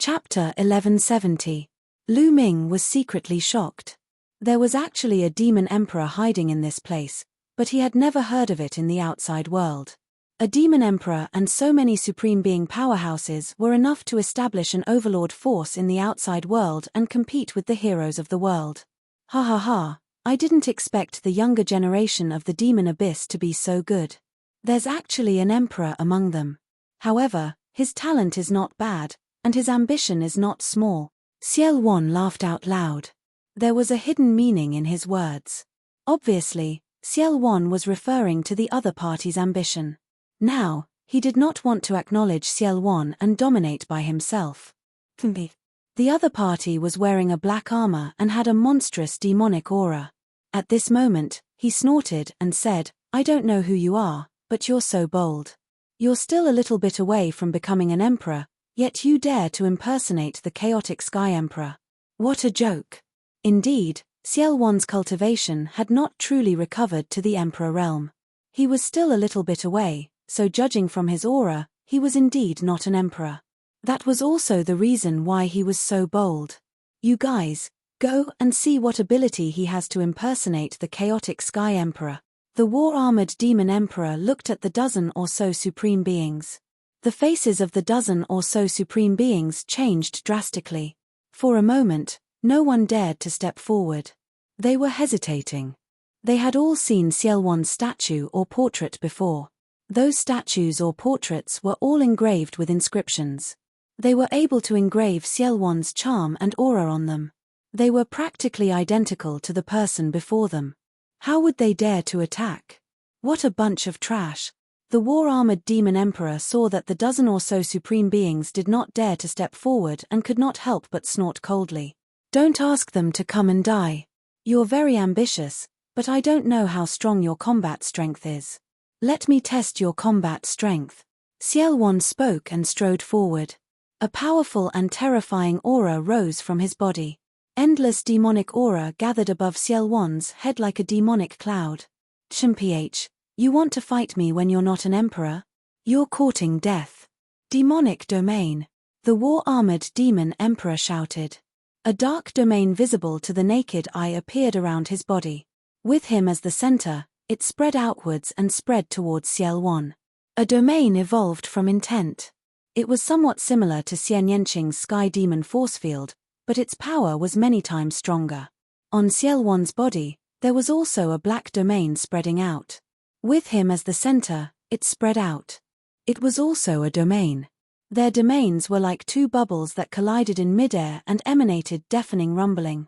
Chapter 1170. Lu Ming was secretly shocked. There was actually a demon emperor hiding in this place, but he had never heard of it in the outside world. A demon emperor and so many supreme being powerhouses were enough to establish an overlord force in the outside world and compete with the heroes of the world. Ha ha ha, I didn't expect the younger generation of the demon abyss to be so good. There's actually an emperor among them. However, his talent is not bad, and his ambition is not small. Ciel Wan laughed out loud. There was a hidden meaning in his words. Obviously, Ciel Wan was referring to the other party's ambition. Now, he did not want to acknowledge Ciel Wan and dominate by himself. The other party was wearing a black armor and had a monstrous demonic aura. At this moment, he snorted and said, "I don't know who you are, but you're so bold. You're still a little bit away from becoming an emperor, yet you dare to impersonate the chaotic Sky Emperor. What a joke." Indeed, Ciel Wan's cultivation had not truly recovered to the Emperor realm. He was still a little bit away, so judging from his aura, he was indeed not an emperor. That was also the reason why he was so bold. You guys, go and see what ability he has to impersonate the chaotic Sky Emperor. The war-armored demon emperor looked at the dozen or so supreme beings. The faces of the dozen or so supreme beings changed drastically. For a moment, no one dared to step forward. They were hesitating. They had all seen Ciel Wan's statue or portrait before. Those statues or portraits were all engraved with inscriptions. They were able to engrave Ciel Wan's charm and aura on them. They were practically identical to the person before them. How would they dare to attack? What a bunch of trash. The war-armored demon emperor saw that the dozen or so supreme beings did not dare to step forward and could not help but snort coldly. Don't ask them to come and die. You're very ambitious, but I don't know how strong your combat strength is. Let me test your combat strength. Ciel Wan spoke and strode forward. A powerful and terrifying aura rose from his body. Endless demonic aura gathered above Ciel Wan's head like a demonic cloud. "Mph, you want to fight me when you're not an emperor? You're courting death." Demonic domain. The war-armored demon emperor shouted. A dark domain visible to the naked eye appeared around his body. With him as the center, it spread outwards and spread towards Ciel Wan. A domain evolved from intent. It was somewhat similar to Xian Yanqing's sky demon force field, but its power was many times stronger. On Ciel Wan's body, there was also a black domain spreading out. With him as the center, it spread out. It was also a domain. Their domains were like two bubbles that collided in midair and emanated deafening rumbling.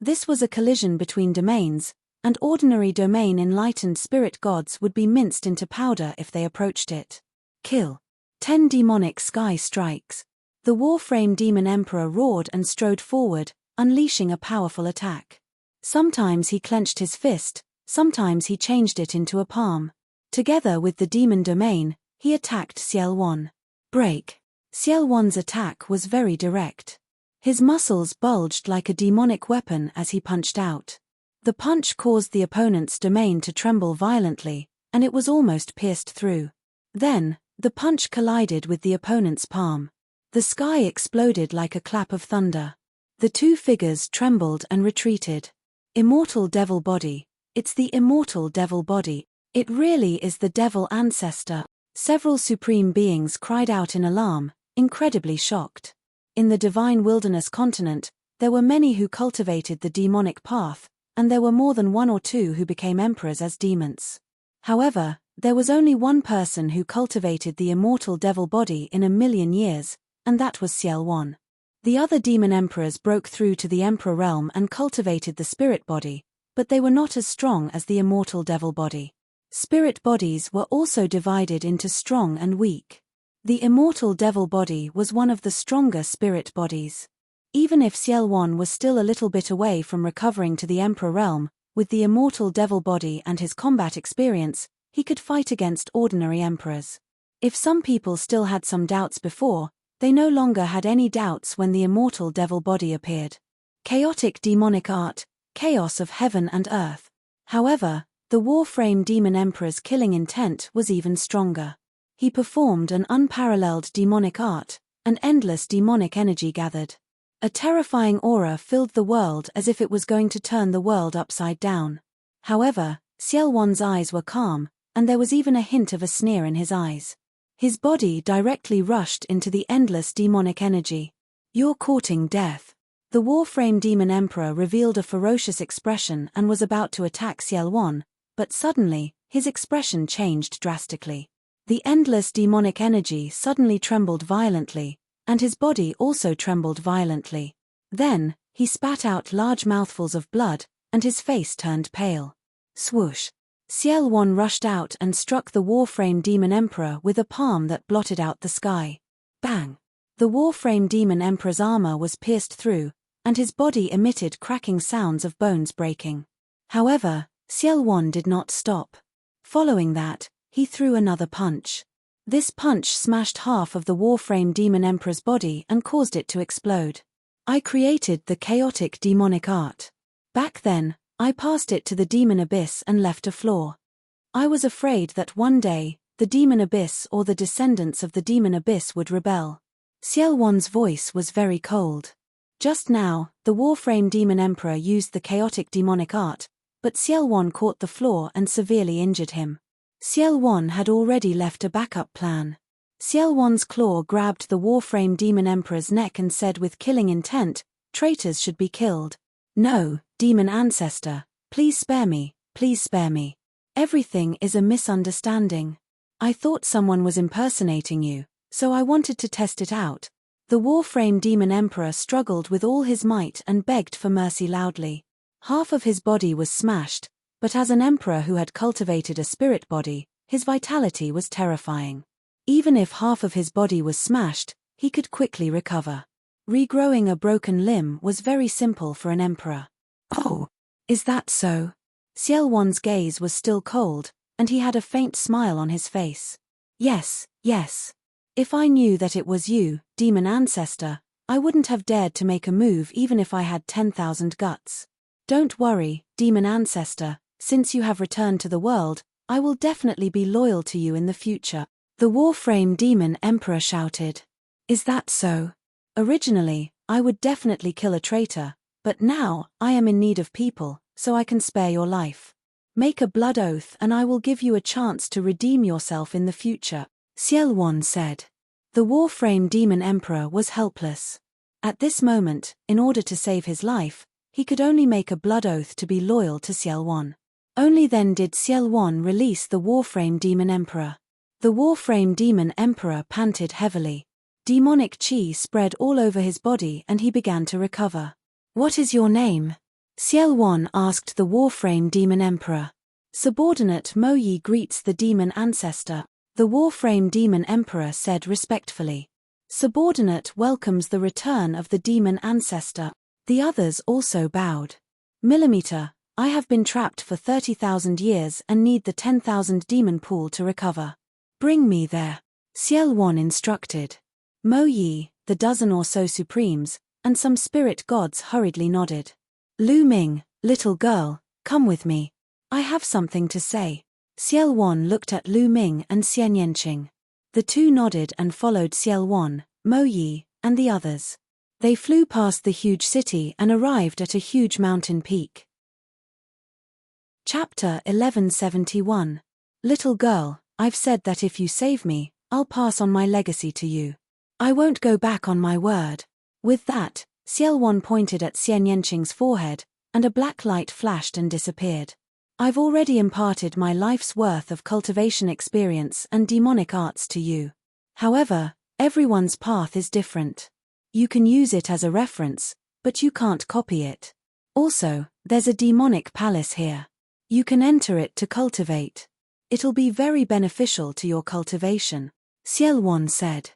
This was a collision between domains, and ordinary domain enlightened spirit gods would be minced into powder if they approached it. Kill. 10 demonic sky strikes. The Warframe demon emperor roared and strode forward, unleashing a powerful attack. Sometimes he clenched his fist, sometimes he changed it into a palm. Together with the demon domain, he attacked Ciel Wan. Break. Ciel Wan's attack was very direct. His muscles bulged like a demonic weapon as he punched out. The punch caused the opponent's domain to tremble violently, and it was almost pierced through. Then, the punch collided with the opponent's palm. The sky exploded like a clap of thunder. The two figures trembled and retreated. Immortal devil body. It's the immortal devil body. It really is the devil ancestor. Several supreme beings cried out in alarm, incredibly shocked. In the divine wilderness continent, there were many who cultivated the demonic path, and there were more than one or two who became emperors as demons. However, there was only one person who cultivated the immortal devil body in 1,000,000 years, and that was Ciel Wan. The other demon emperors broke through to the emperor realm and cultivated the spirit body, but they were not as strong as the immortal devil body. Spirit bodies were also divided into strong and weak. The immortal devil body was one of the stronger spirit bodies. Even if Ciel Wan was still a little bit away from recovering to the emperor realm, with the immortal devil body and his combat experience, he could fight against ordinary emperors. If some people still had some doubts before, they no longer had any doubts when the immortal devil body appeared. Chaotic demonic art, chaos of heaven and earth. However, the Warframe demon emperor's killing intent was even stronger. He performed an unparalleled demonic art, and endless demonic energy gathered. A terrifying aura filled the world as if it was going to turn the world upside down. However, Xiaowon's eyes were calm, and there was even a hint of a sneer in his eyes. His body directly rushed into the endless demonic energy. "You're courting death." The Warframe Demon Emperor revealed a ferocious expression and was about to attack Xiaowon, but suddenly, his expression changed drastically. The endless demonic energy suddenly trembled violently, and his body also trembled violently. Then, he spat out large mouthfuls of blood, and his face turned pale. Swoosh! Xiaowon rushed out and struck the Warframe Demon Emperor with a palm that blotted out the sky. Bang! The Warframe Demon Emperor's armor was pierced through, and his body emitted cracking sounds of bones breaking. However, Xiaowon did not stop. Following that, he threw another punch. This punch smashed half of the Warframe Demon Emperor's body and caused it to explode. "I created the chaotic demonic art. Back then, I passed it to the Demon Abyss and left a flaw. I was afraid that one day, the Demon Abyss or the descendants of the Demon Abyss would rebel." Xiaowon's voice was very cold. Just now, the Warframe Demon Emperor used the chaotic demonic art, but Xiaowon caught the flaw and severely injured him. Xiaowon had already left a backup plan. Xiaowon's claw grabbed the Warframe Demon Emperor's neck and said with killing intent, "Traitors should be killed. No, Demon Ancestor, please spare me, please spare me. Everything is a misunderstanding. I thought someone was impersonating you, so I wanted to test it out." The Warframe Demon Emperor struggled with all his might and begged for mercy loudly. Half of his body was smashed, but as an emperor who had cultivated a spirit body, his vitality was terrifying. Even if half of his body was smashed, he could quickly recover. Regrowing a broken limb was very simple for an emperor. "Oh, is that so?" Xiaowon's gaze was still cold, and he had a faint smile on his face. "Yes, yes. If I knew that it was you, Demon Ancestor, I wouldn't have dared to make a move even if I had 10,000 guts. Don't worry, Demon Ancestor, since you have returned to the world, I will definitely be loyal to you in the future." The Warframe Demon Emperor shouted. "Is that so? Originally, I would definitely kill a traitor, but now, I am in need of people, so I can spare your life. Make a blood oath and I will give you a chance to redeem yourself in the future," Xiaowon said. The Warframe Demon Emperor was helpless. At this moment, in order to save his life, he could only make a blood oath to be loyal to Xiaowon. Only then did Xiaowon release the Warframe Demon Emperor. The Warframe Demon Emperor panted heavily. Demonic chi spread all over his body and he began to recover. "What is your name?" Xiaowon asked the Warframe Demon Emperor. "Subordinate Mo Yi greets the Demon Ancestor," the Warframe Demon Emperor said respectfully. "Subordinate welcomes the return of the Demon Ancestor." The others also bowed. "Millimeter, I have been trapped for 30,000 years and need the 10,000 demon pool to recover. Bring me there," Xiaowon instructed. Mo Yi, the dozen or so supremes, and some spirit gods hurriedly nodded. "Lu Ming, little girl, come with me. I have something to say." Xiaowon looked at Lu Ming and Xian Yanqing. The two nodded and followed Xiaowon, Mo Yi, and the others. They flew past the huge city and arrived at a huge mountain peak. Chapter 1171. Little girl, I've said that if you save me, I'll pass on my legacy to you. I won't go back on my word. With that, Xiaowon pointed at Xian Yanqing's forehead, and a black light flashed and disappeared. I've already imparted my life's worth of cultivation experience and demonic arts to you. However, everyone's path is different. You can use it as a reference, but you can't copy it. Also, there's a demonic palace here. You can enter it to cultivate. It'll be very beneficial to your cultivation, Xiaowon said.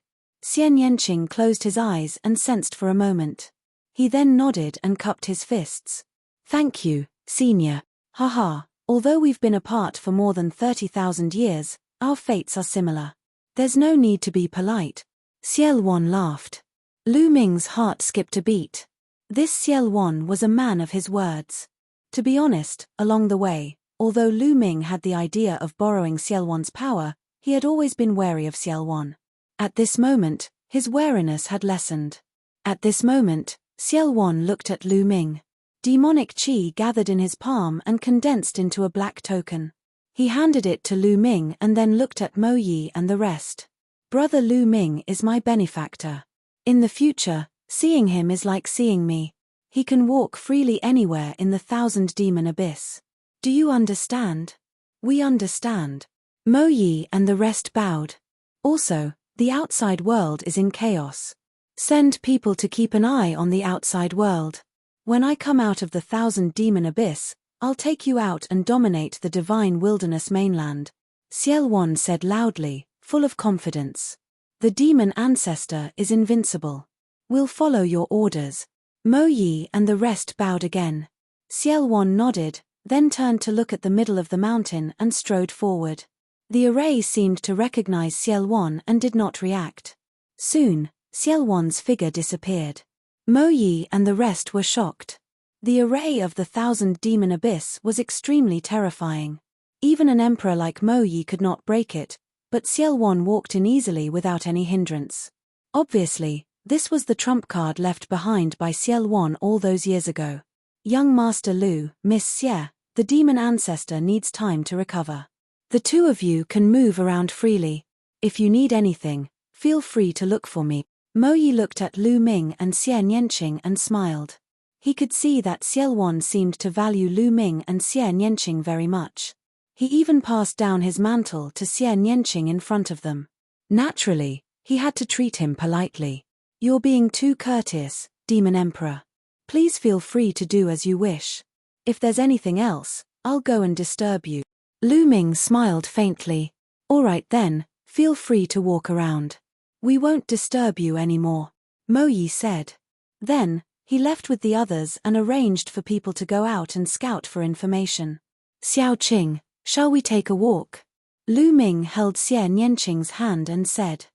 Xian Yanqing closed his eyes and sensed for a moment. He then nodded and cupped his fists. Thank you, senior. Haha, although we've been apart for more than 30,000 years, our fates are similar. There's no need to be polite. Xiaowon laughed. Lu Ming's heart skipped a beat. This Xiaowon was a man of his words. To be honest, along the way, although Lu Ming had the idea of borrowing Xiaowon's power, he had always been wary of Xiaowon. At this moment, His wariness had lessened. At this moment, Xiao looked at Lu Ming. Demonic qi gathered in his palm and condensed into a black token. He handed it to Lu Ming and then looked at Mo Yi and the rest. Brother Lu Ming is my benefactor. In the future, seeing him is like seeing me. He can walk freely anywhere in the 1,000 demon abyss. Do you understand? We understand. Mo Yi and the rest bowed. Also, the outside world is in chaos. Send people to keep an eye on the outside world. When I come out of the 1,000 demon abyss, I'll take you out and dominate the divine wilderness mainland. Xiao said loudly, full of confidence. The demon ancestor is invincible. We'll follow your orders. Mo Yi and the rest bowed again. Xiao nodded, then turned to look at the middle of the mountain and strode forward. The array seemed to recognize Xiao and did not react. Soon, Xiao figure disappeared. Mo Yi and the rest were shocked. The array of the 1,000 demon abyss was extremely terrifying. Even an emperor like Mo Yi could not break it, but Xiao walked in easily without any hindrance. Obviously, this was the trump card left behind by Xiao all those years ago. Young Master Lu, Miss Xie, the demon ancestor needs time to recover. The two of you can move around freely. If you need anything, feel free to look for me. Mo Yi looked at Lu Ming and Xie Nianqing and smiled. He could see that Xiao seemed to value Lu Ming and Xie Nianqing very much. He even passed down his mantle to Xie Nianqing in front of them. Naturally, he had to treat him politely. You're being too courteous, Demon Emperor. Please feel free to do as you wish. If there's anything else, I'll go and disturb you. Lu Ming smiled faintly. All right then, feel free to walk around. We won't disturb you anymore, Mo Yi said. Then, he left with the others and arranged for people to go out and scout for information. Xiao Qing, shall we take a walk? Lu Ming held Xie Nianqing's hand and said.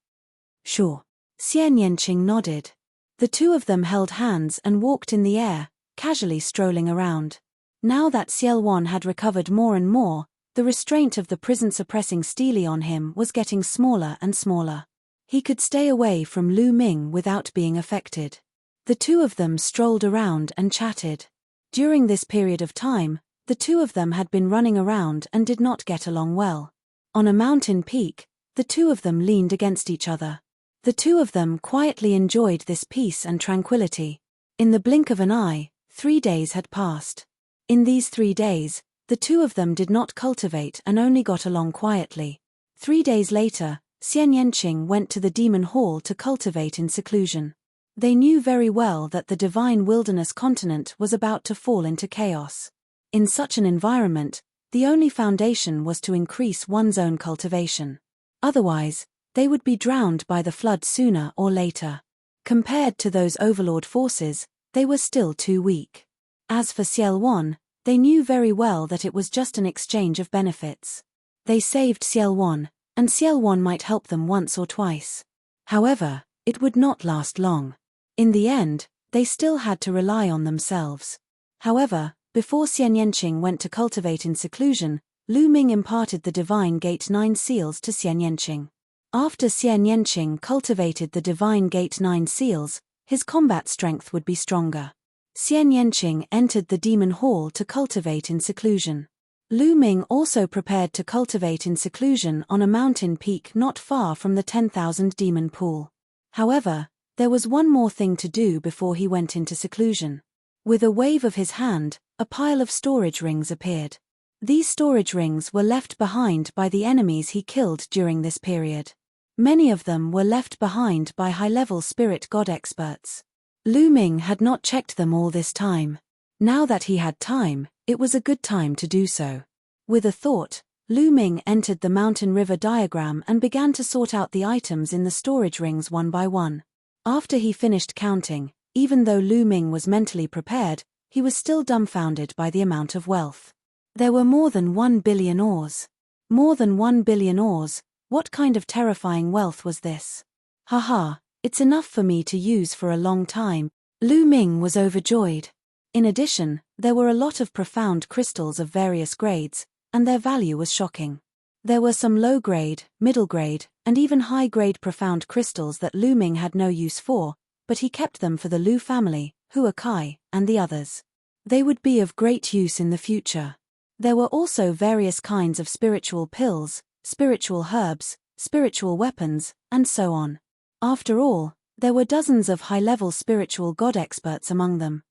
Sure. Xie Nianqing nodded. The two of them held hands and walked in the air, casually strolling around. Now that Xiao had recovered more and more, the restraint of the prison-suppressing stele on him was getting smaller and smaller. He could stay away from Lu Ming without being affected. The two of them strolled around and chatted. During this period of time, the two of them had been running around and did not get along well. On a mountain peak, the two of them leaned against each other. The two of them quietly enjoyed this peace and tranquility. In the blink of an eye, 3 days had passed. In these 3 days, the two of them did not cultivate and only got along quietly. 3 days later, Xie Nianqing went to the demon hall to cultivate in seclusion. They knew very well that the divine wilderness continent was about to fall into chaos. In such an environment, the only foundation was to increase one's own cultivation. Otherwise, they would be drowned by the flood sooner or later. Compared to those overlord forces, they were still too weak. As for Xiao, they knew very well that it was just an exchange of benefits. They saved Xiao, and Xiao might help them once or twice. However, it would not last long. In the end, they still had to rely on themselves. However, before Xie Nianqing went to cultivate in seclusion, Lu Ming imparted the Divine Gate 9 seals to Xie Nianqing. After Xie Nianqing cultivated the Divine Gate 9 seals, his combat strength would be stronger. Xie Nianqing entered the Demon Hall to cultivate in seclusion. Lu Ming also prepared to cultivate in seclusion on a mountain peak not far from the 10,000 demon pool. However, there was one more thing to do before he went into seclusion. With a wave of his hand, a pile of storage rings appeared. These storage rings were left behind by the enemies he killed during this period. Many of them were left behind by high-level spirit god experts. Lu Ming had not checked them all this time. Now that he had time, it was a good time to do so. With a thought, Lu Ming entered the mountain river diagram and began to sort out the items in the storage rings one by one. After he finished counting, even though Lu Ming was mentally prepared, he was still dumbfounded by the amount of wealth. There were more than 1 billion ores. More than 1 billion ores, what kind of terrifying wealth was this? Haha, it's enough for me to use for a long time. Lu Ming was overjoyed. In addition, there were a lot of profound crystals of various grades, and their value was shocking. There were some low-grade, middle-grade, and even high-grade profound crystals that Lu Ming had no use for, but he kept them for the Lu family, Huakai, and the others. They would be of great use in the future. There were also various kinds of spiritual pills, spiritual herbs, spiritual weapons, and so on. After all, there were dozens of high-level spiritual god experts among them.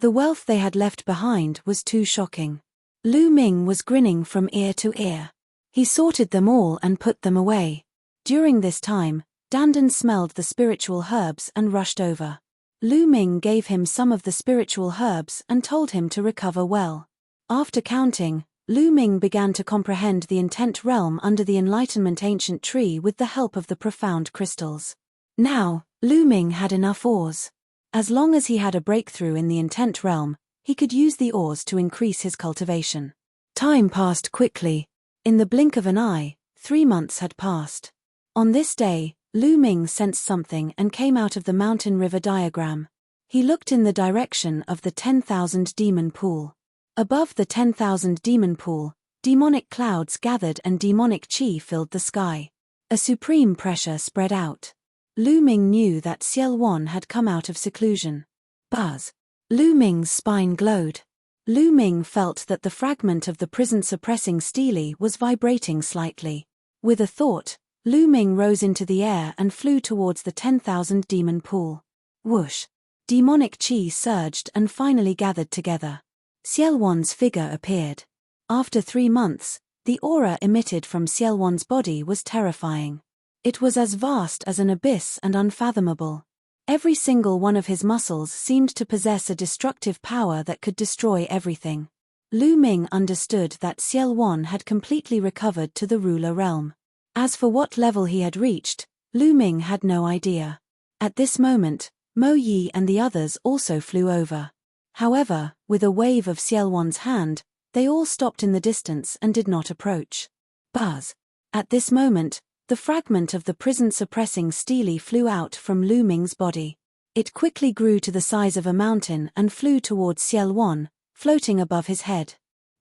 The wealth they had left behind was too shocking. Lu Ming was grinning from ear to ear. He sorted them all and put them away. During this time, Dandan smelled the spiritual herbs and rushed over. Lu Ming gave him some of the spiritual herbs and told him to recover well. After counting, Lu Ming began to comprehend the intent realm under the Enlightenment ancient tree with the help of the profound crystals. Now, Lu Ming had enough ores. As long as he had a breakthrough in the intent realm, he could use the ores to increase his cultivation. Time passed quickly. In the blink of an eye, 3 months had passed. On this day, Lu Ming sensed something and came out of the mountain river diagram. He looked in the direction of the 10,000 demon pool. Above the 10,000 demon pool, demonic clouds gathered and demonic chi filled the sky. A supreme pressure spread out. Lu Ming knew that Ciel Wan had come out of seclusion. Buzz. Lu Ming's spine glowed. Lu Ming felt that the fragment of the prison-suppressing stele was vibrating slightly. With a thought, Lu Ming rose into the air and flew towards the 10,000 demon pool. Whoosh! Demonic chi surged and finally gathered together. Ciel Wan's figure appeared. After 3 months, the aura emitted from Ciel Wan's body was terrifying. It was as vast as an abyss and unfathomable. Every single one of his muscles seemed to possess a destructive power that could destroy everything. Lu Ming understood that Ciel Wan had completely recovered to the ruler realm. As for what level he had reached, Lu Ming had no idea. At this moment, Mo Yi and the others also flew over. However, with a wave of Ciel Wan's hand, they all stopped in the distance and did not approach. Buzz. At this moment, the fragment of the prison-suppressing stele flew out from Lu Ming's body. It quickly grew to the size of a mountain and flew towards Ciel Wan, floating above his head.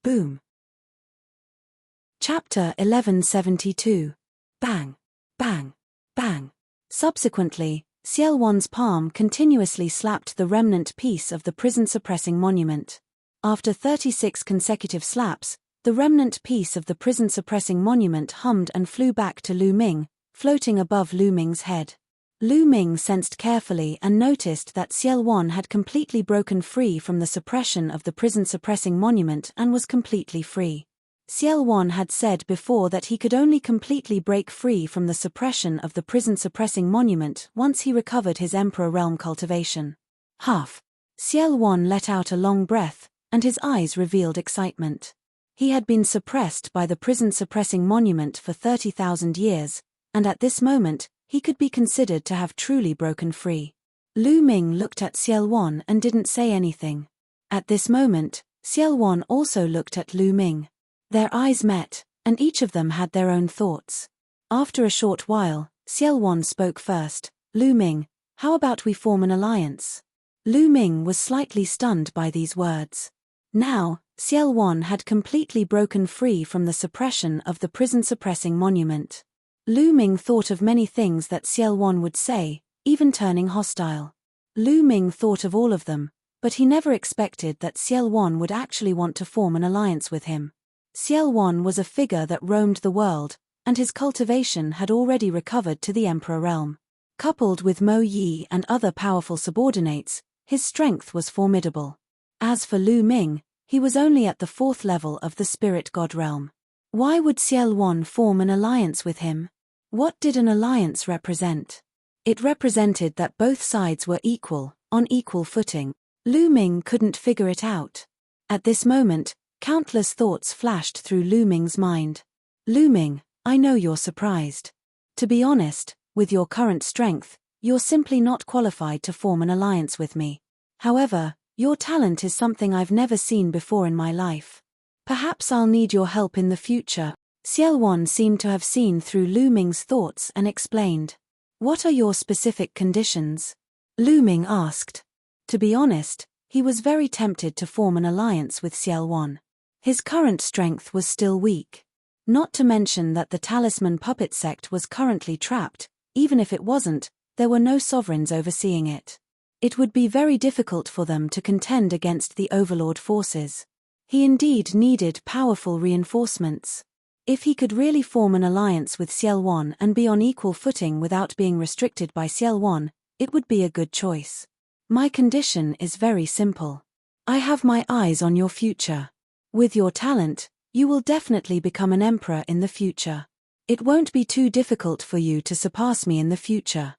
Boom. Chapter 1172. Bang. Bang. Bang. Subsequently, Ciel Wan's palm continuously slapped the remnant piece of the prison-suppressing monument. After 36 consecutive slaps, the remnant piece of the prison-suppressing monument hummed and flew back to Lu Ming, floating above Lu Ming's head. Lu Ming sensed carefully and noticed that Ciel Wan had completely broken free from the suppression of the prison-suppressing monument and was completely free. Ciel Wan had said before that he could only completely break free from the suppression of the prison-suppressing monument once he recovered his Emperor Realm cultivation. Huff! Ciel Wan let out a long breath, and his eyes revealed excitement. He had been suppressed by the prison-suppressing monument for 30,000 years, and at this moment, he could be considered to have truly broken free. Lu Ming looked at Ciel Wan and didn't say anything. At this moment, Ciel Wan also looked at Lu Ming. Their eyes met, and each of them had their own thoughts. After a short while, Ciel Wan spoke first. Lu Ming, how about we form an alliance? Lu Ming was slightly stunned by these words. Now, Ciel Wan had completely broken free from the suppression of the prison-suppressing monument. Lu Ming thought of many things that Ciel Wan would say, even turning hostile. Lu Ming thought of all of them, but he never expected that Ciel Wan would actually want to form an alliance with him. Ciel Wan was a figure that roamed the world, and his cultivation had already recovered to the Emperor realm. Coupled with Mo Yi and other powerful subordinates, his strength was formidable. As for Lu Ming, he was only at the 4th level of the spirit god realm. Why would Ciel Wan form an alliance with him? What did an alliance represent? It represented that both sides were equal, on equal footing. Lu Ming couldn't figure it out. At this moment, countless thoughts flashed through Lu Ming's mind. Lu Ming, I know you're surprised. To be honest, with your current strength, you're simply not qualified to form an alliance with me. However, your talent is something I've never seen before in my life. Perhaps I'll need your help in the future. Ciel Wan seemed to have seen through Lu Ming's thoughts and explained. What are your specific conditions? Lu Ming asked. To be honest, he was very tempted to form an alliance with Ciel Wan. His current strength was still weak. Not to mention that the talisman puppet sect was currently trapped. Even if it wasn't, there were no sovereigns overseeing it. It would be very difficult for them to contend against the overlord forces. He indeed needed powerful reinforcements. If he could really form an alliance with Ciel and be on equal footing without being restricted by Ciel, it would be a good choice. My condition is very simple. I have my eyes on your future. With your talent, you will definitely become an emperor in the future. It won't be too difficult for you to surpass me in the future.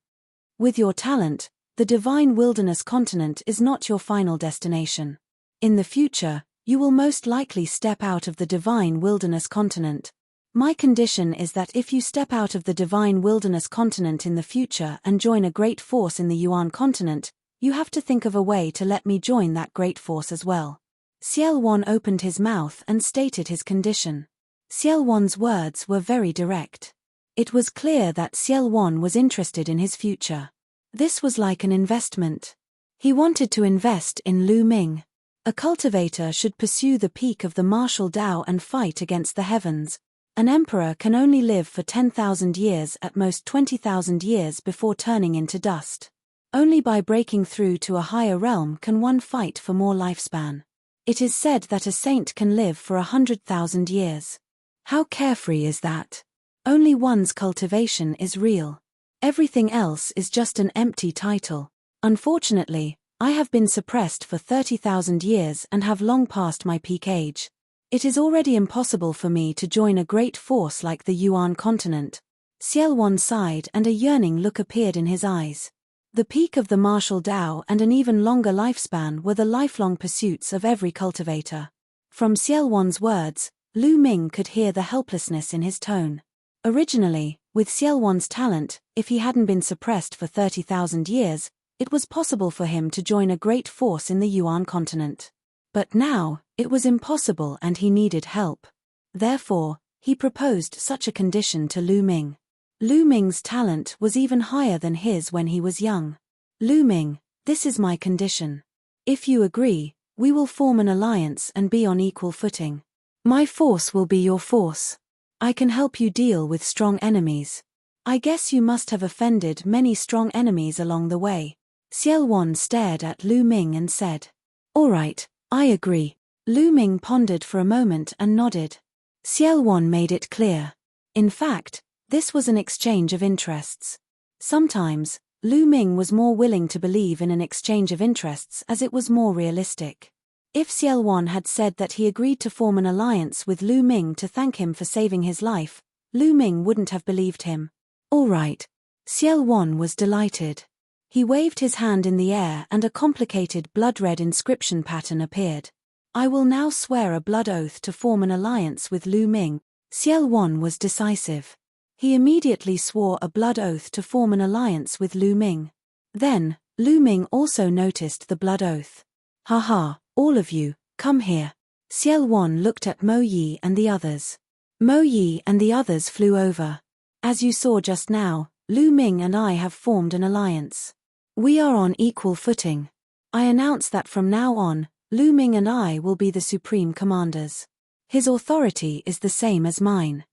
With your talent, the divine wilderness continent is not your final destination. In the future, you will most likely step out of the divine wilderness continent. My condition is that if you step out of the divine wilderness continent in the future and join a great force in the Yuan continent, you have to think of a way to let me join that great force as well. Ciel opened his mouth and stated his condition. Ciel's words were very direct. It was clear that Ciel was interested in his future. This was like an investment. He wanted to invest in Lu Ming. A cultivator should pursue the peak of the martial Tao and fight against the heavens. An emperor can only live for 10,000 years, at most 20,000 years, before turning into dust. Only by breaking through to a higher realm can one fight for more lifespan. It is said that a saint can live for 100,000 years. How carefree is that? Only one's cultivation is real. Everything else is just an empty title. Unfortunately, I have been suppressed for 30,000 years and have long passed my peak age. It is already impossible for me to join a great force like the Yuan continent. Ciel sighed and a yearning look appeared in his eyes. The peak of the martial Tao and an even longer lifespan were the lifelong pursuits of every cultivator. From Ciel's words, Lu Ming could hear the helplessness in his tone. Originally, with Ciel's talent, if he hadn't been suppressed for 30,000 years, it was possible for him to join a great force in the Yuan continent. But now, it was impossible and he needed help. Therefore, he proposed such a condition to Lu Ming. Lu Ming's talent was even higher than his when he was young. Lu Ming, this is my condition. If you agree, we will form an alliance and be on equal footing. My force will be your force. I can help you deal with strong enemies. I guess you must have offended many strong enemies along the way. Ciel stared at Lu Ming and said, "All right, I agree." Lu Ming pondered for a moment and nodded. Ciel made it clear. In fact, this was an exchange of interests. Sometimes, Lu Ming was more willing to believe in an exchange of interests as it was more realistic. If Ciel had said that he agreed to form an alliance with Lu Ming to thank him for saving his life, Lu Ming wouldn't have believed him. All right. Ciel was delighted. He waved his hand in the air and a complicated blood-red inscription pattern appeared. I will now swear a blood oath to form an alliance with Lu Ming. Ciel was decisive. He immediately swore a blood oath to form an alliance with Lu Ming. Then, Lu Ming also noticed the blood oath. Haha, all of you, come here. Ciel looked at Mo Yi and the others. Mo Yi and the others flew over. As you saw just now, Lu Ming and I have formed an alliance. We are on equal footing. I announce that from now on, Lu Ming and I will be the supreme commanders. His authority is the same as mine.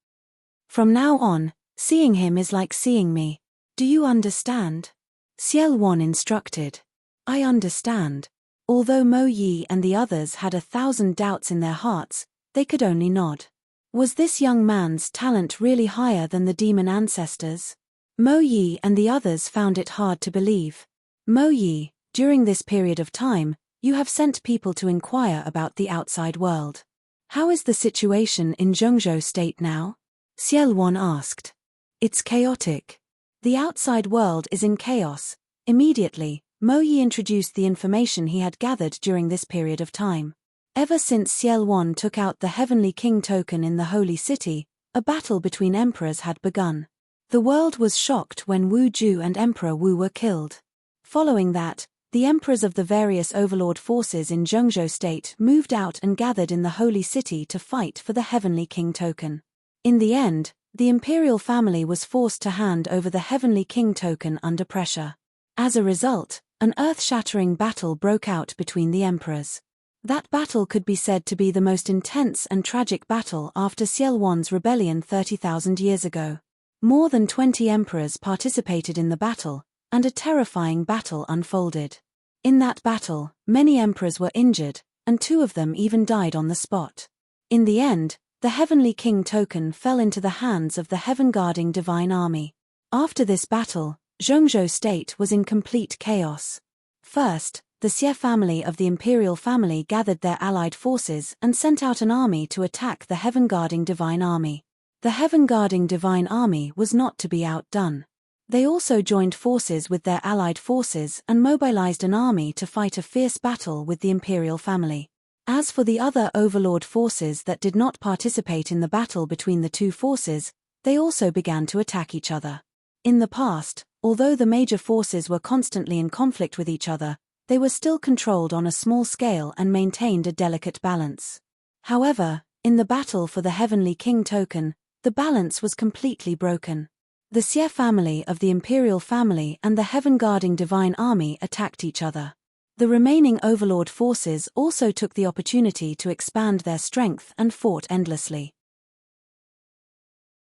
From now on, seeing him is like seeing me. Do you understand? Ciel instructed. I understand. Although Mo Yi and the others had 1,000 doubts in their hearts, they could only nod. Was this young man's talent really higher than the demon ancestors? Mo Yi and the others found it hard to believe. Mo Yi, during this period of time, you have sent people to inquire about the outside world. How is the situation in Zhengzhou state now? Ciel asked. It's chaotic. The outside world is in chaos. Immediately, Mo Yi introduced the information he had gathered during this period of time. Ever since Ciel took out the Heavenly King token in the Holy City, a battle between emperors had begun. The world was shocked when Wu Ju and Emperor Wu were killed. Following that, the emperors of the various overlord forces in Zhengzhou state moved out and gathered in the Holy City to fight for the Heavenly King token. In the end, the imperial family was forced to hand over the Heavenly King token under pressure. As a result, an earth-shattering battle broke out between the emperors. That battle could be said to be the most intense and tragic battle after Xielwan's rebellion 30,000 years ago. More than 20 emperors participated in the battle, and a terrifying battle unfolded. In that battle, many emperors were injured, and 2 of them even died on the spot. In the end, the Heavenly King token fell into the hands of the heaven-guarding divine army. After this battle, Zhongzhou state was in complete chaos. First, the Xie family of the imperial family gathered their allied forces and sent out an army to attack the heaven-guarding divine army. The heaven-guarding divine army was not to be outdone. They also joined forces with their allied forces and mobilized an army to fight a fierce battle with the imperial family. As for the other overlord forces that did not participate in the battle between the 2 forces, they also began to attack each other. In the past, although the major forces were constantly in conflict with each other, they were still controlled on a small scale and maintained a delicate balance. However, in the battle for the Heavenly King token, the balance was completely broken. The Xie family of the imperial family and the heaven-guarding divine army attacked each other. The remaining overlord forces also took the opportunity to expand their strength and fought endlessly.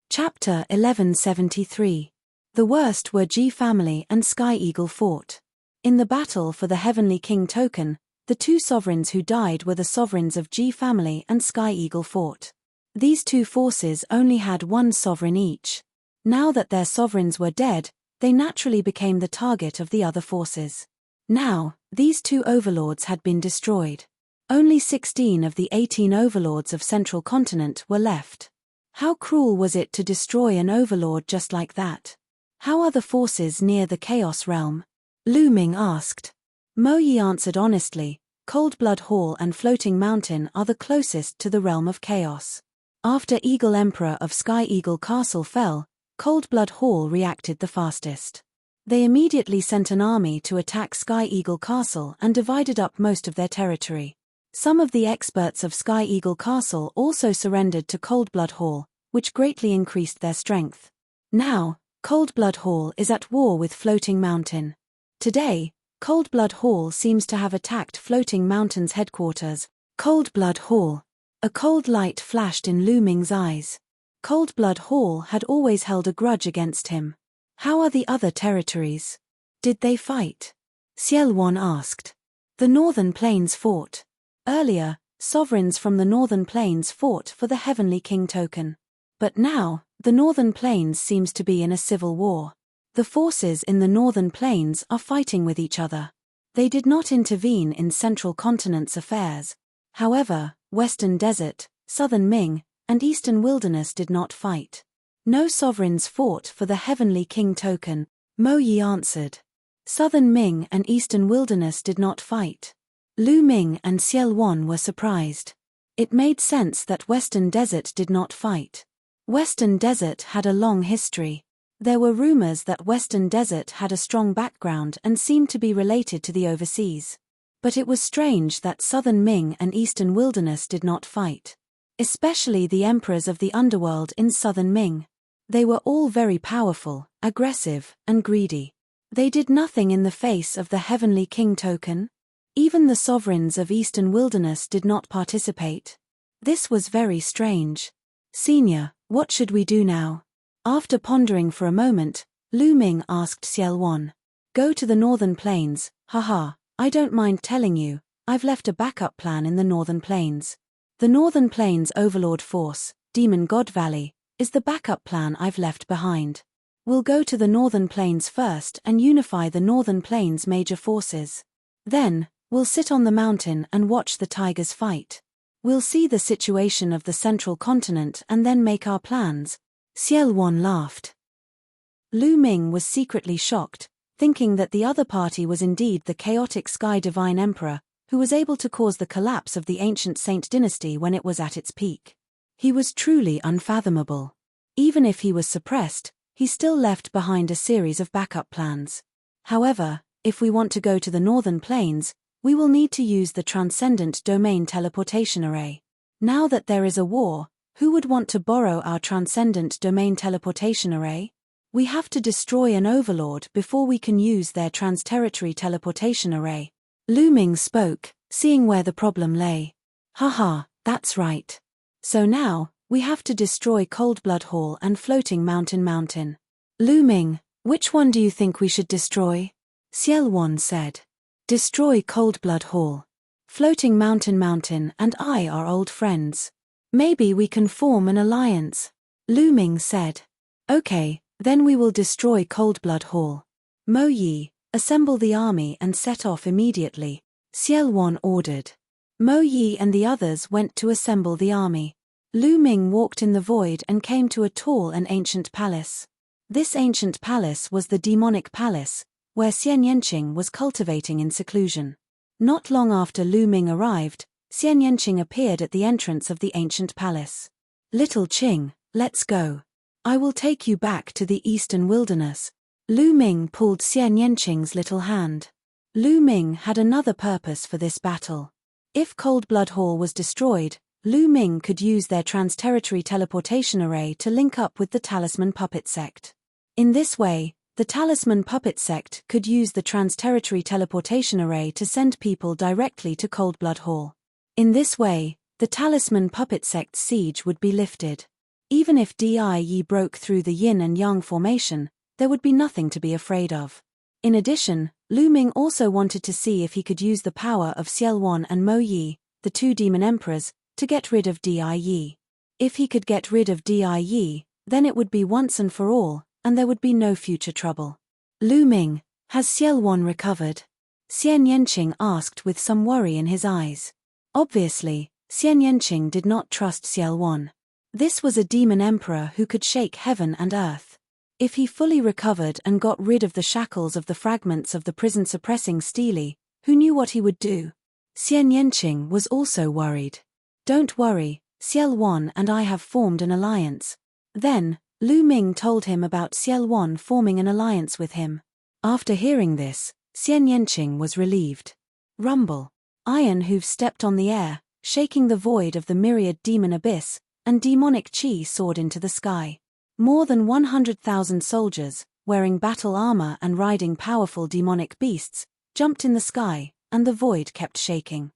Chapter 1173. The worst were Ji family and Sky Eagle fought. In the battle for the Heavenly King token, the 2 sovereigns who died were the sovereigns of Ji family and Sky Eagle fought. These 2 forces only had 1 sovereign each. Now that their sovereigns were dead, they naturally became the target of the other forces. Now, these 2 overlords had been destroyed. Only 16 of the 18 overlords of Central Continent were left. How cruel was it to destroy an overlord just like that? How are the forces near the Chaos Realm? Lu Ming asked. Mo Yi answered honestly, Cold Blood Hall and Floating Mountain are the closest to the realm of chaos. After Eagle Emperor of Sky Eagle Castle fell, Cold Blood Hall reacted the fastest. They immediately sent an army to attack Sky Eagle Castle and divided up most of their territory. Some of the experts of Sky Eagle Castle also surrendered to Cold Blood Hall, which greatly increased their strength. Now, Cold Blood Hall is at war with Floating Mountain. Today, Cold Blood Hall seems to have attacked Floating Mountain's headquarters. Cold Blood Hall. A cold light flashed in Lu Ming's eyes. Cold Blood Hall had always held a grudge against him. How are the other territories? Did they fight? Xielwan asked. The Northern Plains fought. Earlier, sovereigns from the Northern Plains fought for the Heavenly King token. But now, the Northern Plains seems to be in a civil war. The forces in the Northern Plains are fighting with each other. They did not intervene in Central Continent's affairs. However, Western Desert, Southern Ming, and Eastern Wilderness did not fight. No sovereigns fought for the Heavenly King token, Mo Yi answered. Southern Ming and Eastern Wilderness did not fight. Lu Ming and Xielwan were surprised. It made sense that Western Desert did not fight. Western Desert had a long history. There were rumors that Western Desert had a strong background and seemed to be related to the overseas. But it was strange that Southern Ming and Eastern Wilderness did not fight. Especially the emperors of the underworld in Southern Ming. They were all very powerful, aggressive, and greedy. They did nothing in the face of the Heavenly King token. Even the sovereigns of Eastern Wilderness did not participate. This was very strange. Senior, what should we do now? After pondering for a moment, Lu Ming asked Xielwan. Go to the Northern Plains, haha, I don't mind telling you, I've left a backup plan in the Northern Plains. The Northern Plains Overlord Force, Demon God Valley, is the backup plan I've left behind. We'll go to the Northern Plains first and unify the Northern Plains major forces. Then, we'll sit on the mountain and watch the tigers fight. We'll see the situation of the Central Continent and then make our plans. Xielwan laughed. Lu Ming was secretly shocked, thinking that the other party was indeed the chaotic Sky Divine Emperor, who was able to cause the collapse of the ancient Saint dynasty when it was at its peak. He was truly unfathomable. Even if he was suppressed, he still left behind a series of backup plans. However, if we want to go to the Northern Plains, we will need to use the Transcendent Domain Teleportation Array. Now that there is a war, who would want to borrow our Transcendent Domain Teleportation Array? We have to destroy an overlord before we can use their Trans-Territory Teleportation Array. Lu Ming spoke, seeing where the problem lay. Haha, that's right. So now, we have to destroy Coldblood Hall and Floating Mountain. Lu Ming, which one do you think we should destroy? Ciel Wan said. Destroy Coldblood Hall. Floating Mountain and I are old friends. Maybe we can form an alliance. Lu Ming said. Okay, then we will destroy Coldblood Hall. Mo Yi, assemble the army and set off immediately, Ciel Wan ordered. Mo Yi and the others went to assemble the army. Lu Ming walked in the void and came to a tall and ancient palace. This ancient palace was the demonic palace, where Xian Yanqing was cultivating in seclusion. Not long after Lu Ming arrived, Xian Yanqing appeared at the entrance of the ancient palace. Little Qing, let's go. I will take you back to the eastern wilderness. Lu Ming pulled Xian Yanqing's little hand. Lu Ming had another purpose for this battle. If Coldblood Hall was destroyed, Lu Ming could use their trans-territory teleportation array to link up with the Talisman Puppet Sect. In this way, the Talisman Puppet Sect could use the trans-territory teleportation array to send people directly to Coldblood Hall. In this way, the Talisman Puppet Sect's siege would be lifted. Even if Die broke through the yin and yang formation, there would be nothing to be afraid of. In addition, Lu Ming also wanted to see if he could use the power of Ciel Wan and Mo Yi, the two demon emperors, to get rid of Die. If he could get rid of Die, then it would be once and for all, and there would be no future trouble. Lu Ming, has Ciel Wan recovered? Xian Yanqing asked with some worry in his eyes. Obviously, Xian Yanqing did not trust Ciel Wan. This was a demon emperor who could shake heaven and earth. If he fully recovered and got rid of the shackles of the fragments of the prison suppressing Steely, who knew what he would do? Xian Yanqing was also worried. Don't worry, Ciel Wan and I have formed an alliance. Then, Lu Ming told him about Ciel Wan forming an alliance with him. After hearing this, Xian Yanqing was relieved. Rumble. Iron hooves stepped on the air, shaking the void of the myriad demon abyss, and demonic chi soared into the sky. More than 100,000 soldiers, wearing battle armor and riding powerful demonic beasts, jumped in the sky, and the void kept shaking.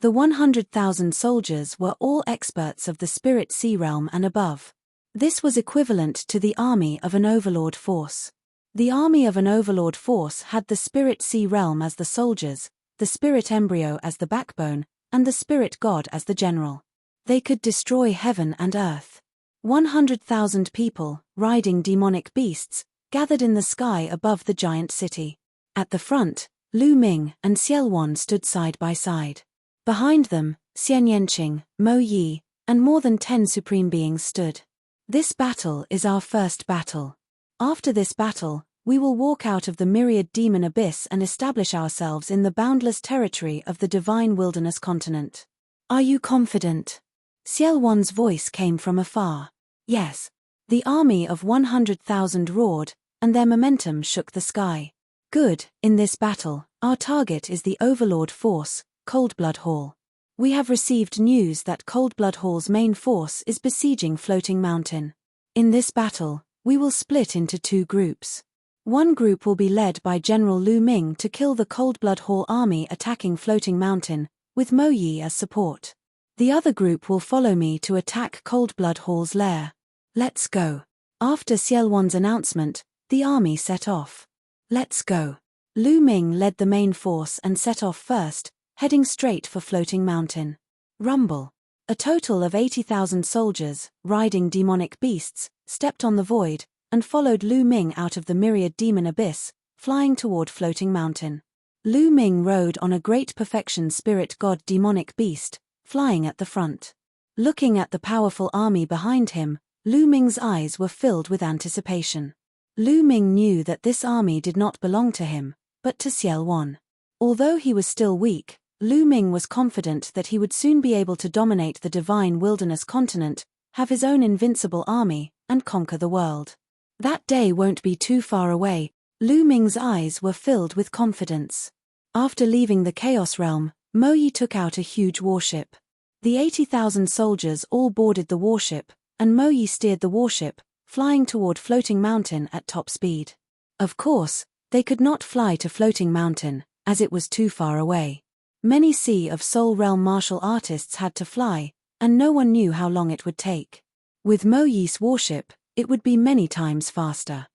The 100,000 soldiers were all experts of the Spirit Sea realm and above. This was equivalent to the army of an overlord force. The army of an overlord force had the Spirit Sea realm as the soldiers, the Spirit Embryo as the backbone, and the Spirit God as the general. They could destroy heaven and earth. 100,000 people, riding demonic beasts, gathered in the sky above the giant city. At the front, Lu Ming and Ciel Wan stood side by side. Behind them, Xian Yanqing, Mo Yi, and more than 10 supreme beings stood. This battle is our first battle. After this battle, we will walk out of the myriad demon abyss and establish ourselves in the boundless territory of the divine wilderness continent. Are you confident? Ciel Wan's voice came from afar. Yes. The army of 100,000 roared, and their momentum shook the sky. Good, in this battle, our target is the overlord force, Coldblood Hall. We have received news that Coldblood Hall's main force is besieging Floating Mountain. In this battle, we will split into two groups. One group will be led by General Lu Ming to kill the Coldblood Hall army attacking Floating Mountain, with Mo Yi as support. The other group will follow me to attack Coldblood Hall's lair. Let's go. After Ciel Wan's announcement, the army set off. Let's go. Lu Ming led the main force and set off first, heading straight for Floating Mountain. Rumble. A total of 80,000 soldiers, riding demonic beasts, stepped on the void, and followed Lu Ming out of the myriad demon abyss, flying toward Floating Mountain. Lu Ming rode on a great perfection spirit god demonic beast, flying at the front. Looking at the powerful army behind him, Lu Ming's eyes were filled with anticipation. Lu Ming knew that this army did not belong to him, but to Ciel Wan. Although he was still weak, Lu Ming was confident that he would soon be able to dominate the divine wilderness continent, have his own invincible army, and conquer the world. That day won't be too far away. Lu Ming's eyes were filled with confidence. After leaving the Chaos Realm, Mo Yi took out a huge warship. The 80,000 soldiers all boarded the warship, and Mo Yi steered the warship, flying toward Floating Mountain at top speed. Of course, they could not fly to Floating Mountain, as it was too far away. Many Sea of Soul realm martial artists had to fly, and no one knew how long it would take. With Mo Yi's warship, it would be many times faster.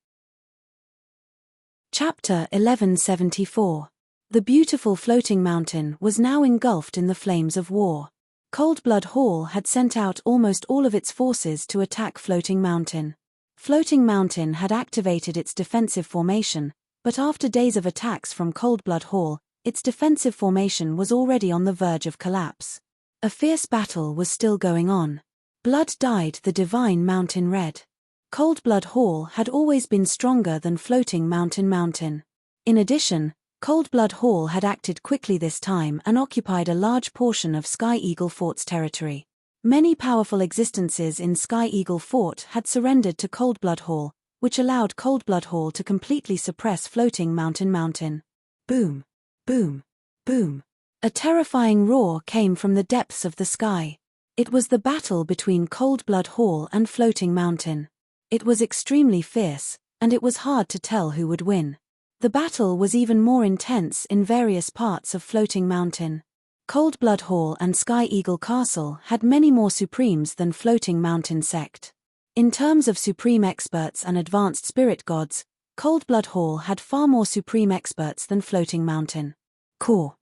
Chapter 1174. The beautiful floating mountain was now engulfed in the flames of war. Coldblood Hall had sent out almost all of its forces to attack Floating Mountain. Floating Mountain had activated its defensive formation, but after days of attacks from Coldblood Hall, its defensive formation was already on the verge of collapse. A fierce battle was still going on. Blood dyed the divine mountain red. Coldblood Hall had always been stronger than Floating Mountain. In addition, Coldblood Hall had acted quickly this time and occupied a large portion of Sky Eagle Fort's territory. Many powerful existences in Sky Eagle Fort had surrendered to Coldblood Hall, which allowed Coldblood Hall to completely suppress Floating Mountain. Boom! Boom! Boom! A terrifying roar came from the depths of the sky. It was the battle between Coldblood Hall and Floating Mountain. It was extremely fierce, and it was hard to tell who would win. The battle was even more intense in various parts of Floating Mountain. Coldblood Hall and Sky Eagle Castle had many more Supremes than Floating Mountain sect. In terms of Supreme Experts and Advanced Spirit Gods, Coldblood Hall had far more Supreme Experts than Floating Mountain. Core.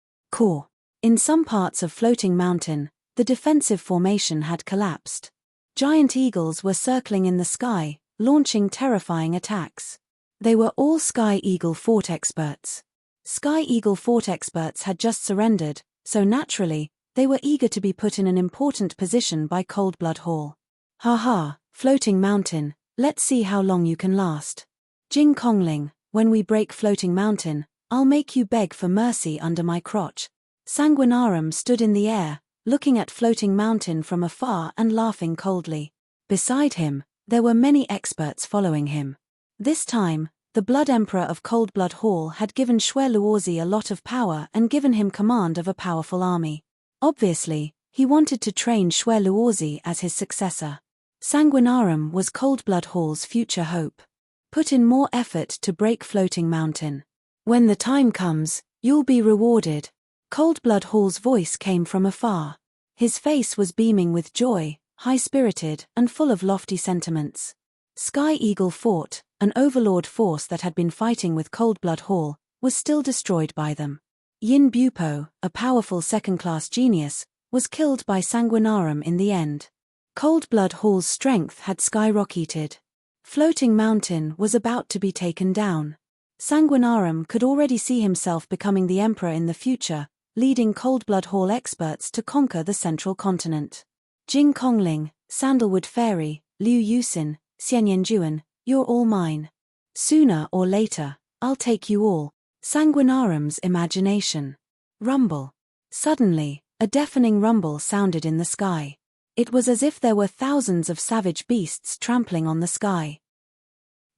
In some parts of Floating Mountain, the defensive formation had collapsed. Giant eagles were circling in the sky, launching terrifying attacks. They were all Sky Eagle Fort experts. Sky Eagle Fort experts had just surrendered, so naturally, they were eager to be put in an important position by Coldblood Hall. Ha, Floating Mountain, let's see how long you can last. Jing Kongling, when we break Floating Mountain, I'll make you beg for mercy under my crotch. Sanguinarum stood in the air, looking at Floating Mountain from afar and laughing coldly. Beside him, there were many experts following him. This time, the Blood Emperor of Coldblood Hall had given Xue Luozi a lot of power and given him command of a powerful army. Obviously, he wanted to train Xue Luozi as his successor. Sanguinarum was Coldblood Hall's future hope. Put in more effort to break Floating Mountain. When the time comes, you'll be rewarded. Coldblood Hall's voice came from afar. His face was beaming with joy, high-spirited, and full of lofty sentiments. Sky Eagle Fort, an overlord force that had been fighting with Coldblood Hall, was still destroyed by them. Yin Bupo, a powerful second-class genius, was killed by Sanguinarum in the end. Coldblood Hall's strength had skyrocketed. Floating Mountain was about to be taken down. Sanguinarum could already see himself becoming the emperor in the future, leading Coldblood Hall experts to conquer the central continent. Jing Kongling, Sandalwood Fairy, Liu Yusin, Xianyanjuan, you're all mine. Sooner or later, I'll take you all. Sanguinarum's imagination. Rumble. Suddenly, a deafening rumble sounded in the sky. It was as if there were thousands of savage beasts trampling on the sky.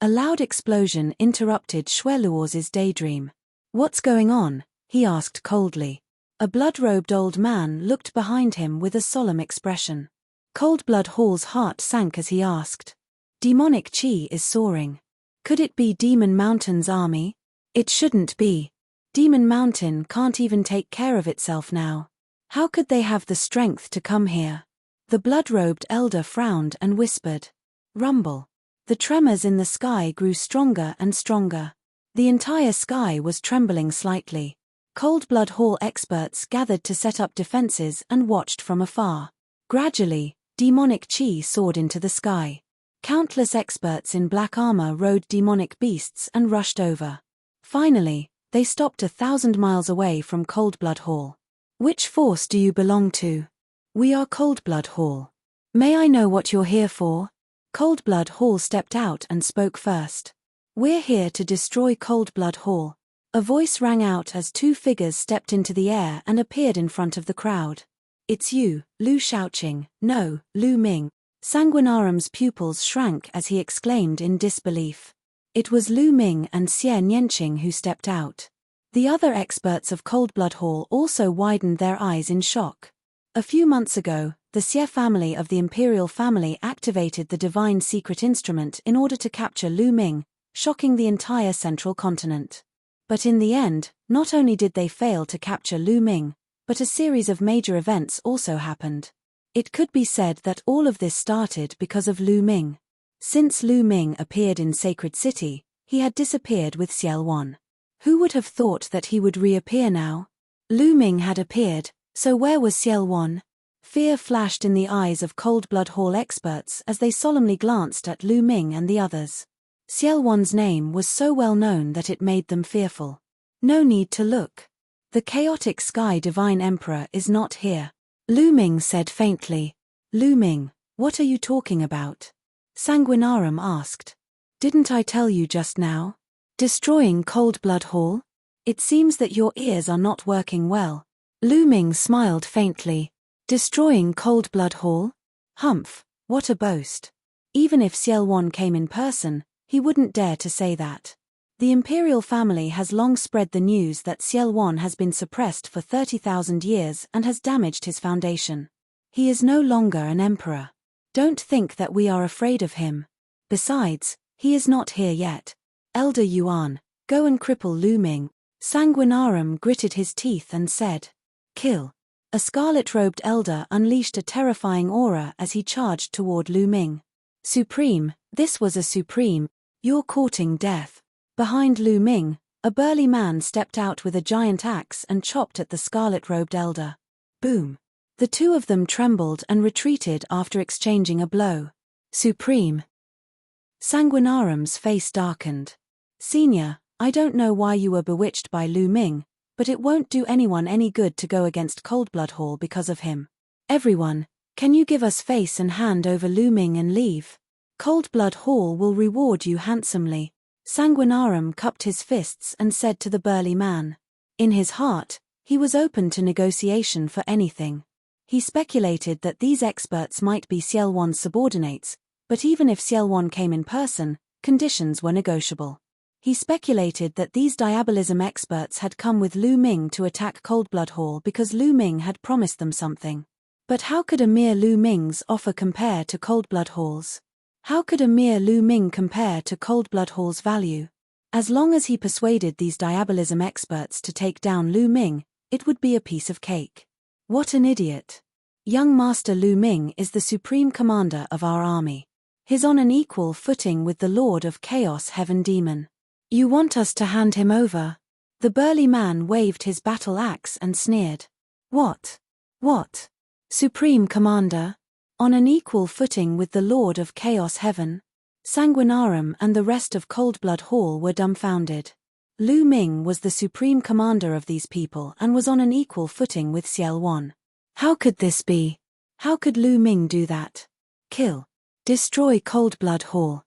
A loud explosion interrupted Xue Luozi's daydream. What's going on? He asked coldly. A blood-robed old man looked behind him with a solemn expression. Coldblood Hall's heart sank as he asked. Demonic chi is soaring. Could it be Demon Mountain's army? It shouldn't be. Demon Mountain can't even take care of itself now. How could they have the strength to come here? The blood-robed elder frowned and whispered. Rumble. The tremors in the sky grew stronger and stronger. The entire sky was trembling slightly. Coldblood Hall experts gathered to set up defenses and watched from afar. Gradually, demonic chi soared into the sky. Countless experts in black armor rode demonic beasts and rushed over. Finally, they stopped 1,000 miles away from Coldblood Hall. Which force do you belong to? We are Coldblood Hall. May I know what you're here for? Coldblood Hall stepped out and spoke first. We're here to destroy Coldblood Hall. A voice rang out as two figures stepped into the air and appeared in front of the crowd. It's you, Lu Shaoqing. No, Lu Ming. Sanguinarum's pupils shrank as he exclaimed in disbelief. It was Lu Ming and Xie Nianqing who stepped out. The other experts of Coldblood Hall also widened their eyes in shock. A few months ago, the Xie family of the imperial family activated the divine secret instrument in order to capture Lu Ming, shocking the entire central continent. But in the end, not only did they fail to capture Lu Ming, but a series of major events also happened. It could be said that all of this started because of Lu Ming. Since Lu Ming appeared in Sacred City, he had disappeared with Xiao Wan. Who would have thought that he would reappear now? Lu Ming had appeared, so where was Xiao Wan? Fear flashed in the eyes of Cold Blood Hall experts as they solemnly glanced at Lu Ming and the others. Xiao Wan's name was so well known that it made them fearful. No need to look. The chaotic Sky Divine Emperor is not here. Lu Ming said faintly. Lu Ming, what are you talking about? Sanguinarum asked. Didn't I tell you just now? Destroying Cold Blood Hall? It seems that your ears are not working well. Lu Ming smiled faintly. Destroying Cold Blood Hall? Humph, what a boast. Even if Xiao Wan came in person, he wouldn't dare to say that. The imperial family has long spread the news that Xiao Wan has been suppressed for 30,000 years and has damaged his foundation. He is no longer an emperor. Don't think that we are afraid of him. Besides, he is not here yet. Elder Yuan, go and cripple Lu Ming. Sanguinarum gritted his teeth and said, Kill. A scarlet-robed elder unleashed a terrifying aura as he charged toward Lu Ming. Supreme, this was a supreme. You're courting death. Behind Lu Ming, a burly man stepped out with a giant axe and chopped at the scarlet-robed elder. Boom. The two of them trembled and retreated after exchanging a blow. Supreme. Sanguinarum's face darkened. Senior, I don't know why you were bewitched by Lu Ming, but it won't do anyone any good to go against Cold Blood Hall because of him. Everyone, can you give us face and hand over Lu Ming and leave? Cold Blood Hall will reward you handsomely. Sanguinarum cupped his fists and said to the burly man. In his heart, he was open to negotiation for anything. He speculated that these experts might be Xiao Wan's subordinates, but even if Xiao Wan came in person, conditions were negotiable. He speculated that these diabolism experts had come with Lu Ming to attack Cold Blood Hall because Lu Ming had promised them something. But how could a mere Lu Ming's offer compare to Cold Blood Hall's? How could a mere Lu Ming compare to Cold Blood Hall's value? As long as he persuaded these diabolism experts to take down Lu Ming, it would be a piece of cake. What an idiot. Young Master Lu Ming is the supreme commander of our army. He's on an equal footing with the Lord of Chaos Heaven Demon. You want us to hand him over? The burly man waved his battle axe and sneered. What? What? Supreme Commander? On an equal footing with the Lord of Chaos Heaven? Sanguinarum and the rest of Cold Blood Hall were dumbfounded. Lu Ming was the supreme commander of these people and was on an equal footing with Xiao Wan. How could this be? How could Lu Ming do that? Kill. Destroy Cold Blood Hall.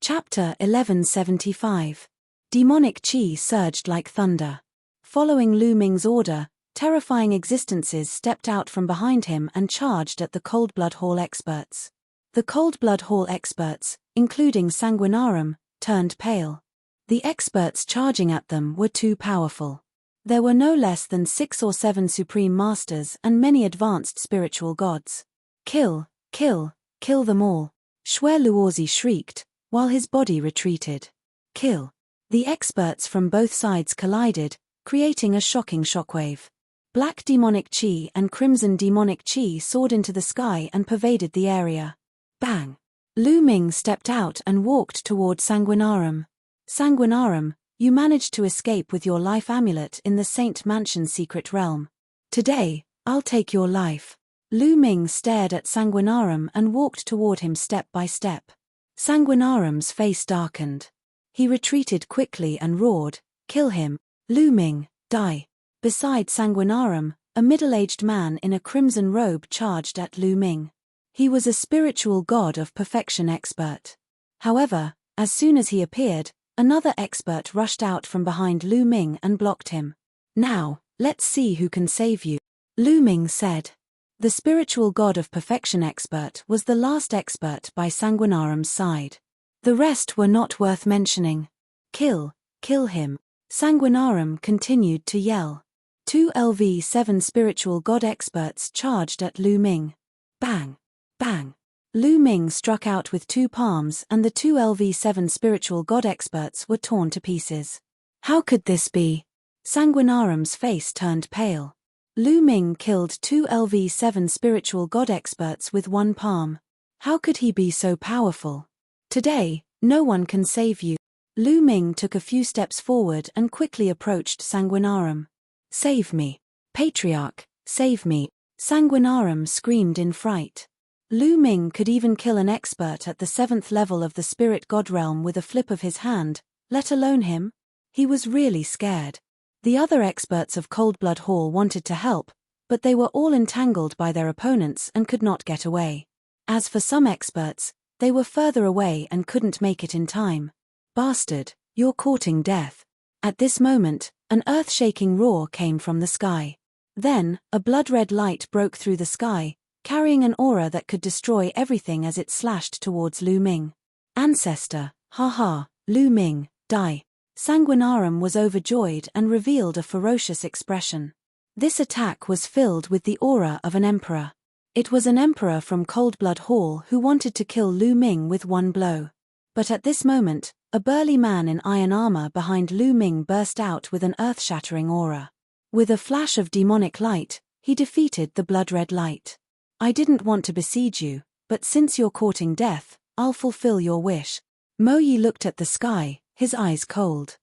Chapter 1175. Demonic Qi surged like thunder. Following Lu Ming's order, terrifying existences stepped out from behind him and charged at the Cold Blood Hall experts. The Cold Blood Hall experts, including Sanguinarum, turned pale. The experts charging at them were too powerful. There were no less than 6 or 7 supreme masters and many advanced spiritual gods. Kill, kill, kill them all, Xue Luozi shrieked, while his body retreated. Kill. The experts from both sides collided, creating a shocking shockwave. Black demonic qi and crimson demonic qi soared into the sky and pervaded the area. Bang! Lu Ming stepped out and walked toward Sanguinarum. Sanguinarum, you managed to escape with your life amulet in the Saint Mansion's secret realm. Today, I'll take your life. Lu Ming stared at Sanguinarum and walked toward him step by step. Sanguinarum's face darkened. He retreated quickly and roared, "Kill him, Lu Ming, die." Beside Sanguinarum, a middle-aged man in a crimson robe charged at Lu Ming. He was a spiritual god of perfection expert. However, as soon as he appeared, another expert rushed out from behind Lu Ming and blocked him. "Now, let's see who can save you," Lu Ming said. The spiritual god of perfection expert was the last expert by Sanguinarum's side. The rest were not worth mentioning. "Kill, kill him," Sanguinarum continued to yell. 2 LV7 spiritual god experts charged at Lu Ming. Bang! Bang! Lu Ming struck out with 2 palms and the 2 LV7 spiritual god experts were torn to pieces. How could this be? Sanguinarum's face turned pale. Lu Ming killed 2 LV7 spiritual god experts with one palm. How could he be so powerful? Today, no one can save you. Lu Ming took a few steps forward and quickly approached Sanguinarum. Save me. Patriarch, save me. Sanguinarum screamed in fright. Lu Ming could even kill an expert at the 7th level of the spirit god realm with a flip of his hand, let alone him. He was really scared. The other experts of Coldblood Hall wanted to help, but they were all entangled by their opponents and could not get away. As for some experts, they were further away and couldn't make it in time. Bastard, you're courting death. At this moment, an earth-shaking roar came from the sky. Then, a blood-red light broke through the sky, carrying an aura that could destroy everything as it slashed towards Lu Ming. Ancestor, haha, Lu Ming, die. Sanguinarum was overjoyed and revealed a ferocious expression. This attack was filled with the aura of an emperor. It was an emperor from Coldblood Hall who wanted to kill Lu Ming with one blow. But at this moment, a burly man in iron armor behind Lu Ming burst out with an earth-shattering aura. With a flash of demonic light, he defeated the blood-red light. I didn't want to besiege you, but since you're courting death, I'll fulfill your wish. Mo Yi looked at the sky, his eyes cold.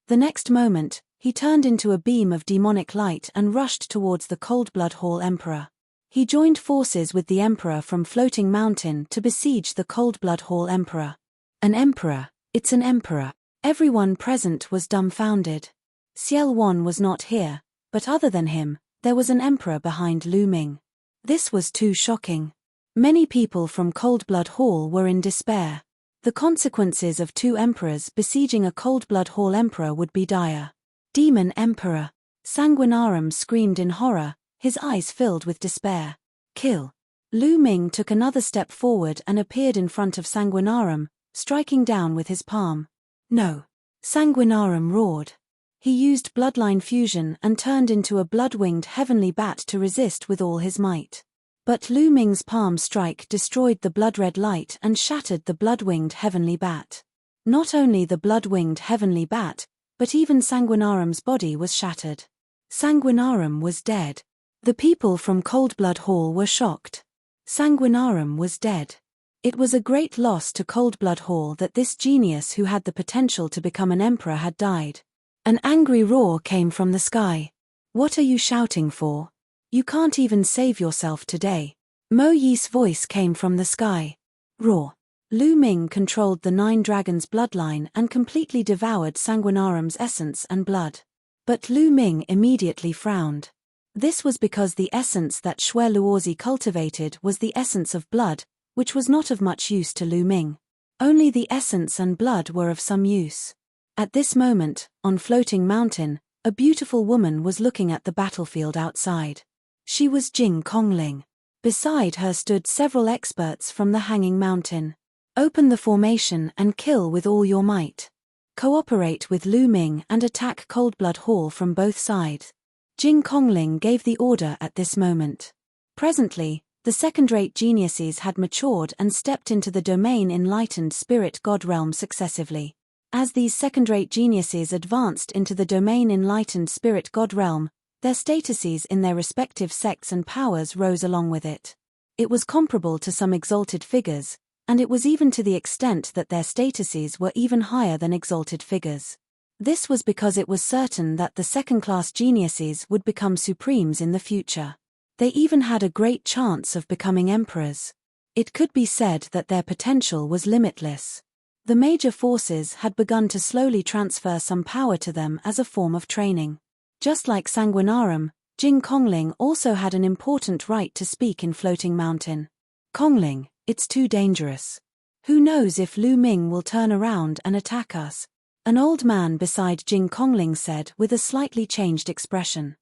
The next moment, he turned into a beam of demonic light and rushed towards the Coldblood Hall Emperor. He joined forces with the Emperor from Floating Mountain to besiege the Coldblood Hall Emperor. An emperor, it's an emperor. Everyone present was dumbfounded. Ciel Wan was not here, but other than him, there was an emperor behind Lu Ming. This was too shocking. Many people from Coldblood Hall were in despair. The consequences of two emperors besieging a Coldblood Hall emperor would be dire. Demon Emperor! Sanguinarum screamed in horror, his eyes filled with despair. Kill! Lu Ming took another step forward and appeared in front of Sanguinarum, striking down with his palm. No! Sanguinarum roared. He used bloodline fusion and turned into a blood-winged heavenly bat to resist with all his might. But Lu Ming's palm strike destroyed the blood-red light and shattered the blood-winged heavenly bat. Not only the blood-winged heavenly bat, but even Sanguinarum's body was shattered. Sanguinarum was dead. The people from Coldblood Hall were shocked. Sanguinarum was dead. It was a great loss to Coldblood Hall that this genius who had the potential to become an emperor had died. An angry roar came from the sky. What are you shouting for? You can't even save yourself today. Mo Yi's voice came from the sky. Roar. Lu Ming controlled the 9 dragons' bloodline and completely devoured Sanguinarum's essence and blood. But Lu Ming immediately frowned. This was because the essence that Xue Luozi cultivated was the essence of blood, which was not of much use to Lu Ming. Only the essence and blood were of some use. At this moment, on Floating Mountain, a beautiful woman was looking at the battlefield outside. She was Jing Kongling. Beside her stood several experts from the Hanging Mountain. Open the formation and kill with all your might. Cooperate with Lu Ming and attack Coldblood Hall from both sides. Jing Kongling gave the order at this moment. Presently, the second-rate geniuses had matured and stepped into the domain enlightened spirit god realm successively. As these second-rate geniuses advanced into the domain enlightened spirit god realm, their statuses in their respective sects and powers rose along with it. It was comparable to some exalted figures, and it was even to the extent that their statuses were even higher than exalted figures. This was because it was certain that the second-class geniuses would become supremes in the future. They even had a great chance of becoming emperors. It could be said that their potential was limitless. The major forces had begun to slowly transfer some power to them as a form of training. Just like Sanguinarum, Jing Kongling also had an important right to speak in Floating Mountain. Kongling, it's too dangerous. Who knows if Lu Ming will turn around and attack us? An old man beside Jing Kongling said with a slightly changed expression.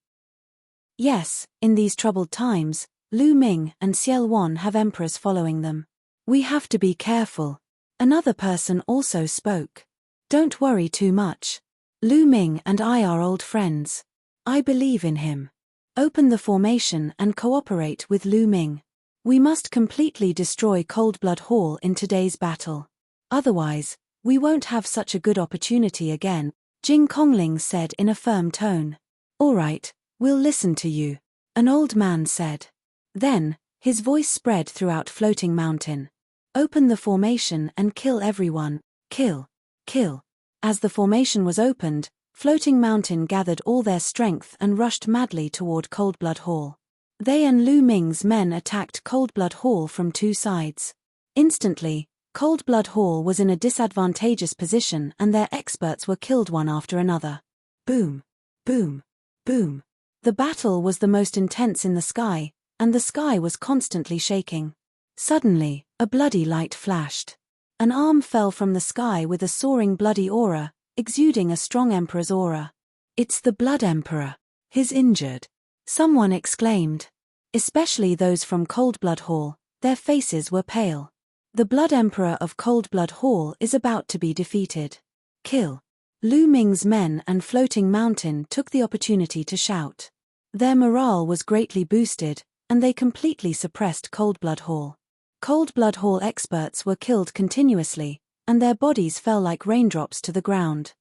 Yes, in these troubled times, Lu Ming and Ciel Wan have emperors following them. We have to be careful. Another person also spoke. Don't worry too much. Lu Ming and I are old friends. I believe in him. Open the formation and cooperate with Lu Ming. We must completely destroy Coldblood Hall in today's battle. Otherwise, we won't have such a good opportunity again. Jing Kongling said in a firm tone. All right, we'll listen to you, an old man said. Then, his voice spread throughout Floating Mountain. Open the formation and kill everyone. Kill. Kill. As the formation was opened, Floating Mountain gathered all their strength and rushed madly toward Coldblood Hall. They and Lu Ming's men attacked Coldblood Hall from two sides. Instantly, Coldblood Hall was in a disadvantageous position and their experts were killed one after another. Boom. Boom. Boom. The battle was the most intense in the sky, and the sky was constantly shaking. Suddenly, a bloody light flashed. An arm fell from the sky with a soaring bloody aura, exuding a strong Emperor's aura. It's the Blood Emperor. He's injured. Someone exclaimed. Especially those from Coldblood Hall, their faces were pale. The Blood Emperor of Coldblood Hall is about to be defeated. Kill. Lu Ming's men and Floating Mountain took the opportunity to shout. Their morale was greatly boosted, and they completely suppressed Coldblood Hall. Coldblood Hall experts were killed continuously, and their bodies fell like raindrops to the ground.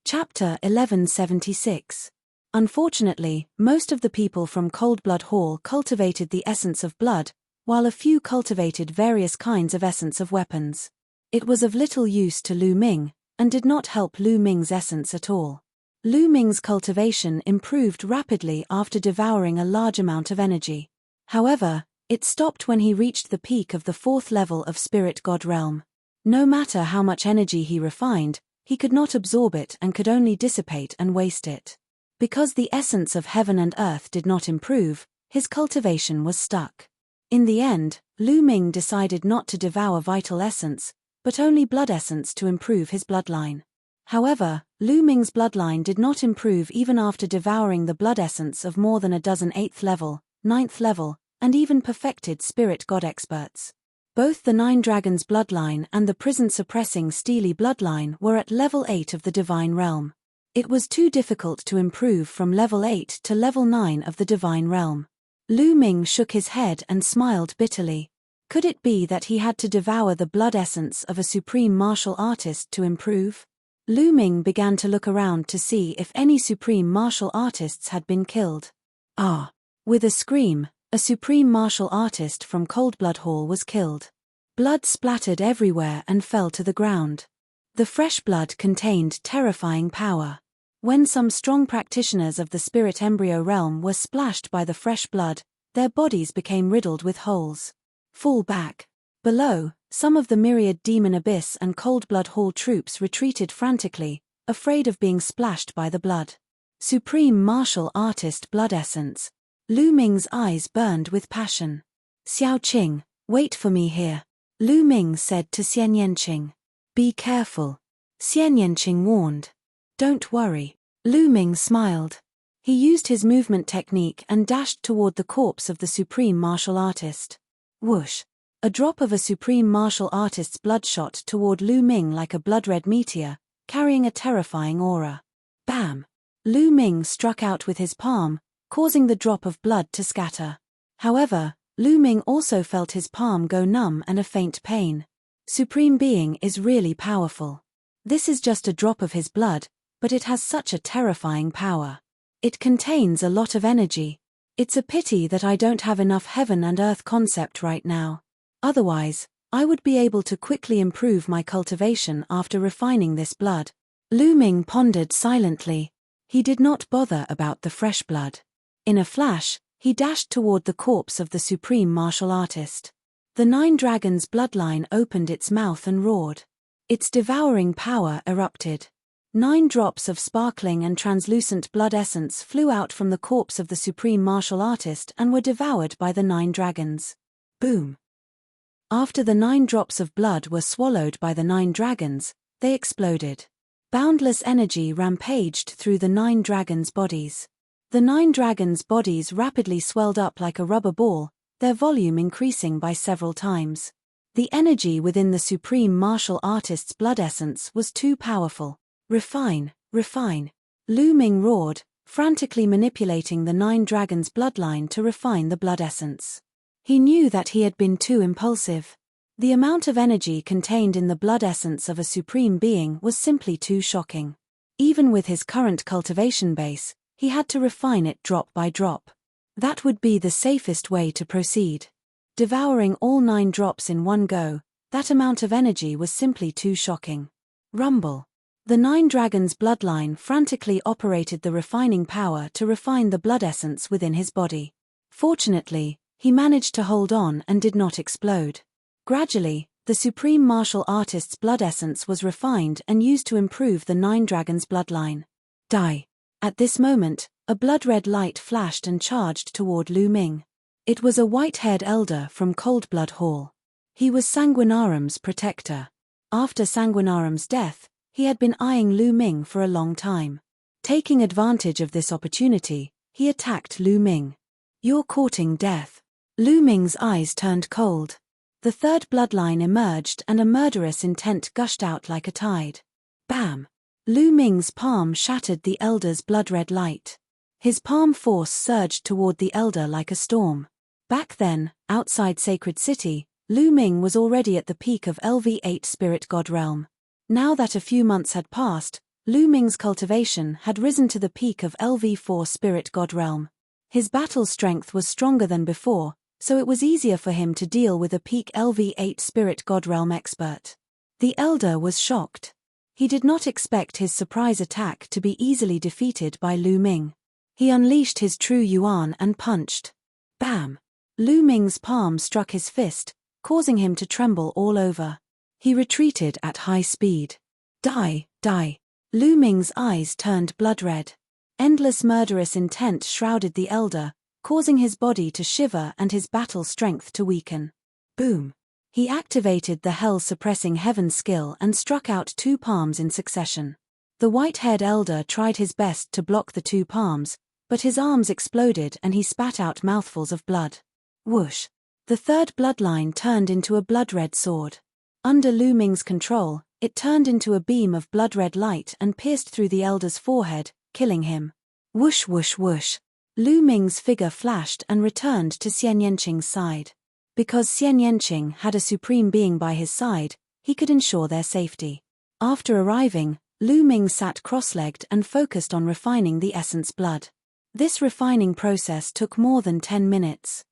Chapter 1176. Unfortunately, most of the people from Coldblood Hall cultivated the essence of blood, while a few cultivated various kinds of essence of weapons. It was of little use to Lu Ming, and did not help Lu Ming's essence at all. Lu Ming's cultivation improved rapidly after devouring a large amount of energy. However, it stopped when he reached the peak of the 4th level of Spirit God Realm. No matter how much energy he refined, he could not absorb it and could only dissipate and waste it. Because the essence of heaven and earth did not improve, his cultivation was stuck. In the end, Lu Ming decided not to devour vital essence, but only blood essence to improve his bloodline. However, Lu Ming's bloodline did not improve even after devouring the blood essence of more than a dozen 8th level, 9th level, and even perfected spirit god experts. Both the Nine Dragons bloodline and the prison-suppressing Steely bloodline were at level 8 of the Divine Realm. It was too difficult to improve from level 8 to level 9 of the Divine Realm. Lu Ming shook his head and smiled bitterly. Could it be that he had to devour the blood essence of a supreme martial artist to improve? Lu Ming began to look around to see if any supreme martial artists had been killed. Ah! With a scream, a supreme martial artist from Coldblood Hall was killed. Blood splattered everywhere and fell to the ground. The fresh blood contained terrifying power. When some strong practitioners of the spirit embryo realm were splashed by the fresh blood, their bodies became riddled with holes. Fall back. Below, some of the myriad Demon Abyss and Coldblood Hall troops retreated frantically, afraid of being splashed by the blood. Supreme martial artist blood essence. Lu Ming's eyes burned with passion. Xiao Qing, wait for me here. Lu Ming said to Xian Yanqing. Be careful. Xian Yanqing warned. Don't worry. Lu Ming smiled. He used his movement technique and dashed toward the corpse of the supreme martial artist. Whoosh. A drop of a supreme martial artist's blood shot toward Lu Ming like a blood-red meteor, carrying a terrifying aura. Bam! Lu Ming struck out with his palm, causing the drop of blood to scatter. However, Lu Ming also felt his palm go numb and a faint pain. Supreme Being is really powerful. This is just a drop of his blood, but it has such a terrifying power. It contains a lot of energy. It's a pity that I don't have enough heaven and earth concept right now. Otherwise, I would be able to quickly improve my cultivation after refining this blood. Lu Ming pondered silently. He did not bother about the fresh blood. In a flash, he dashed toward the corpse of the supreme martial artist. The Nine Dragons bloodline opened its mouth and roared. Its devouring power erupted. 9 drops of sparkling and translucent blood essence flew out from the corpse of the supreme martial artist and were devoured by the 9 dragons. Boom! After the 9 drops of blood were swallowed by the 9 dragons, they exploded. Boundless energy rampaged through the 9 dragons' bodies. The 9 dragons' bodies rapidly swelled up like a rubber ball, their volume increasing by several times. The energy within the supreme martial artist's blood essence was too powerful. Refine, refine. Lu Ming roared, frantically manipulating the 9 dragons' bloodline to refine the blood essence. He knew that he had been too impulsive. The amount of energy contained in the blood essence of a supreme being was simply too shocking. Even with his current cultivation base, he had to refine it drop by drop. That would be the safest way to proceed. Devouring all 9 drops in one go, that amount of energy was simply too shocking. Rumble. The 9 dragons' bloodline frantically operated the refining power to refine the blood essence within his body. Fortunately, he managed to hold on and did not explode. Gradually, the supreme martial artist's blood essence was refined and used to improve the 9 dragons' bloodline. Die. At this moment, a blood-red light flashed and charged toward Lu Ming. It was a white-haired elder from Coldblood Hall. He was Sanguinarum's protector. After Sanguinarum's death, he had been eyeing Lu Ming for a long time. Taking advantage of this opportunity, he attacked Lu Ming. "You're courting death." Lu Ming's eyes turned cold. The third bloodline emerged and a murderous intent gushed out like a tide. Bam! Lu Ming's palm shattered the elder's blood-red light. His palm force surged toward the elder like a storm. Back then, outside Sacred City, Lu Ming was already at the peak of LV8 Spirit God Realm. Now that a few months had passed, Lu Ming's cultivation had risen to the peak of LV4 Spirit God Realm. His battle strength was stronger than before, so it was easier for him to deal with a peak LV8 Spirit God Realm expert. The elder was shocked. He did not expect his surprise attack to be easily defeated by Lu Ming. He unleashed his true Yuan and punched. Bam! Lu Ming's palm struck his fist, causing him to tremble all over. He retreated at high speed. Die, die. Lu Ming's eyes turned blood-red. Endless murderous intent shrouded the elder, causing his body to shiver and his battle strength to weaken. Boom! He activated the hell-suppressing heaven skill and struck out 2 palms in succession. The white-haired elder tried his best to block the 2 palms, but his arms exploded and he spat out mouthfuls of blood. Whoosh! The third bloodline turned into a blood-red sword. Under Lu Ming's control, it turned into a beam of blood-red light and pierced through the elder's forehead, killing him. Whoosh whoosh whoosh! Lu Ming's figure flashed and returned to Xian Yanqing's side. Because Xian Yanqing had a supreme being by his side, he could ensure their safety. After arriving, Lu Ming sat cross-legged and focused on refining the essence blood. This refining process took more than 10 minutes.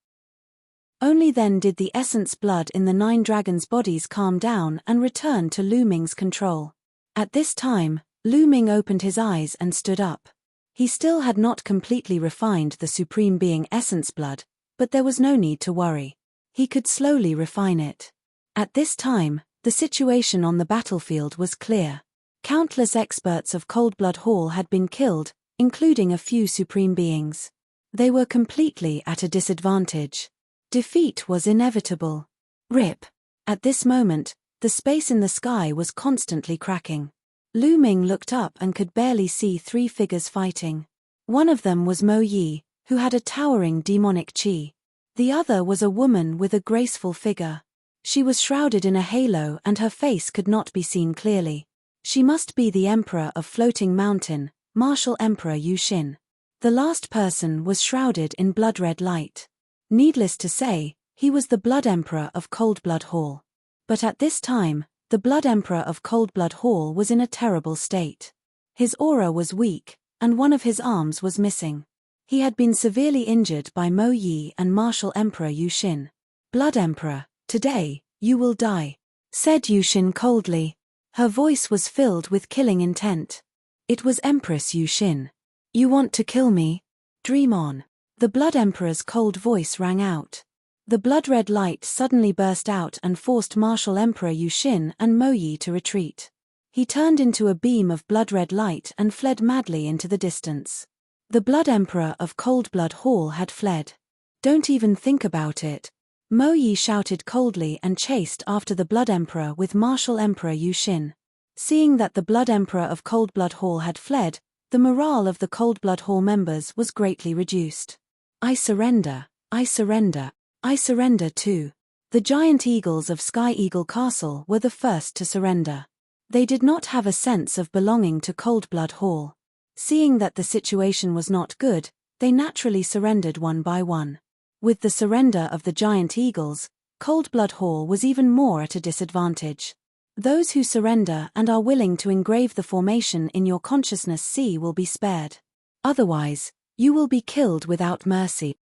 Only then did the essence blood in the 9 dragons' bodies calm down and return to Lu Ming's control. At this time, Lu Ming opened his eyes and stood up. He still had not completely refined the supreme being essence blood, but there was no need to worry. He could slowly refine it. At this time, the situation on the battlefield was clear. Countless experts of Coldblood Hall had been killed, including a few supreme beings. They were completely at a disadvantage. Defeat was inevitable. Rip! At this moment, the space in the sky was constantly cracking. Lu Ming looked up and could barely see 3 figures fighting. One of them was Mo Yi, who had a towering demonic qi. The other was a woman with a graceful figure. She was shrouded in a halo and her face could not be seen clearly. She must be the Emperor of Floating Mountain, Martial Emperor Yu Xin. The last person was shrouded in blood-red light. Needless to say, he was the Blood Emperor of Coldblood Hall. But at this time, the Blood Emperor of Coldblood Hall was in a terrible state. His aura was weak, and one of his arms was missing. He had been severely injured by Mo Yi and Martial Emperor Yu Xin. "Blood Emperor, today, you will die," said Yu Xin coldly. Her voice was filled with killing intent. It was Empress Yu Xin. "You want to kill me? Dream on." The Blood Emperor's cold voice rang out. The blood-red light suddenly burst out and forced Martial Emperor Yu Xin and Mo Yi to retreat. He turned into a beam of blood-red light and fled madly into the distance. The Blood Emperor of Coldblood Hall had fled. "Don't even think about it." Mo Yi shouted coldly and chased after the Blood Emperor with Martial Emperor Yu Xin. Seeing that the Blood Emperor of Coldblood Hall had fled, the morale of the Coldblood Hall members was greatly reduced. "I surrender, I surrender, I surrender too." The giant eagles of Sky Eagle Castle were the first to surrender. They did not have a sense of belonging to Coldblood Hall. Seeing that the situation was not good, they naturally surrendered one by one. With the surrender of the giant eagles, Coldblood Hall was even more at a disadvantage. Those who surrender and are willing to engrave the formation in your consciousness sea will be spared. Otherwise, you will be killed without mercy.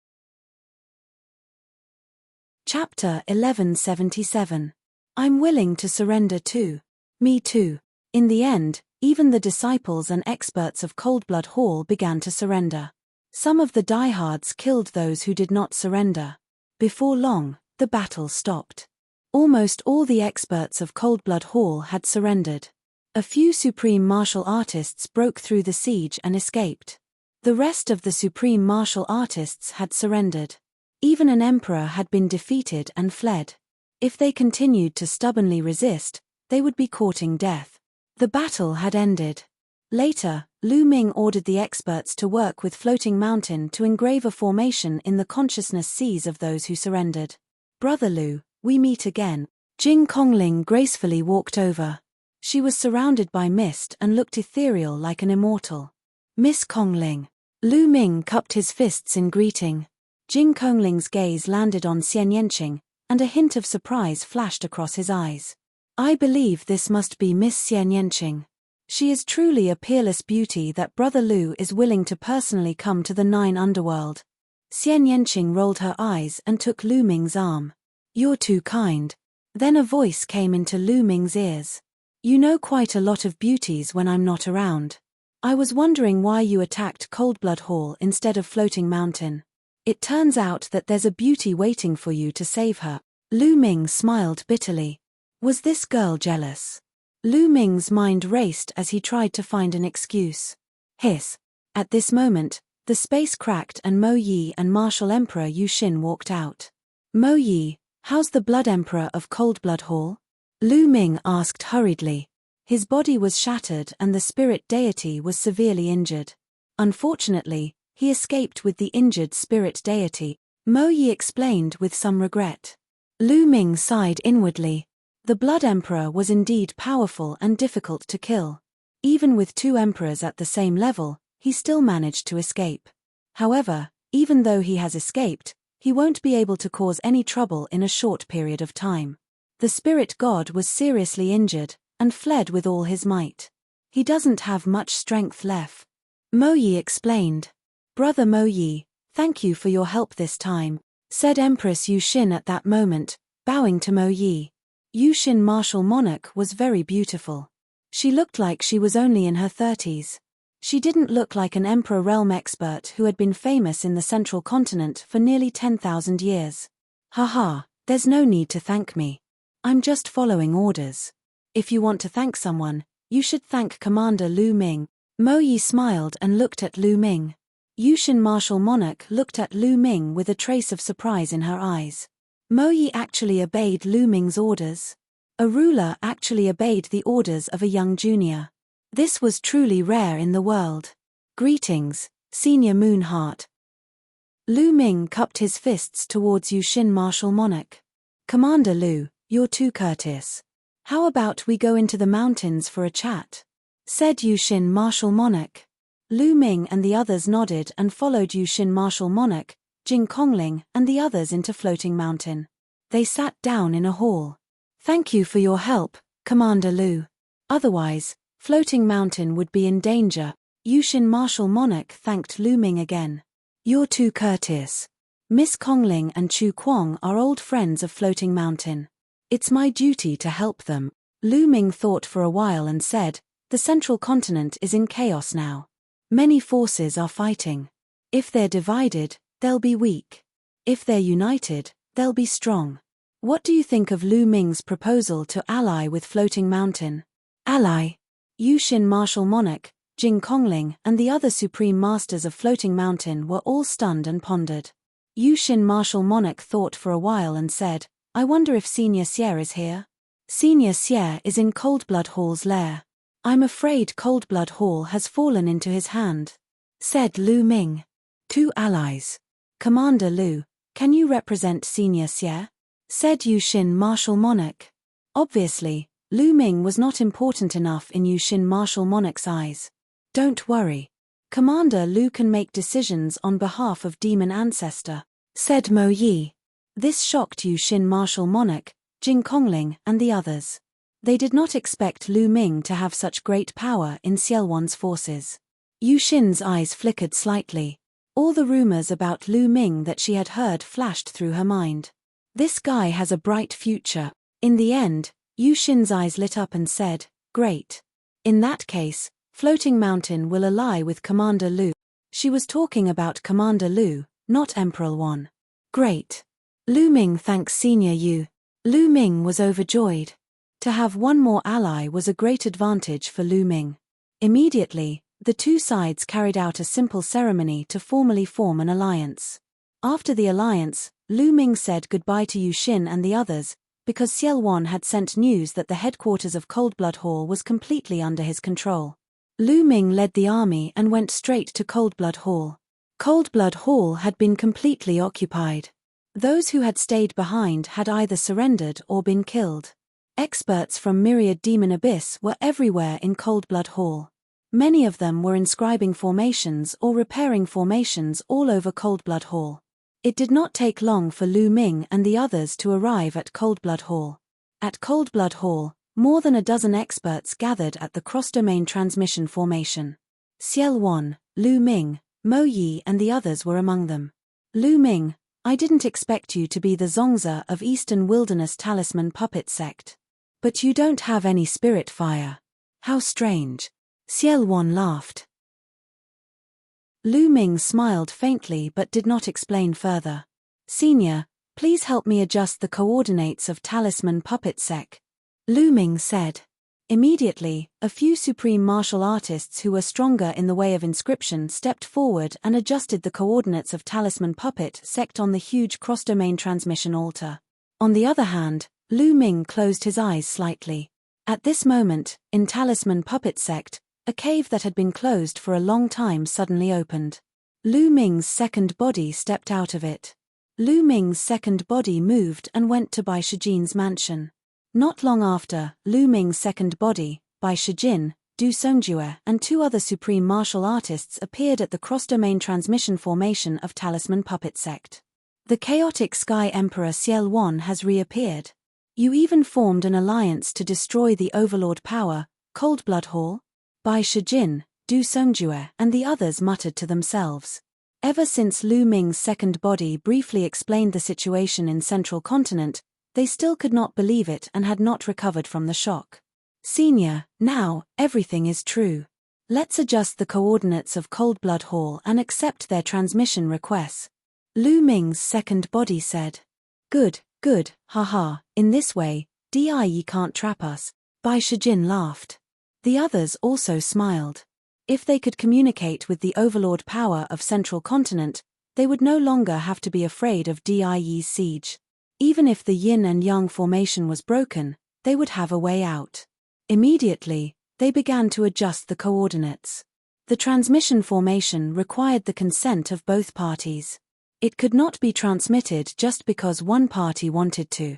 Chapter 1177. I'm willing to surrender too. Me too. In the end, even the disciples and experts of Coldblood Hall began to surrender. Some of the diehards killed those who did not surrender. Before long, the battle stopped. Almost all the experts of Coldblood Hall had surrendered. A few supreme martial artists broke through the siege and escaped. The rest of the supreme martial artists had surrendered. Even an emperor had been defeated and fled. If they continued to stubbornly resist, they would be courting death. The battle had ended. Later, Lu Ming ordered the experts to work with Floating Mountain to engrave a formation in the consciousness seas of those who surrendered. Brother Lu, we meet again. Jing Kongling gracefully walked over. She was surrounded by mist and looked ethereal like an immortal. Miss Kongling. Lu Ming cupped his fists in greeting. Jing Kongling's gaze landed on Xian Yanqing, and a hint of surprise flashed across his eyes. I believe this must be Miss Xian Yanqing. She is truly a peerless beauty that Brother Lu is willing to personally come to the 9 underworld. Xian Yanqing rolled her eyes and took Lu Ming's arm. You're too kind. Then a voice came into Lu Ming's ears. You know quite a lot of beauties when I'm not around. I was wondering why you attacked Coldblood Hall instead of Floating Mountain. It turns out that there's a beauty waiting for you to save her. Lu Ming smiled bitterly. Was this girl jealous? Lu Ming's mind raced as he tried to find an excuse. Hiss. At this moment, the space cracked and Mo Yi and Martial Emperor Yu Xin walked out. Mo Yi, how's the Blood Emperor of Coldblood Hall? Lu Ming asked hurriedly. His body was shattered and the spirit deity was severely injured. Unfortunately, he escaped with the injured spirit deity, Mo Yi explained with some regret. Lu Ming sighed inwardly. The Blood Emperor was indeed powerful and difficult to kill. Even with 2 emperors at the same level, he still managed to escape. However, even though he has escaped, he won't be able to cause any trouble in a short period of time. The spirit god was seriously injured, and fled with all his might. He doesn't have much strength left. Mo Yi explained. Brother Mo Yi, thank you for your help this time, said Empress Yu Xin at that moment, bowing to Mo Yi. Yu Xin martial monarch was very beautiful. She looked like she was only in her 30s. She didn't look like an emperor realm expert who had been famous in the central continent for nearly 10,000 years. Haha, there's no need to thank me. I'm just following orders. If you want to thank someone, you should thank Commander Lu Ming. Mo Yi smiled and looked at Lu Ming. Yu Xin martial monarch looked at Lu Ming with a trace of surprise in her eyes. Mo Yi actually obeyed Lu Ming's orders. A ruler actually obeyed the orders of a young junior. This was truly rare in the world. Greetings, Senior Moonheart. Lu Ming cupped his fists towards Yu Xin martial monarch. Commander Lu, you're too courteous. How about we go into the mountains for a chat? Said Yu Xin martial monarch. Lu Ming and the others nodded and followed Yu Xin martial monarch, Jing Kongling and the others into Floating Mountain. They sat down in a hall. Thank you for your help, Commander Lu. Otherwise, Floating Mountain would be in danger. Yu Xin martial monarch thanked Lu Ming again. You're too courteous. Miss Kongling and Chu Kuang are old friends of Floating Mountain. It's my duty to help them. Lu Ming thought for a while and said, the central continent is in chaos now. Many forces are fighting. If they're divided, they'll be weak. If they're united, they'll be strong. What do you think of Lu Ming's proposal to ally with Floating Mountain? Ally? Yu Xin martial monarch, Jing Kongling and the other supreme masters of Floating Mountain were all stunned and pondered. Yu Xin martial monarch thought for a while and said, I wonder if Senior Xie is here? Senior Xie is in Coldblood Hall's lair. I'm afraid Coldblood Hall has fallen into his hand. Said Lu Ming. 2 allies. Commander Lu, can you represent Senior Xie? Said Yu Xin martial monarch. Obviously, Lu Ming was not important enough in Yu Xin martial monarch's eyes. Don't worry. Commander Lu can make decisions on behalf of Demon Ancestor. Said Mo Yi. This shocked Yu Xin martial monarch, Jing Kongling, and the others. They did not expect Lu Ming to have such great power in Xielwan's forces. Yu Xin's eyes flickered slightly. All the rumors about Lu Ming that she had heard flashed through her mind. This guy has a bright future. In the end, Yu Xin's eyes lit up and said, "Great. In that case, Floating Mountain will ally with Commander Lu." She was talking about Commander Lu, not Emperor Wan. Great. Lu Ming thanks Senior Yu. Lu Ming was overjoyed. To have one more ally was a great advantage for Lu Ming. Immediately, the two sides carried out a simple ceremony to formally form an alliance. After the alliance, Lu Ming said goodbye to Yu Xin and the others, because Xielwan had sent news that the headquarters of Coldblood Hall was completely under his control. Lu Ming led the army and went straight to Coldblood Hall. Coldblood Hall had been completely occupied. Those who had stayed behind had either surrendered or been killed. Experts from Myriad Demon Abyss were everywhere in Coldblood Hall. Many of them were inscribing formations or repairing formations all over Coldblood Hall. It did not take long for Lu Ming and the others to arrive at Coldblood Hall. At Coldblood Hall, more than a dozen experts gathered at the cross-domain transmission formation. Xielwan, Lu Ming, Mo Yi and the others were among them. Lu Ming, I didn't expect you to be the Zongzi of Eastern Wilderness Talisman Puppet Sect. But you don't have any spirit fire. How strange. Xielwan laughed. Lu Ming smiled faintly but did not explain further. Senior, please help me adjust the coordinates of Talisman Puppet Sect. Lu Ming said. Immediately, a few supreme martial artists who were stronger in the way of inscription stepped forward and adjusted the coordinates of Talisman Puppet Sect on the huge cross-domain transmission altar. On the other hand, Lu Ming closed his eyes slightly. At this moment, in Talisman Puppet Sect, a cave that had been closed for a long time suddenly opened. Lu Ming's second body stepped out of it. Lu Ming's second body moved and went to Bai Shijin's mansion. Not long after, Lu Ming's second body, Bai Shijin, Du Songjue and two other supreme martial artists appeared at the cross-domain transmission formation of Talisman Puppet Sect. The chaotic Sky Emperor Xielwan has reappeared. You even formed an alliance to destroy the Overlord power, Coldblood Hall? Bai Shijin, Du Songjue and the others muttered to themselves. Ever since Lu Ming's second body briefly explained the situation in Central Continent, they still could not believe it and had not recovered from the shock. Senior, now, everything is true. Let's adjust the coordinates of Coldblood Hall and accept their transmission requests. Lu Ming's second body said. Good, haha, in this way, DIE can't trap us. Bai Shijin laughed. The others also smiled. If they could communicate with the overlord power of Central Continent, they would no longer have to be afraid of DIE's siege. Even if the yin and yang formation was broken, they would have a way out. Immediately, they began to adjust the coordinates. The transmission formation required the consent of both parties. It could not be transmitted just because one party wanted to.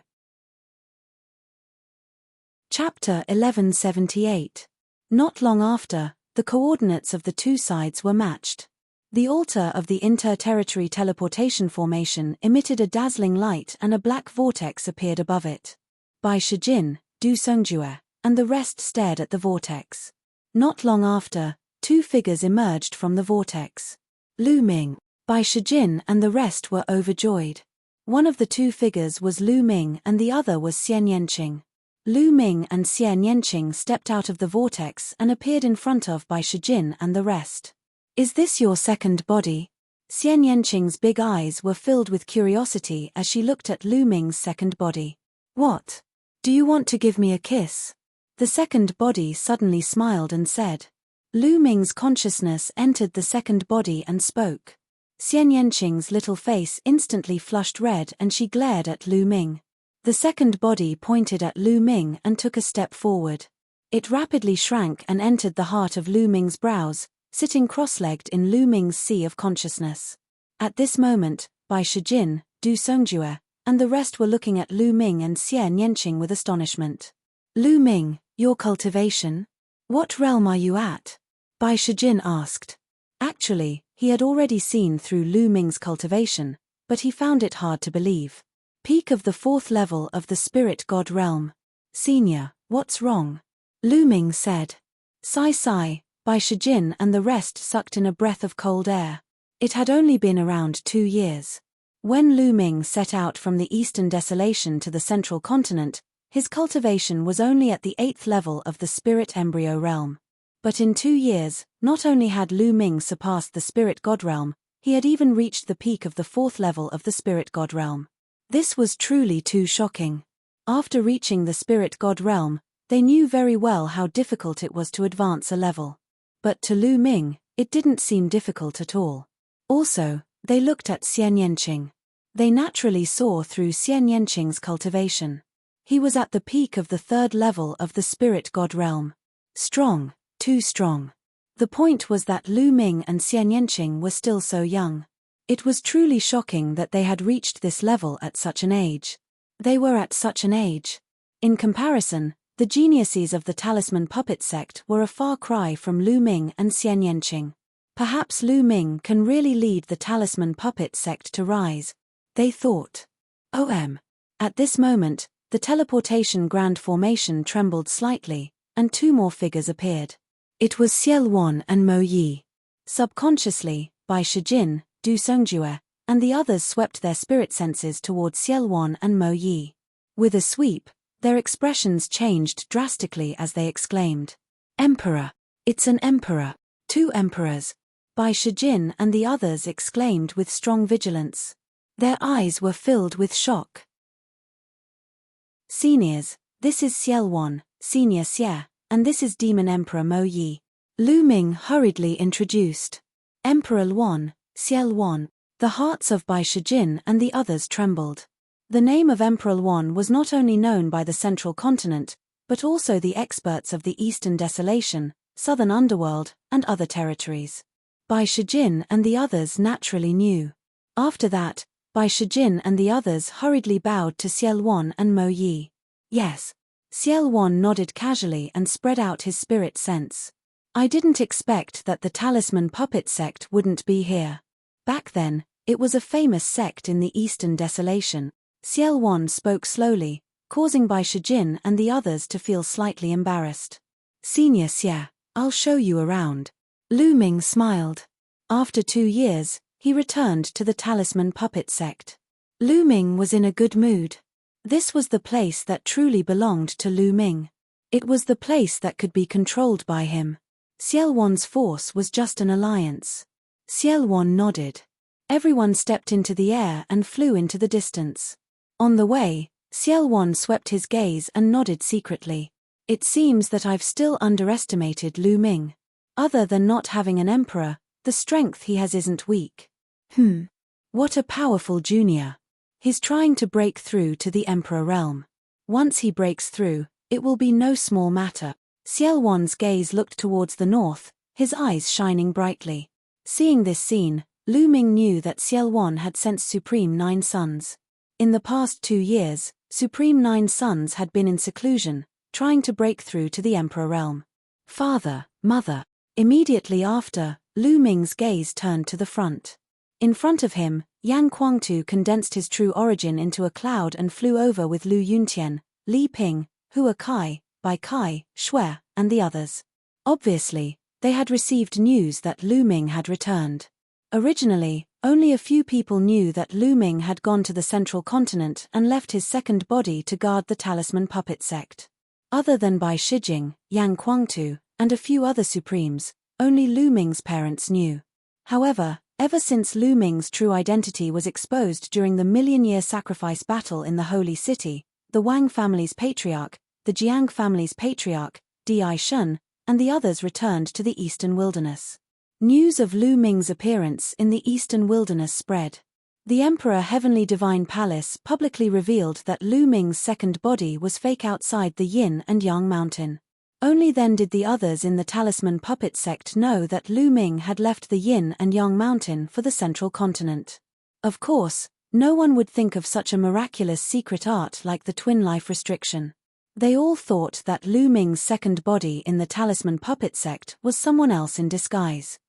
Chapter 1178. Not long after, the coordinates of the two sides were matched. The altar of the inter-territory teleportation formation emitted a dazzling light and a black vortex appeared above it. Bai Shijin, Du Songjue, and the rest stared at the vortex. Not long after, two figures emerged from the vortex. Lu Ming, Bai Shijin and the rest were overjoyed. One of the two figures was Lu Ming and the other was Xian Yanqing. Lu Ming and Xian Yanqing stepped out of the vortex and appeared in front of Bai Shijin and the rest. Is this your second body? Xian Yanqing's big eyes were filled with curiosity as she looked at Lu Ming's second body. What? Do you want to give me a kiss? The second body suddenly smiled and said. Lu Ming's consciousness entered the second body and spoke. Xian Yanqing's little face instantly flushed red and she glared at Lu Ming. The second body pointed at Lu Ming and took a step forward. It rapidly shrank and entered the heart of Lu Ming's brows, sitting cross-legged in Lu Ming's sea of consciousness. At this moment, Bai Shijin, Du Songjue, and the rest were looking at Lu Ming and Xian Yanqing with astonishment. Lu Ming, your cultivation? What realm are you at? Bai Shijin asked. Actually, he had already seen through Lu Ming's cultivation, but he found it hard to believe. Peak of the 4th level of the spirit god realm. Senior, what's wrong? Lu Ming said. Sigh. Bai Shijin and the rest sucked in a breath of cold air. It had only been around 2 years. When Lu Ming set out from the eastern desolation to the central continent, his cultivation was only at the 8th level of the spirit embryo realm. But in 2 years, not only had Lu Ming surpassed the spirit god realm, he had even reached the peak of the 4th level of the spirit god realm. This was truly too shocking. After reaching the spirit god realm, they knew very well how difficult it was to advance a level. But to Lu Ming, it didn't seem difficult at all. Also, they looked at Xian Yanqing. They naturally saw through Xian Yanqing's cultivation. He was at the peak of the 3rd level of the spirit god realm. Strong, too strong. The point was that Lu Ming and Xian Yanqing were still so young. It was truly shocking that they had reached this level at such an age. They were at such an age. In comparison, the geniuses of the Talisman Puppet sect were a far cry from Lu Ming and Xian Yanqing. Perhaps Lu Ming can really lead the Talisman Puppet sect to rise, they thought. At this moment, the teleportation grand formation trembled slightly, and 2 more figures appeared. It was Xiel Wan and Mo Yi. Subconsciously, Bai Shijin, Du Songjue, and the others swept their spirit senses towards Xiel Wan and Mo Yi. With a sweep, their expressions changed drastically as they exclaimed, "Emperor! It's an emperor! 2 emperors!" Bai Shijin and the others exclaimed with strong vigilance. Their eyes were filled with shock. Seniors, this is Xiel Wan, Senior Xie, and this is Demon Emperor Mo Yi. Lu Ming hurriedly introduced. Emperor Luan, Xiel Wan. The hearts of Bai Shijin and the others trembled. The name of Emperor Luan was not only known by the central continent, but also the experts of the eastern desolation, southern underworld, and other territories. Bai Shijin and the others naturally knew. After that, Bai Shijin and the others hurriedly bowed to Xiel Wan and Mo Yi. Yes. Xiel Wan nodded casually and spread out his spirit sense. I didn't expect that the Talisman Puppet sect wouldn't be here. Back then, it was a famous sect in the eastern desolation. Xiel Wan spoke slowly, causing Bai Shijin and the others to feel slightly embarrassed. Senior Xie, I'll show you around. Lu Ming smiled. After 2 years, he returned to the Talisman Puppet sect. Lu Ming was in a good mood. This was the place that truly belonged to Lu Ming. It was the place that could be controlled by him. Xiel Wan's force was just an alliance. Xiel Wan nodded. Everyone stepped into the air and flew into the distance. On the way, Xiel Wan swept his gaze and nodded secretly. It seems that I've still underestimated Lu Ming. Other than not having an emperor, the strength he has isn't weak. What a powerful junior. He's trying to break through to the emperor realm. Once he breaks through, it will be no small matter. Xiel Wan's gaze looked towards the north, his eyes shining brightly. Seeing this scene, Lu Ming knew that Xiel Wan had sensed Supreme 9 Suns. In the past 2 years, Supreme 9 Suns had been in seclusion, trying to break through to the Emperor realm. Father, mother. Immediately after, Lu Ming's gaze turned to the front. In front of him, Yang Guangtu condensed his true origin into a cloud and flew over with Lu Yuntian, Li Ping, Hua Kai, Bai Kai, Shui, and the others. Obviously, they had received news that Lu Ming had returned. Originally, only a few people knew that Lu Ming had gone to the central continent and left his second body to guard the Talisman Puppet sect. Other than Bai Shijing, Yang Guangtu, and a few other supremes, only Lu Ming's parents knew. However, ever since Lu Ming's true identity was exposed during the million-year sacrifice battle in the Holy City, the Wang family's patriarch, the Jiang family's patriarch, Di Shun, and the others returned to the eastern wilderness. News of Lu Ming's appearance in the eastern wilderness spread. The Emperor Heavenly Divine Palace publicly revealed that Lu Ming's second body was fake outside the Yin and Yang mountain. Only then did the others in the Talisman Puppet sect know that Lu Ming had left the Yin and Yang mountain for the central continent. Of course, no one would think of such a miraculous secret art like the twin life restriction. They all thought that Lu Ming's second body in the Talisman Puppet sect was someone else in disguise.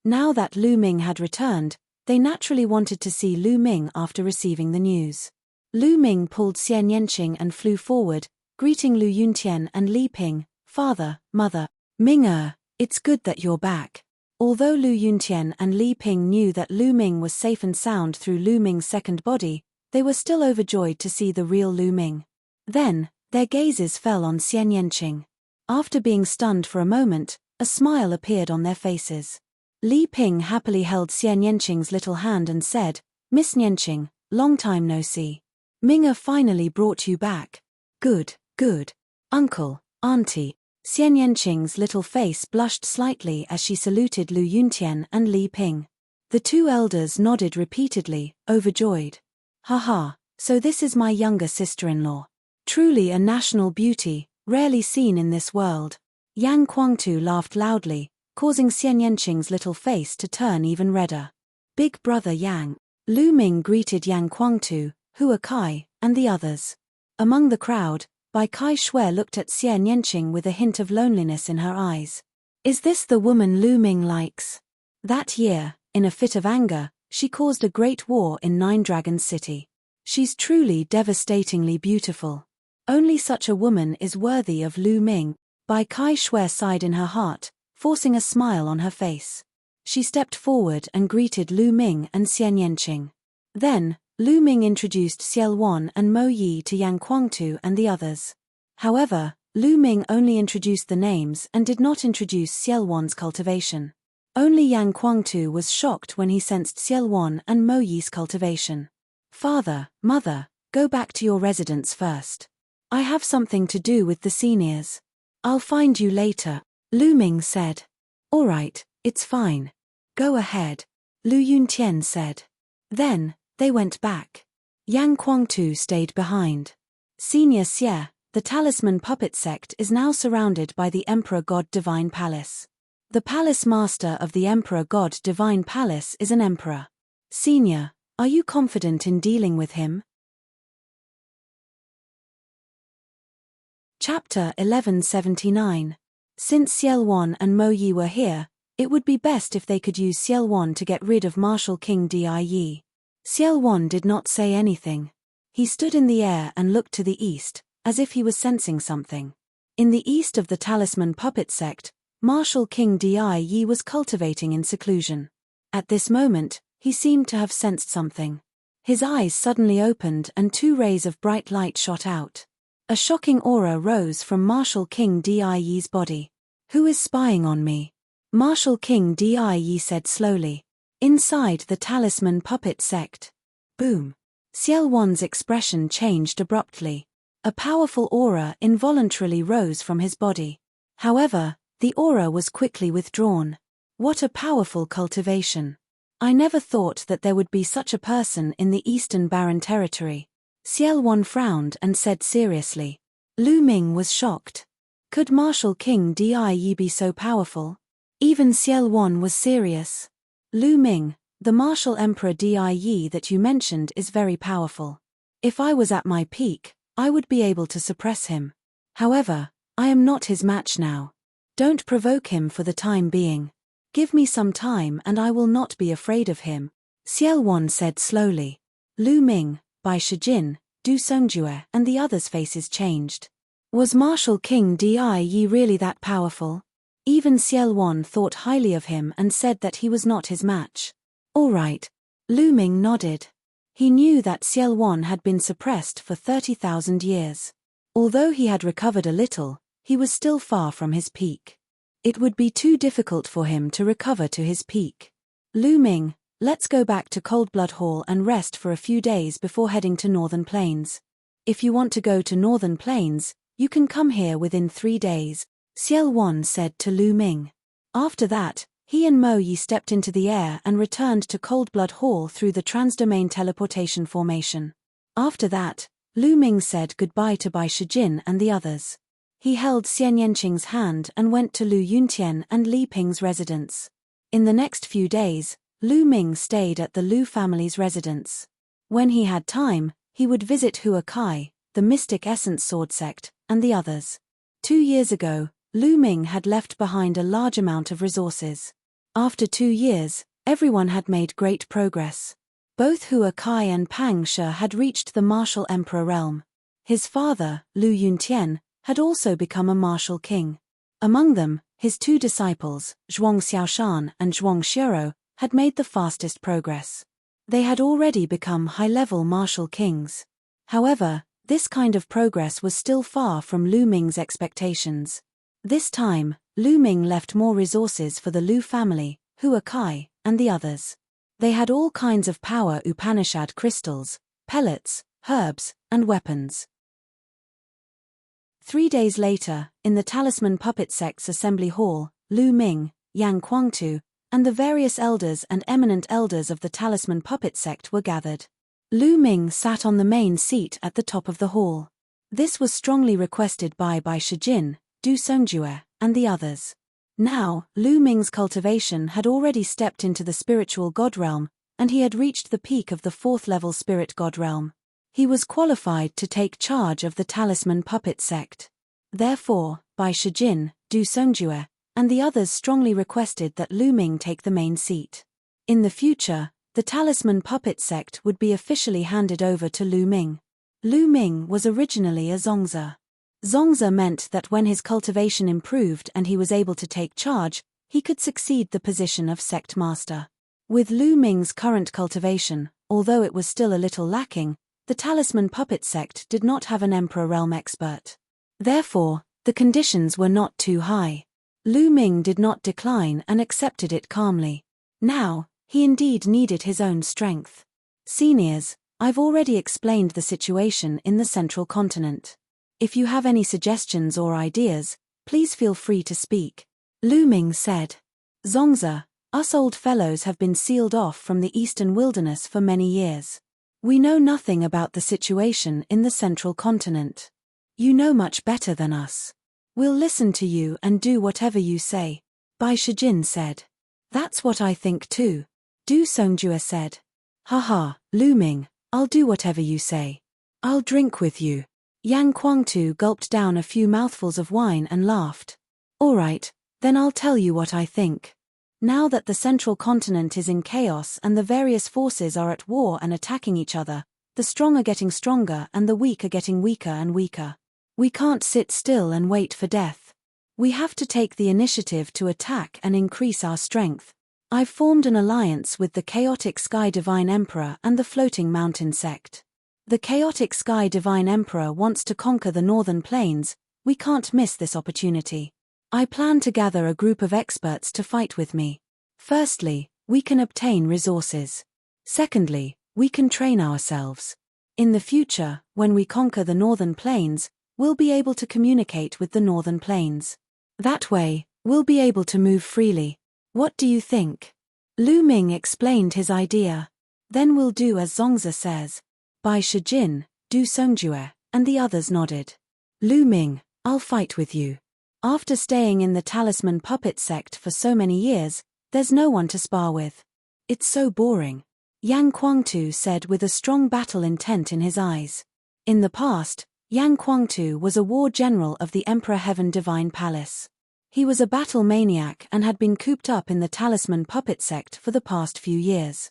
Now that Lu Ming had returned, they naturally wanted to see Lu Ming after receiving the news. Lu Ming pulled Xian Yanqing and flew forward, greeting Lu Yuntian and Li Ping, "Father, Mother." "Ming it's good that you're back." Although Lu Yuntian and Li Ping knew that Lu Ming was safe and sound through Lu Ming's second body, they were still overjoyed to see the real Lu Ming. Then, their gazes fell on Xian Yanqing. After being stunned for a moment, a smile appeared on their faces. Li Ping happily held Xian Yanqing's little hand and said, "Miss Yanqing, long time no see. Ming finally brought you back." Good. Uncle, Auntie." Xian Yanqing's little face blushed slightly as she saluted Lu Yuntian and Li Ping. The two elders nodded repeatedly, overjoyed. "Haha, so this is my younger sister-in-law. Truly a national beauty, rarely seen in this world." Yang Guangtu laughed loudly, causing Xian Yanqing's little face to turn even redder. "Big brother Yang." Lu Ming greeted Yang Guangtu, Hua Kai, and the others. Among the crowd, Bai Kai Shui looked at Xian Yanqing with a hint of loneliness in her eyes. Is this the woman Lu Ming likes? That year, in a fit of anger, she caused a great war in Nine Dragons City. She's truly devastatingly beautiful. Only such a woman is worthy of Lu Ming. Bai Kai Shui sighed in her heart, forcing a smile on her face. She stepped forward and greeted Lu Ming and Xian Yanqing. Then, Lu Ming introduced Xiel Wan and Mo Yi to Yang Guangtu and the others. However, Lu Ming only introduced the names and did not introduce Xiel Wan's cultivation. Only Yang Guangtu was shocked when he sensed Xiel Wan and Mo Yi's cultivation. "Father, Mother, go back to your residence first. I have something to do with the seniors. I'll find you later," Lu Ming said. "All right, it's fine. Go ahead," Lu Yuntian said. Then, they went back. Yang Guangtu stayed behind. Senior Xie, the talisman puppet sect, is now surrounded by the Emperor God Divine Palace. The palace master of the Emperor God Divine Palace is an emperor. Senior, are you confident in dealing with him? Chapter 1179. Since Xiel Wan and Mo Yi were here, it would be best if they could use Xiel Wan to get rid of Martial King Di. Xiel Wan did not say anything. He stood in the air and looked to the east, as if he was sensing something. In the east of the talisman puppet sect, Martial King Di was cultivating in seclusion. At this moment, he seemed to have sensed something. His eyes suddenly opened and two rays of bright light shot out. A shocking aura rose from Martial King Di's body. "Who is spying on me?" Martial King Di said slowly. "Inside the talisman puppet sect." Boom. Xiel Wan's expression changed abruptly. A powerful aura involuntarily rose from his body. However, the aura was quickly withdrawn. What a powerful cultivation. I never thought that there would be such a person in the Eastern Barren Territory. Xiel Wan frowned and said seriously. Lu Ming was shocked. Could Martial King Di be so powerful? Even Xiel Wan was serious. Lu Ming, the Martial Emperor Di that you mentioned is very powerful. If I was at my peak, I would be able to suppress him. However, I am not his match now. Don't provoke him for the time being. Give me some time and I will not be afraid of him, Xiel Wan said slowly. Lu Ming, Bai Shijin, Du Songjue and the others' faces changed. Was Martial King Di really that powerful? Even Xiel Wan thought highly of him and said that he was not his match. All right. Lu Ming nodded. He knew that Xiel Wan had been suppressed for 30,000 years. Although he had recovered a little, he was still far from his peak. It would be too difficult for him to recover to his peak. Lu Ming, let's go back to Coldblood Hall and rest for a few days before heading to Northern Plains. If you want to go to Northern Plains, you can come here within 3 days, Xiel Wan said to Lu Ming. After that, he and Mo Yi stepped into the air and returned to Coldblood Hall through the transdomain teleportation formation. After that, Lu Ming said goodbye to Bai Shijin and the others. He held Xian Yanqing's hand and went to Lu Yuntian and Li Ping's residence. In the next few days, Lu Ming stayed at the Lu family's residence. When he had time, he would visit Hua Kai, the Mystic Essence Sword sect, and the others. 2 years ago, Lu Ming had left behind a large amount of resources. After 2 years, everyone had made great progress. Both Hua Kai and Pang Shi had reached the martial emperor realm. His father, Lu Yuntian, had also become a martial king. Among them, his two disciples, Zhuang Xiaoshan and Zhuang Shiro, had made the fastest progress. They had already become high-level martial kings. However, this kind of progress was still far from Lu Ming's expectations. This time, Lu Ming left more resources for the Lu family, Hua Kai, and the others. They had all kinds of power Upanishad crystals, pellets, herbs, and weapons. 3 days later, in the Talisman Puppet Sect's assembly hall, Lu Ming, Yang Kuangtu, and the various elders and eminent elders of the Talisman Puppet Sect were gathered. Lu Ming sat on the main seat at the top of the hall. This was strongly requested by Shijin, Du Songjue, and the others. Now, Lu Ming's cultivation had already stepped into the spiritual god realm, and he had reached the peak of the 4th-level spirit god realm. He was qualified to take charge of the Talisman Puppet Sect. Therefore, Shijin, Du Songjue, and the others strongly requested that Lu Ming take the main seat. In the future, the Talisman Puppet Sect would be officially handed over to Lu Ming. Lu Ming was originally a Zongzi. Zongzi meant that when his cultivation improved and he was able to take charge, he could succeed the position of sect master. With Lu Ming's current cultivation, although it was still a little lacking, the Talisman Puppet Sect did not have an Emperor Realm expert. Therefore, the conditions were not too high. Lu Ming did not decline and accepted it calmly. Now, he indeed needed his own strength. Seniors, I've already explained the situation in the Central Continent. If you have any suggestions or ideas, please feel free to speak. Lu Ming said. Zongzi, us old fellows have been sealed off from the Eastern Wilderness for many years. We know nothing about the situation in the Central Continent. You know much better than us. We'll listen to you and do whatever you say. Shijin said. That's what I think too. Du Songjue said. Haha, Lu Ming, I'll do whatever you say. I'll drink with you. Yang Kuangtu gulped down a few mouthfuls of wine and laughed. All right, then I'll tell you what I think. Now that the Central Continent is in chaos and the various forces are at war and attacking each other, the strong are getting stronger and the weak are getting weaker and weaker. We can't sit still and wait for death. We have to take the initiative to attack and increase our strength. I've formed an alliance with the Chaotic Sky Divine Emperor and the Floating Mountain Sect. The Chaotic Sky Divine Emperor wants to conquer the Northern Plains. We can't miss this opportunity. I plan to gather a group of experts to fight with me. Firstly, we can obtain resources. Secondly, we can train ourselves. In the future, when we conquer the Northern Plains, we'll be able to communicate with the Northern Plains. That way, we'll be able to move freely. What do you think? Lu Ming explained his idea. Then we'll do as Zongzi says. Shijin, Du Songjue, and the others nodded. Lu Ming, I'll fight with you. After staying in the Talisman Puppet Sect for so many years, there's no one to spar with. It's so boring. Yang Kuangtu said with a strong battle intent in his eyes. In the past, Yang Kuangtu was a war general of the Emperor Heaven Divine Palace. He was a battle maniac and had been cooped up in the Talisman Puppet Sect for the past few years.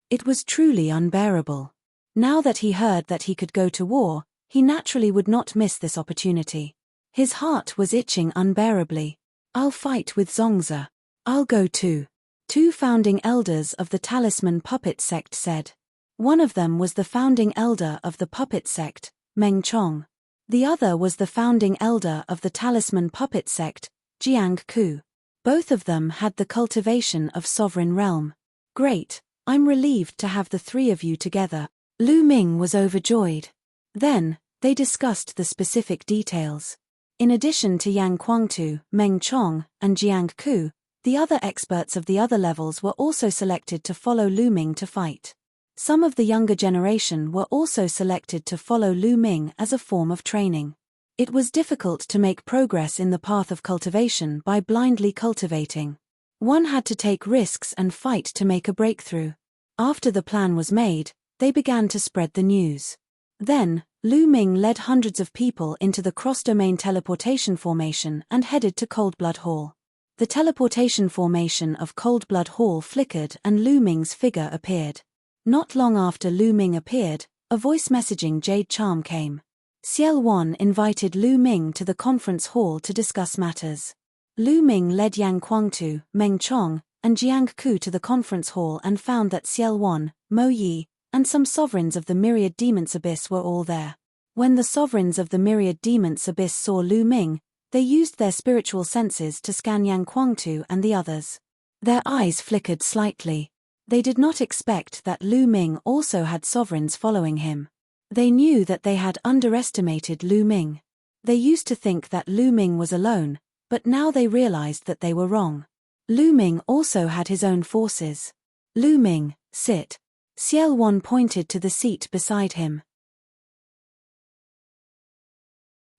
It was truly unbearable. Now that he heard that he could go to war, he naturally would not miss this opportunity. His heart was itching unbearably. I'll fight with Zongzi. I'll go too. 2 founding elders of the Talisman Puppet Sect said. One of them was the founding elder of the Puppet Sect, Meng Chong. The other was the founding elder of the Talisman Puppet Sect, Jiang Ku. Both of them had the cultivation of Sovereign Realm. Great, I'm relieved to have the 3 of you together. Lu Ming was overjoyed. Then, they discussed the specific details. In addition to Yang Kuangtu, Meng Chong, and Jiang Ku, the other experts of the other levels were also selected to follow Lu Ming to fight. Some of the younger generation were also selected to follow Lu Ming as a form of training. It was difficult to make progress in the path of cultivation by blindly cultivating. One had to take risks and fight to make a breakthrough. After the plan was made, they began to spread the news. Then, Lu Ming led hundreds of people into the cross-domain teleportation formation and headed to Coldblood Hall. The teleportation formation of Cold Blood Hall flickered and Lu Ming's figure appeared. Not long after Lu Ming appeared, a voice messaging jade charm came. Ciel Wan invited Lu Ming to the conference hall to discuss matters. Lu Ming led Yang Kuangtu, Meng Chong, and Jiang Ku to the conference hall and found that Ciel Wan, Mo Yi, and some sovereigns of the Myriad Demons Abyss were all there. When the sovereigns of the Myriad Demons Abyss saw Lu Ming, they used their spiritual senses to scan Yang Kuangtu and the others. Their eyes flickered slightly. They did not expect that Lu Ming also had sovereigns following him. They knew that they had underestimated Lu Ming. They used to think that Lu Ming was alone, but now they realized that they were wrong. Lu Ming also had his own forces. Lu Ming, sit. Ciel Wan pointed to the seat beside him.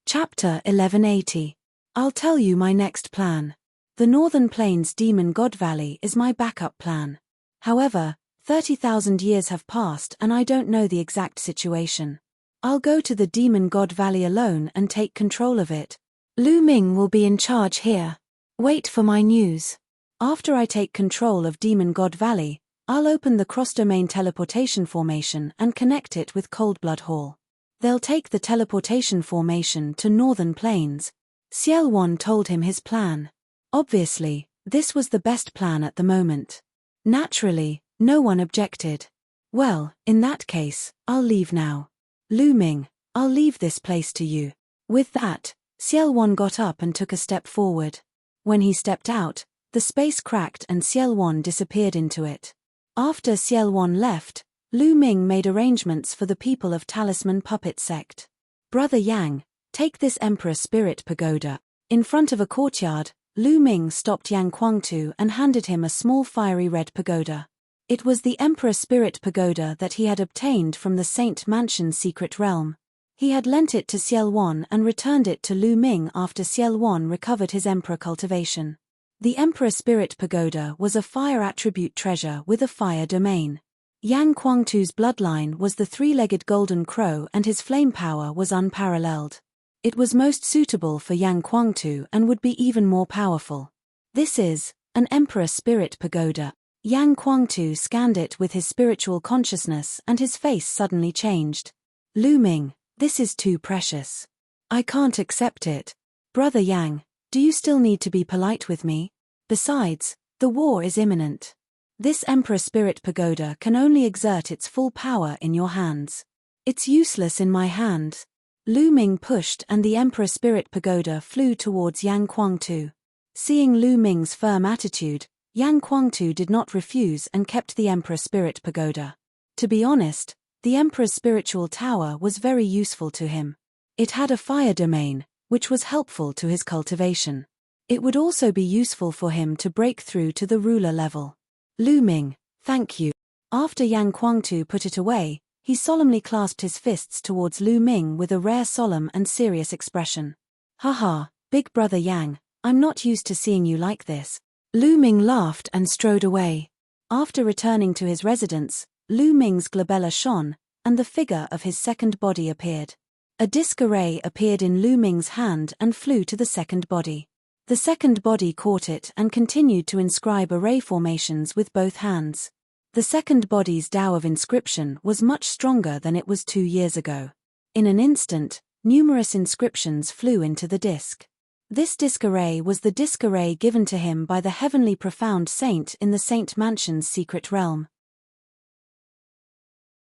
Chapter 1180. I'll tell you my next plan. The Northern Plains Demon God Valley is my backup plan. However, 30,000 years have passed and I don't know the exact situation. I'll go to the Demon God Valley alone and take control of it. Lu Ming will be in charge here. Wait for my news. After I take control of Demon God Valley, I'll open the cross-domain teleportation formation and connect it with Cold Blood Hall. They'll take the teleportation formation to Northern Plains. Ciel Wan told him his plan. Obviously, this was the best plan at the moment. Naturally, no one objected. Well, in that case, I'll leave now. Lu Ming, I'll leave this place to you. With that, Ciel Wan got up and took a step forward. When he stepped out, the space cracked and Ciel Wan disappeared into it. After Ciel Wan left, Lu Ming made arrangements for the people of Talisman Puppet Sect. Brother Yang, take this Emperor Spirit Pagoda. In front of a courtyard, Lu Ming stopped Yang Kuangtu and handed him a small fiery red pagoda. It was the Emperor Spirit Pagoda that he had obtained from the Saint Mansion's secret realm. He had lent it to Ciel Wan and returned it to Lu Ming after Ciel Wan recovered his Emperor cultivation. The Emperor Spirit Pagoda was a fire attribute treasure with a fire domain. Yang Kuangtu's bloodline was the three-legged golden crow and his flame power was unparalleled. It was most suitable for Yang Kuangtu and would be even more powerful. This is an Emperor Spirit Pagoda. Yang Kuangtu scanned it with his spiritual consciousness and his face suddenly changed. Lu Ming, this is too precious. I can't accept it. Brother Yang, do you still need to be polite with me? Besides, the war is imminent. This Emperor Spirit Pagoda can only exert its full power in your hands. It's useless in my hands. Lu Ming pushed and the Emperor Spirit Pagoda flew towards Yang Kuangtu. Seeing Lu Ming's firm attitude, Yang Kuangtu did not refuse and kept the Emperor Spirit Pagoda. To be honest, the Emperor's spiritual tower was very useful to him. It had a fire domain, which was helpful to his cultivation. It would also be useful for him to break through to the ruler level. Lu Ming, thank you. After Yang Kuangtu put it away, he solemnly clasped his fists towards Lu Ming with a rare solemn and serious expression. Haha, big brother Yang, I'm not used to seeing you like this. Lu Ming laughed and strode away. After returning to his residence, Lu Ming's glabella shone, and the figure of his second body appeared. A disc array appeared in Lu Ming's hand and flew to the second body. The second body caught it and continued to inscribe array formations with both hands. The second body's Tao of inscription was much stronger than it was 2 years ago. In an instant, numerous inscriptions flew into the disc. This disc array was the disc array given to him by the heavenly profound saint in the Saint Mansion's secret realm.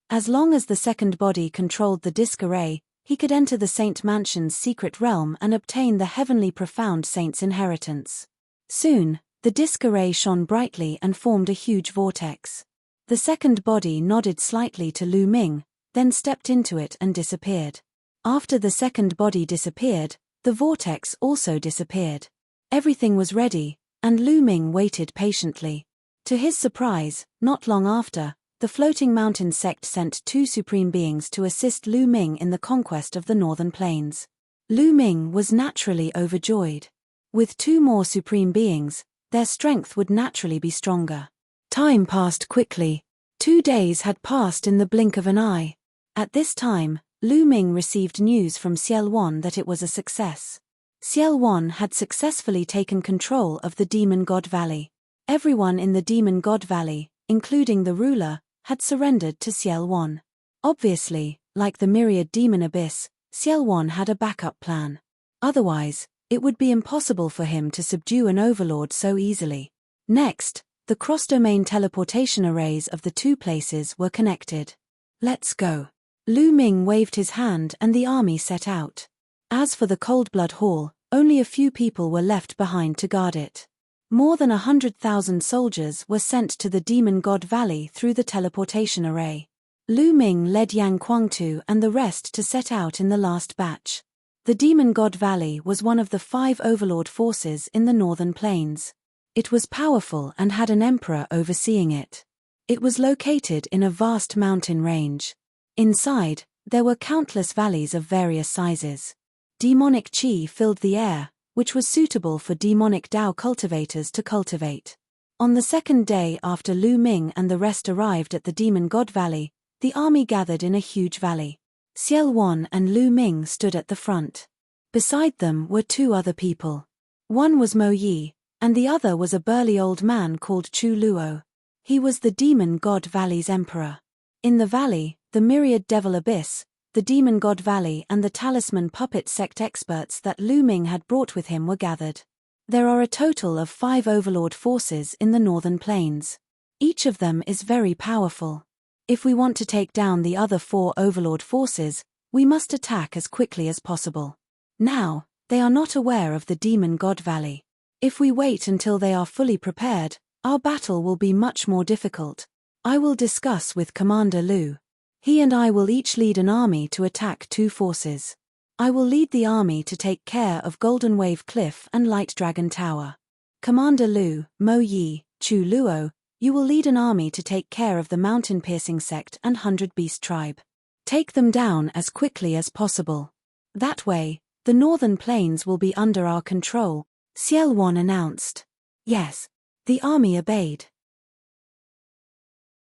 As long as the second body controlled the disc array, he could enter the Saint Mansion's secret realm and obtain the heavenly profound saint's inheritance. Soon, the disc array shone brightly and formed a huge vortex. The second body nodded slightly to Lu Ming, then stepped into it and disappeared. After the second body disappeared, the vortex also disappeared. Everything was ready, and Lu Ming waited patiently. To his surprise, not long after, the Floating Mountain sect sent 2 supreme beings to assist Lu Ming in the conquest of the Northern Plains. Lu Ming was naturally overjoyed. With 2 more supreme beings, their strength would naturally be stronger. Time passed quickly. 2 days had passed in the blink of an eye. At this time, Lu Ming received news from Ciel Wan that it was a success. Ciel had successfully taken control of the Demon God Valley. Everyone in the Demon God Valley, including the ruler, had surrendered to Ciel. Obviously, like the myriad demon abyss, Ciel had a backup plan. Otherwise, it would be impossible for him to subdue an overlord so easily. Next, the cross-domain teleportation arrays of the two places were connected. Let's go. Lu Ming waved his hand and the army set out. As for the Coldblood Hall, only a few people were left behind to guard it. More than 100,000 soldiers were sent to the Demon God Valley through the teleportation array. Lu Ming led Yang Kuangtu and the rest to set out in the last batch. The Demon God Valley was one of the 5 overlord forces in the northern plains. It was powerful and had an emperor overseeing it. It was located in a vast mountain range. Inside, there were countless valleys of various sizes. Demonic qi filled the air, which was suitable for demonic Dao cultivators to cultivate. On the second day after Lu Ming and the rest arrived at the Demon God Valley, the army gathered in a huge valley. Ciel and Lu Ming stood at the front. Beside them were 2 other people. One was Mo Yi, and the other was a burly old man called Chu Luo. He was the Demon God Valley's emperor. In the valley, the myriad devil abyss, the Demon God Valley and the talisman puppet sect experts that Lu Ming had brought with him were gathered. There are a total of 5 overlord forces in the northern plains. Each of them is very powerful. If we want to take down the other 4 overlord forces, we must attack as quickly as possible. Now, they are not aware of the Demon God Valley. If we wait until they are fully prepared, our battle will be much more difficult. I will discuss with Commander Lu. He and I will each lead an army to attack 2 forces. I will lead the army to take care of Golden Wave Cliff and Light Dragon Tower. Commander Lu, Mo Yi, Chu Luo, you will lead an army to take care of the Mountain Piercing Sect and 100 Beast Tribe. Take them down as quickly as possible. That way, the northern plains will be under our control, Ciel announced. Yes. The army obeyed.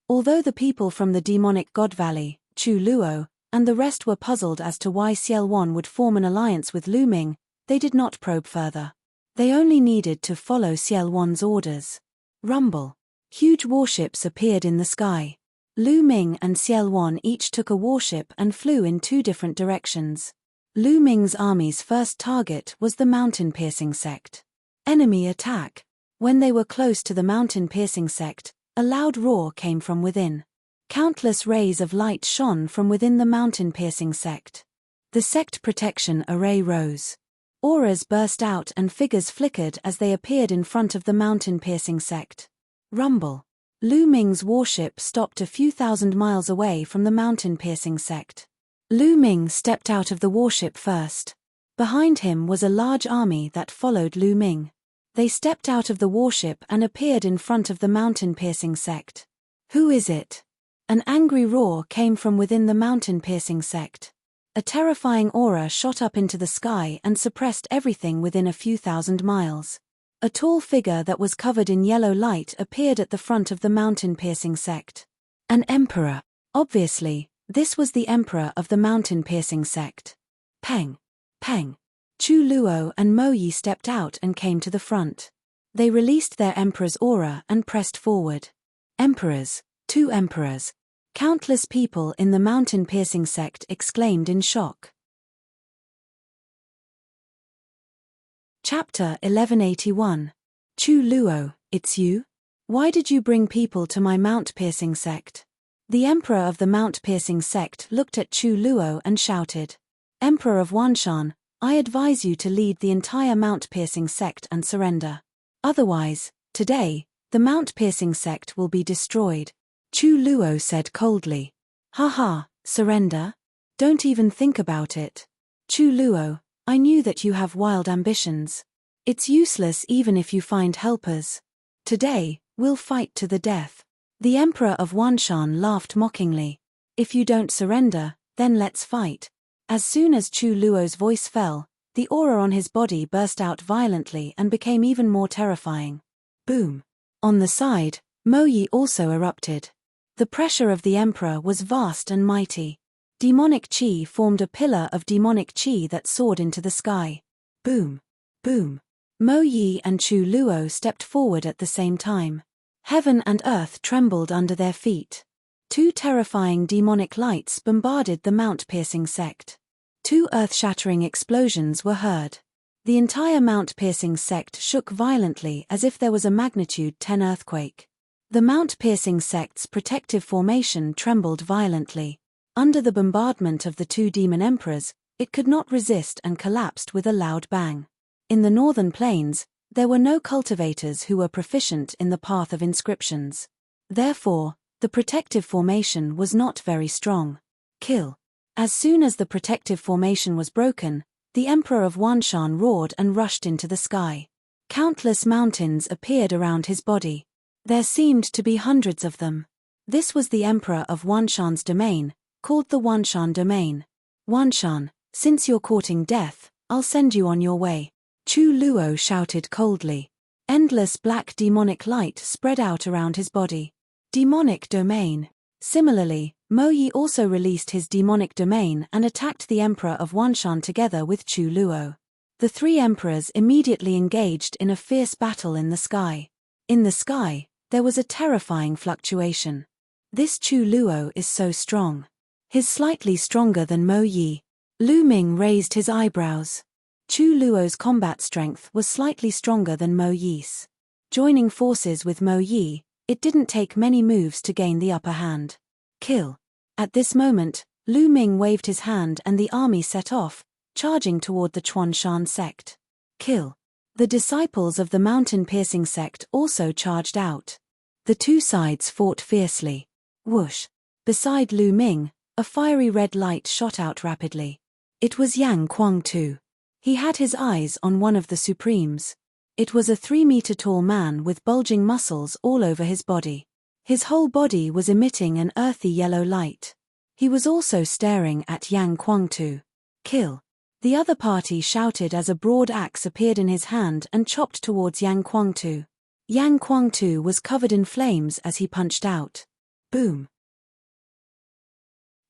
Although the people from the Demonic God Valley, Chu Luo, and the rest were puzzled as to why Ciel would form an alliance with Lu Ming, they did not probe further. They only needed to follow Ciel's orders. Rumble. Huge warships appeared in the sky. Lu Ming and Ciel each took a warship and flew in 2 different directions. Lu Ming's army's first target was the Mountain Piercing Sect. Enemy attack. When they were close to the Mountain Piercing Sect, a loud roar came from within. Countless rays of light shone from within the Mountain Piercing Sect. The sect protection array rose. Auras burst out and figures flickered as they appeared in front of the Mountain Piercing Sect. Rumble. Lu Ming's warship stopped a few thousand miles away from the Mountain Piercing Sect. Lu Ming stepped out of the warship first. Behind him was a large army that followed Lu Ming. They stepped out of the warship and appeared in front of the Mountain Piercing Sect. Who is it? An angry roar came from within the Mountain Piercing Sect. A terrifying aura shot up into the sky and suppressed everything within a few thousand miles. A tall figure that was covered in yellow light appeared at the front of the Mountain Piercing Sect. An emperor. Obviously, this was the emperor of the Mountain Piercing Sect. Peng. Peng. Chu Luo and Mo Yi stepped out and came to the front. They released their emperor's aura and pressed forward. Emperors. 2 emperors. Countless people in the Mountain Piercing Sect exclaimed in shock. Chapter 1181. Chu Luo, it's you? Why did you bring people to my Mount Piercing Sect? The emperor of the Mount Piercing Sect looked at Chu Luo and shouted. Emperor of Wanshan, I advise you to lead the entire Mount Piercing Sect and surrender. Otherwise, today, the Mount Piercing Sect will be destroyed. Chu Luo said coldly. Haha, surrender? Don't even think about it. Chu Luo, I knew that you have wild ambitions. It's useless even if you find helpers. Today, we'll fight to the death. The Emperor of Wanshan laughed mockingly. If you don't surrender, then let's fight. As soon as Chu Luo's voice fell, the aura on his body burst out violently and became even more terrifying. Boom. On the side, Mo Yi also erupted. The pressure of the Emperor was vast and mighty. Demonic qi formed a pillar of demonic qi that soared into the sky. Boom. Boom! Mo Yi and Chu Luo stepped forward at the same time. Heaven and earth trembled under their feet. Two terrifying demonic lights bombarded the mount-piercing sect. Two earth-shattering explosions were heard. The entire mount-piercing sect shook violently as if there was a magnitude 10 earthquake. The mount-piercing sect's protective formation trembled violently. Under the bombardment of the two demon emperors, it could not resist and collapsed with a loud bang. In the northern plains, there were no cultivators who were proficient in the path of inscriptions. Therefore, the protective formation was not very strong. Kill. As soon as the protective formation was broken, the Emperor of Wanshan roared and rushed into the sky. Countless mountains appeared around his body. There seemed to be hundreds of them. This was the Emperor of Wanshan's domain, called the Wanshan domain. Wanshan, since you're courting death, I'll send you on your way. Chu Luo shouted coldly. Endless black demonic light spread out around his body. Demonic domain. Similarly, Mo Yi also released his demonic domain and attacked the Emperor of Wanshan together with Chu Luo. The three emperors immediately engaged in a fierce battle in the sky. In the sky, there was a terrifying fluctuation. This Chu Luo is so strong. He's slightly stronger than Mo Yi. Lu Ming raised his eyebrows. Chu Luo's combat strength was slightly stronger than Mo Yi's. Joining forces with Mo Yi, it didn't take many moves to gain the upper hand. Kill. At this moment, Lu Ming waved his hand and the army set off, charging toward the Chuanshan sect. Kill. The disciples of the mountain-piercing sect also charged out. The two sides fought fiercely. Whoosh. Beside Lu Ming, a fiery red light shot out rapidly. It was Yang Kuang-tu. He had his eyes on one of the Supremes. It was a 3-meter-tall man with bulging muscles all over his body. His whole body was emitting an earthy yellow light. He was also staring at Yang Kuang-tu. Kill. The other party shouted as a broad axe appeared in his hand and chopped towards Yang Kuang-tu. Yang Kuang-tu was covered in flames as he punched out. Boom.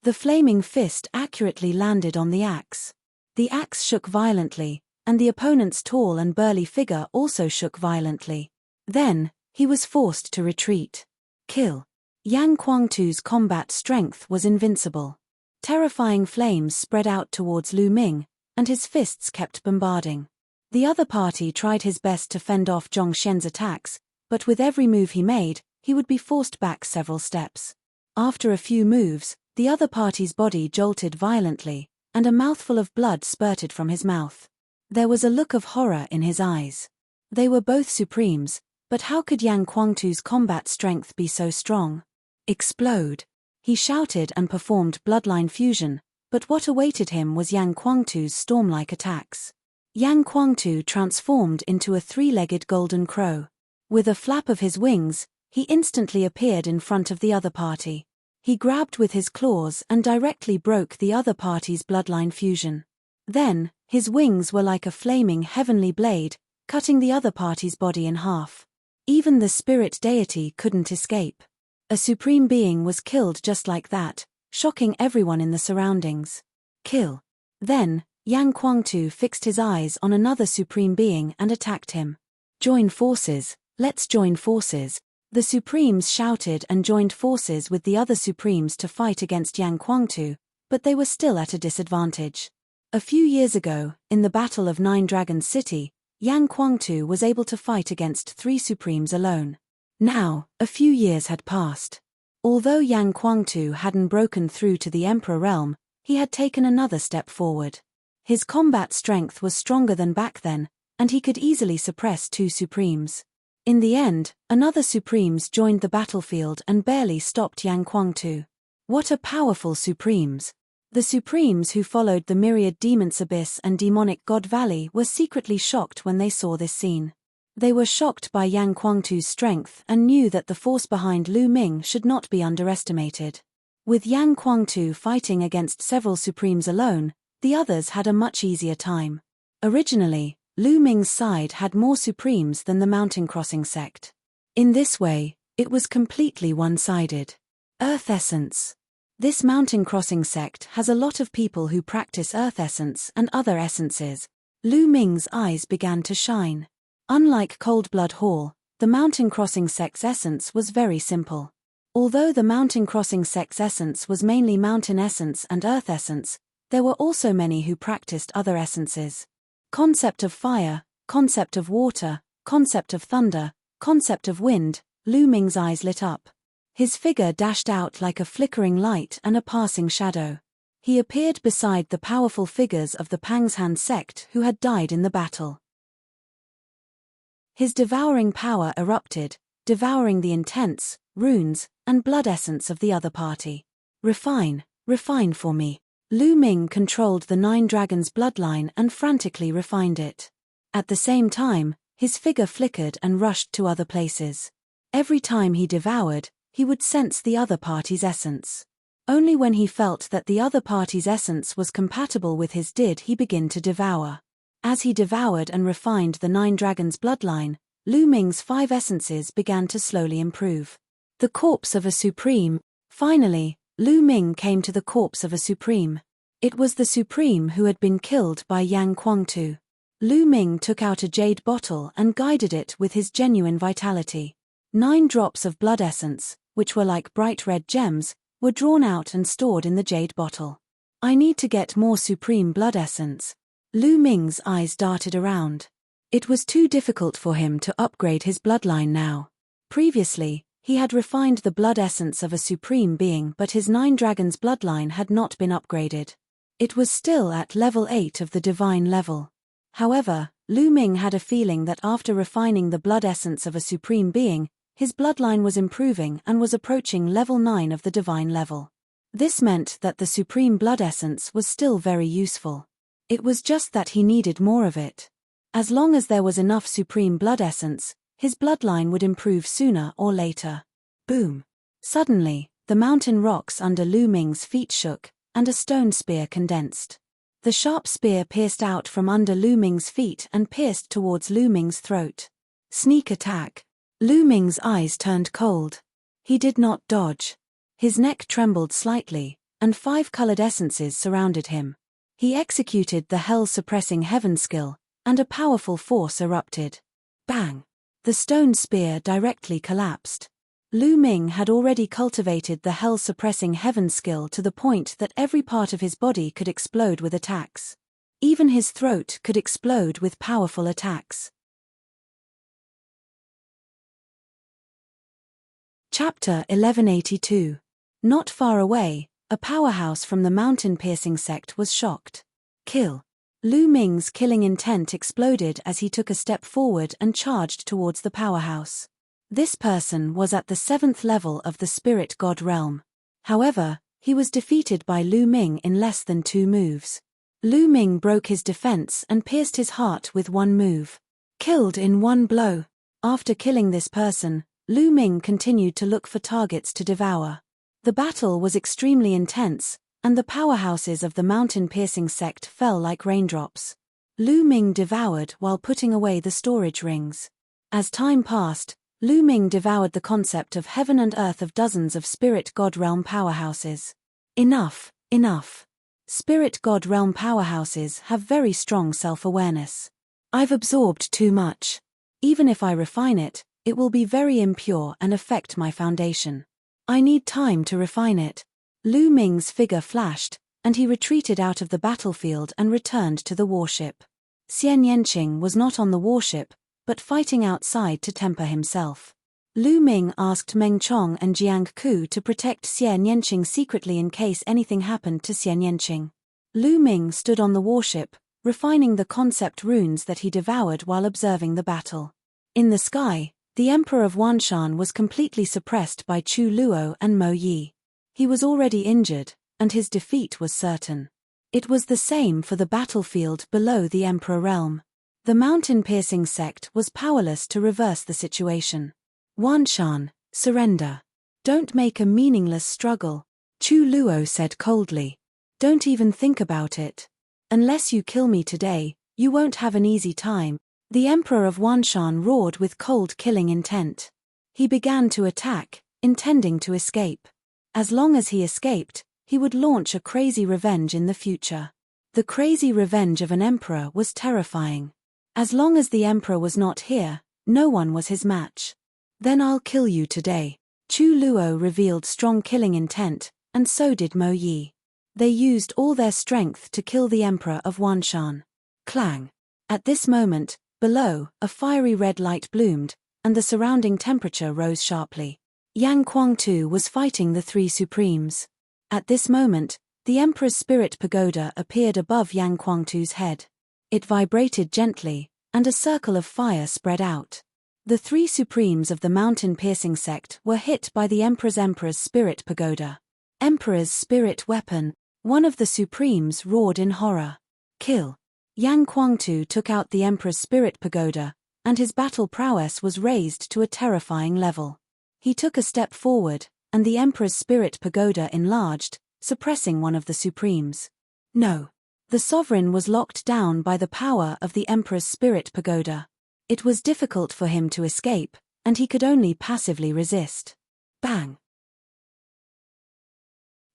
The flaming fist accurately landed on the axe. The axe shook violently, and the opponent's tall and burly figure also shook violently. Then, he was forced to retreat. Kill. Yang Kuang-tu's combat strength was invincible. Terrifying flames spread out towards Lu Ming, and his fists kept bombarding. The other party tried his best to fend off Zhong Xian's attacks, but with every move he made, he would be forced back several steps. After a few moves, the other party's body jolted violently, and a mouthful of blood spurted from his mouth. There was a look of horror in his eyes. They were both supremes, but how could Yang Kuang-tu's combat strength be so strong? Explode! He shouted and performed bloodline fusion, but what awaited him was Yang Kuang-tu's storm-like attacks. Yang Kuang-tu transformed into a 3-legged golden crow. With a flap of his wings, he instantly appeared in front of the other party. He grabbed with his claws and directly broke the other party's bloodline fusion. Then, his wings were like a flaming heavenly blade, cutting the other party's body in half. Even the spirit deity couldn't escape. A supreme being was killed just like that, shocking everyone in the surroundings. Kill. Then, Yang Kuang-tu fixed his eyes on another supreme being and attacked him. Join forces, let's join forces. The supremes shouted and joined forces with the other supremes to fight against Yang Kuang-tu, but they were still at a disadvantage. A few years ago, in the Battle of Nine Dragons City, Yang Kuang-tu was able to fight against 3 supremes alone. Now, a few years had passed. Although Yang Kuang-tu hadn't broken through to the Emperor realm, he had taken another step forward. His combat strength was stronger than back then, and he could easily suppress 2 supremes. In the end, another supremes joined the battlefield and barely stopped Yang Kuang-tu. What a powerful supremes! The supremes who followed the myriad demons abyss and demonic god valley were secretly shocked when they saw this scene. They were shocked by Yang Kuang-tu's strength and knew that the force behind Lu Ming should not be underestimated. With Yang Kuang-tu fighting against several supremes alone, the others had a much easier time. Originally, Lu Ming's side had more supremes than the mountain crossing sect. In this way, it was completely one-sided. Earth Essence. This mountain crossing sect has a lot of people who practice Earth Essence and other essences. Lu Ming's eyes began to shine. Unlike Cold Blood Hall, the Mountain Crossing sect's essence was very simple. Although the Mountain Crossing sect's essence was mainly Mountain Essence and Earth Essence, there were also many who practiced other essences. Concept of fire, concept of water, concept of thunder, concept of wind. Lu Ming's eyes lit up. His figure dashed out like a flickering light and a passing shadow. He appeared beside the powerful figures of the Pangshan sect who had died in the battle. His devouring power erupted, devouring the intense, runes, and blood essence of the other party. Refine for me. Lu Ming controlled the 9 dragons' bloodline and frantically refined it. At the same time, his figure flickered and rushed to other places. Every time he devoured, he would sense the other party's essence. Only when he felt that the other party's essence was compatible with his did he begin to devour. As he devoured and refined the 9 dragons' bloodline, Lu Ming's 5 essences began to slowly improve. The corpse of a supreme. Finally, Lu Ming came to the corpse of a supreme. It was the supreme who had been killed by Yang Kuangtu. Lu Ming took out a jade bottle and guided it with his genuine vitality. 9 drops of blood essence, which were like bright red gems, were drawn out and stored in the jade bottle. I need to get more supreme blood essence. Lu Ming's eyes darted around. It was too difficult for him to upgrade his bloodline now. Previously, he had refined the blood essence of a supreme being, but his 9 dragons bloodline had not been upgraded. It was still at level 8 of the divine level. However, Lu Ming had a feeling that after refining the blood essence of a supreme being, his bloodline was improving and was approaching level 9 of the divine level. This meant that the supreme blood essence was still very useful. It was just that he needed more of it. As long as there was enough supreme blood essence, his bloodline would improve sooner or later. Boom! Suddenly, the mountain rocks under Lu Ming's feet shook, and a stone spear condensed. The sharp spear pierced out from under Lu Ming's feet and pierced towards Lu Ming's throat. Sneak attack. Lu Ming's eyes turned cold. He did not dodge. His neck trembled slightly, and 5 colored essences surrounded him. He executed the hell-suppressing heaven skill, and a powerful force erupted. Bang! The stone spear directly collapsed. Lu Ming had already cultivated the hell-suppressing heaven skill to the point that every part of his body could explode with attacks. Even his throat could explode with powerful attacks. Chapter 1182. Not far away, a powerhouse from the mountain-piercing sect was shocked. Kill. Lu Ming's killing intent exploded as he took a step forward and charged towards the powerhouse. This person was at the 7th level of the spirit god realm. However, he was defeated by Lu Ming in less than 2 moves. Lu Ming broke his defense and pierced his heart with 1 move. Killed in 1 blow. After killing this person, Lu Ming continued to look for targets to devour. The battle was extremely intense, and the powerhouses of the mountain-piercing sect fell like raindrops. Lu Ming devoured while putting away the storage rings. As time passed, Lu Ming devoured the concept of heaven and earth of dozens of spirit god realm powerhouses. Enough. Spirit god realm powerhouses have very strong self-awareness. I've absorbed too much. Even if I refine it, it will be very impure and affect my foundation. I need time to refine it. Lu Ming's figure flashed, and he retreated out of the battlefield and returned to the warship. Xian Yanqing was not on the warship, but fighting outside to temper himself. Lu Ming asked Meng Chong and Jiang Ku to protect Xian Yanqing secretly in case anything happened to Xian Yanqing. Lu Ming stood on the warship, refining the concept runes that he devoured while observing the battle. In the sky, the Emperor of Wanshan was completely suppressed by Chu Luo and Mo Yi. He was already injured, and his defeat was certain. It was the same for the battlefield below the Emperor realm. The mountain-piercing sect was powerless to reverse the situation. Wanshan, surrender. Don't make a meaningless struggle, Chu Luo said coldly. Don't even think about it. Unless you kill me today, you won't have an easy time. The Emperor of Wanshan roared with cold killing intent. He began to attack, intending to escape. As long as he escaped, he would launch a crazy revenge in the future. The crazy revenge of an emperor was terrifying. As long as the emperor was not here, no one was his match. Then I'll kill you today. Chu Luo revealed strong killing intent, and so did Mo Yi. They used all their strength to kill the emperor of Wanshan. Clang! At this moment, below, a fiery red light bloomed, and the surrounding temperature rose sharply. Yang Kuangtu was fighting the three supremes. At this moment, the emperor's spirit pagoda appeared above Yang Kuangtu's head. It vibrated gently, and a circle of fire spread out. The three supremes of the mountain-piercing sect were hit by the emperor's spirit pagoda. Emperor's spirit weapon, one of the supremes roared in horror. Kill! Yang Kuangtu took out the emperor's spirit pagoda, and his battle prowess was raised to a terrifying level. He took a step forward, and the emperor's spirit pagoda enlarged, suppressing one of the supremes. No. The sovereign was locked down by the power of the emperor's spirit pagoda. It was difficult for him to escape, and he could only passively resist. Bang!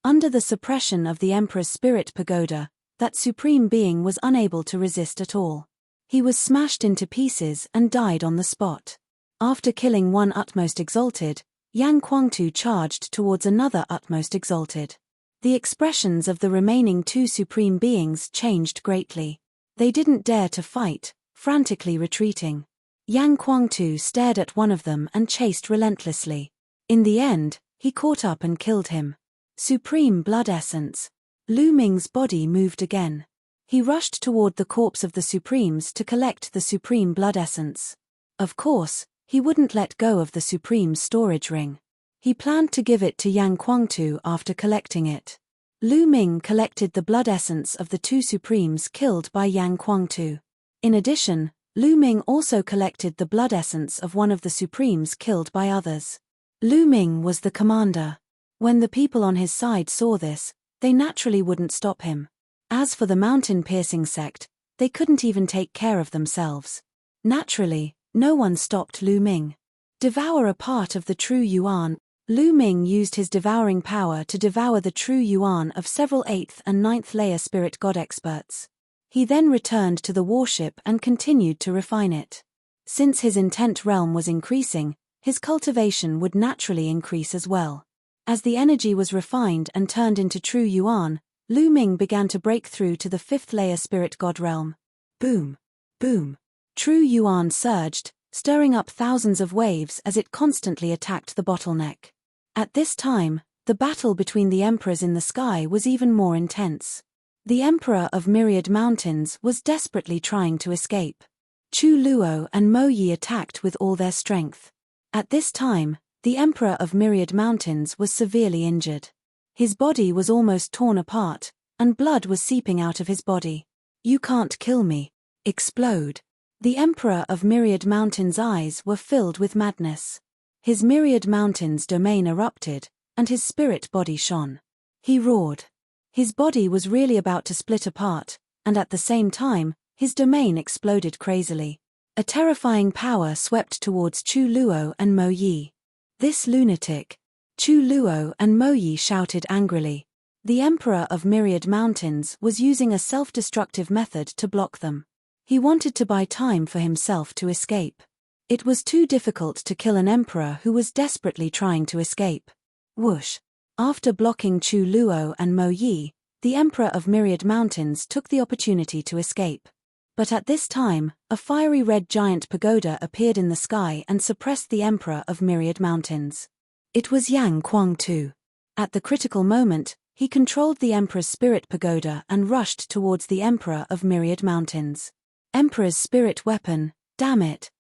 Under the suppression of the emperor's spirit pagoda, that supreme being was unable to resist at all. He was smashed into pieces and died on the spot. After killing one utmost exalted, Yang Kuangtu charged towards another utmost exalted. The expressions of the remaining two supreme beings changed greatly. They didn't dare to fight, frantically retreating. Yang Kuangtu stared at one of them and chased relentlessly. In the end, he caught up and killed him. Supreme blood essence. Lu Ming's body moved again. He rushed toward the corpse of the Supremes to collect the Supreme blood essence. Of course, he wouldn't let go of the Supreme's storage ring. He planned to give it to Yang Kuangtu after collecting it. Lu Ming collected the blood essence of the two Supremes killed by Yang Kuangtu. In addition, Lu Ming also collected the blood essence of one of the Supremes killed by others. Lu Ming was the commander. When the people on his side saw this, they naturally wouldn't stop him. As for the mountain-piercing sect, they couldn't even take care of themselves. Naturally, no one stopped Lu Ming. Devour a part of the true yuan. Lu Ming used his devouring power to devour the true yuan of several 8th and 9th layer spirit god experts. He then returned to the warship and continued to refine it. Since his intent realm was increasing, his cultivation would naturally increase as well. As the energy was refined and turned into true yuan, Lu Ming began to break through to the 5th layer spirit god realm. Boom! Boom! True yuan surged, stirring up thousands of waves as it constantly attacked the bottleneck. At this time, the battle between the emperors in the sky was even more intense. The emperor of Myriad Mountains was desperately trying to escape. Chu Luo and Mo Yi attacked with all their strength. At this time, the emperor of Myriad Mountains was severely injured. His body was almost torn apart, and blood was seeping out of his body. You can't kill me. Explode. The emperor of Myriad Mountains' eyes were filled with madness. His Myriad Mountains domain erupted, and his spirit body shone. He roared. His body was really about to split apart, and at the same time, his domain exploded crazily. A terrifying power swept towards Chu Luo and Mo Yi. This lunatic! Chu Luo and Mo Yi shouted angrily. The emperor of Myriad Mountains was using a self-destructive method to block them. He wanted to buy time for himself to escape. It was too difficult to kill an emperor who was desperately trying to escape. Whoosh! After blocking Chu Luo and Mo Yi, the emperor of Myriad Mountains took the opportunity to escape. But at this time, a fiery red giant pagoda appeared in the sky and suppressed the emperor of Myriad Mountains. It was Yang Kuangtu. At the critical moment, he controlled the emperor's spirit pagoda and rushed towards the emperor of Myriad Mountains. Emperor's spirit weapon, damn it!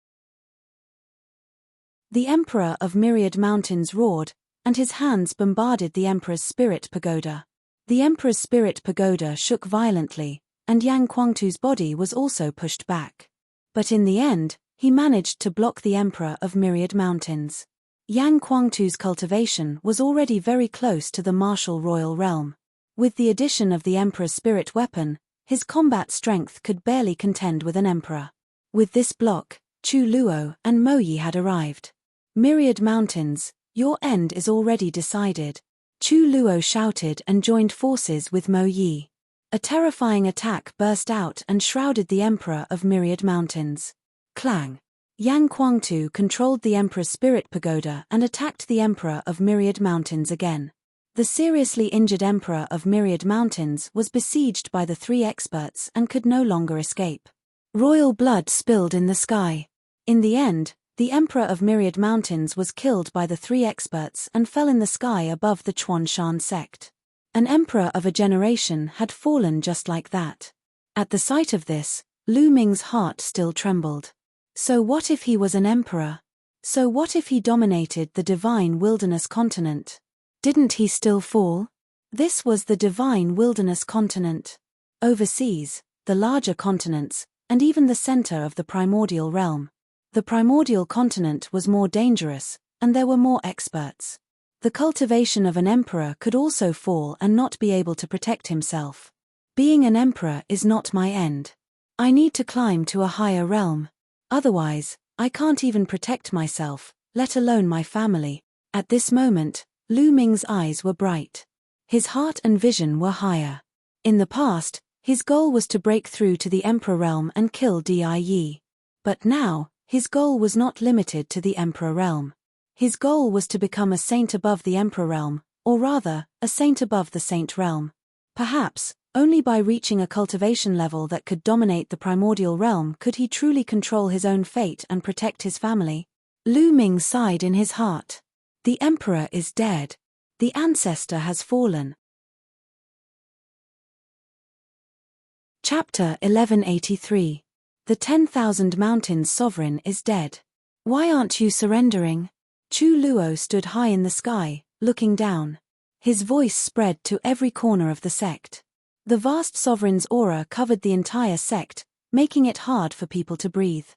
The emperor of Myriad Mountains roared, and his hands bombarded the emperor's spirit pagoda. The emperor's spirit pagoda shook violently, and Yang Kuangtu's body was also pushed back. But in the end, he managed to block the emperor of Myriad Mountains. Yang Kuangtu's cultivation was already very close to the martial royal realm. With the addition of the emperor's spirit weapon, his combat strength could barely contend with an emperor. With this block, Chu Luo and Mo Yi had arrived. Myriad Mountains, your end is already decided. Chu Luo shouted and joined forces with Mo Yi. A terrifying attack burst out and shrouded the Emperor of Myriad Mountains. Clang! Yang Kuangtu controlled the Emperor's spirit pagoda and attacked the Emperor of Myriad Mountains again. The seriously injured Emperor of Myriad Mountains was besieged by the three experts and could no longer escape. Royal blood spilled in the sky. In the end, the Emperor of Myriad Mountains was killed by the three experts and fell in the sky above the Chuan Shan sect. An emperor of a generation had fallen just like that. At the sight of this, Lu Ming's heart still trembled. So what if he was an emperor? So what if he dominated the divine wilderness continent? Didn't he still fall? This was the divine wilderness continent. Overseas, the larger continents, and even the center of the primordial realm. The primordial continent was more dangerous, and there were more experts. The cultivation of an emperor could also fall and not be able to protect himself. Being an emperor is not my end. I need to climb to a higher realm. Otherwise, I can't even protect myself, let alone my family. At this moment, Lu Ming's eyes were bright. His heart and vision were higher. In the past, his goal was to break through to the emperor realm and kill Di Yi. But now, his goal was not limited to the emperor realm. His goal was to become a saint above the emperor realm, or rather, a saint above the saint realm. Perhaps, only by reaching a cultivation level that could dominate the primordial realm could he truly control his own fate and protect his family. Lu Ming sighed in his heart. The emperor is dead. The ancestor has fallen. Chapter 1183. The 10,000 Mountains Sovereign is dead. Why aren't you surrendering? Chu Luo stood high in the sky, looking down. His voice spread to every corner of the sect. The vast sovereign's aura covered the entire sect, making it hard for people to breathe.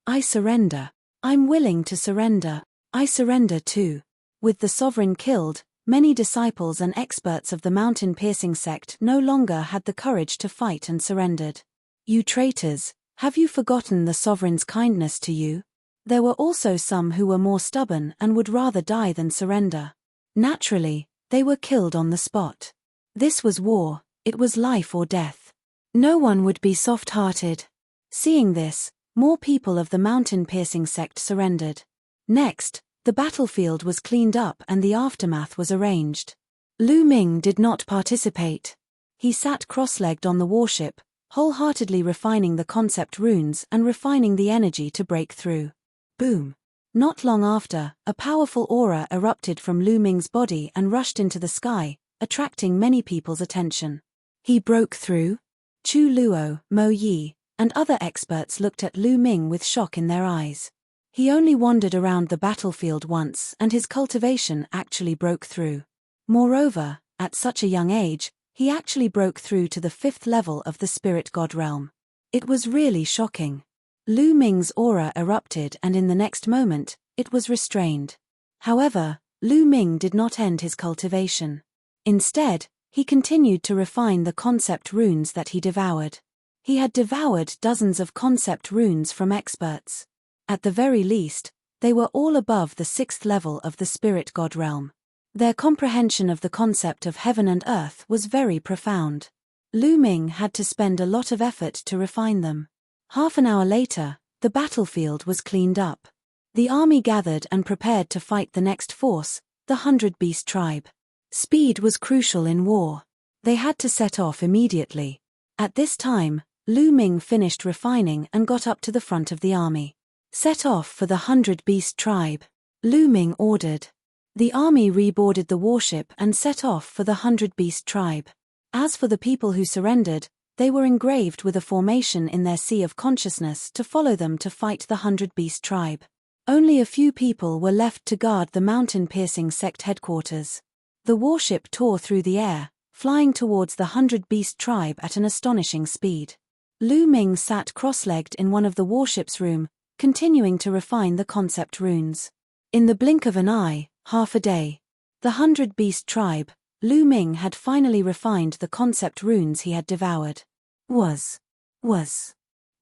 I surrender. I'm willing to surrender. I surrender too. With the sovereign killed, many disciples and experts of the mountain-piercing sect no longer had the courage to fight and surrendered. You traitors, have you forgotten the sovereign's kindness to you? There were also some who were more stubborn and would rather die than surrender. Naturally, they were killed on the spot. This was war, it was life or death. No one would be soft-hearted. Seeing this, more people of the mountain-piercing sect surrendered. Next, the battlefield was cleaned up and the aftermath was arranged. Lu Ming did not participate. He sat cross-legged on the warship, wholeheartedly refining the concept runes and refining the energy to break through. Boom. Not long after, a powerful aura erupted from Lu Ming's body and rushed into the sky, attracting many people's attention. He broke through? Chu Luo, Mo Yi, and other experts looked at Lu Ming with shock in their eyes. He only wandered around the battlefield once and his cultivation actually broke through. Moreover, at such a young age, he actually broke through to the 5th level of the spirit god realm. It was really shocking. Lu Ming's aura erupted and in the next moment, it was restrained. However, Lu Ming did not end his cultivation. Instead, he continued to refine the concept runes that he devoured. He had devoured dozens of concept runes from experts. At the very least, they were all above the 6th level of the spirit god realm. Their comprehension of the concept of heaven and earth was very profound. Lu Ming had to spend a lot of effort to refine them. Half an hour later, the battlefield was cleaned up. The army gathered and prepared to fight the next force, the 100 Beast tribe. Speed was crucial in war. They had to set off immediately. At this time, Lu Ming finished refining and got up to the front of the army. Set off for the 100 Beast tribe. Lu Ming ordered. The army reboarded the warship and set off for the 100 Beast tribe. As for the people who surrendered, they were engraved with a formation in their sea of consciousness to follow them to fight the 100 Beast tribe. Only a few people were left to guard the mountain-piercing sect headquarters. The warship tore through the air, flying towards the 100 Beast tribe at an astonishing speed. Lu Ming sat cross-legged in one of the warship's room, continuing to refine the concept runes. In the blink of an eye, half a day. The 100 Beast tribe, Lu Ming had finally refined the concept runes he had devoured. Was.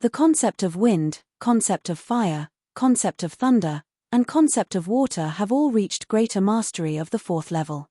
The concept of wind, concept of fire, concept of thunder, and concept of water have all reached greater mastery of the 4th level.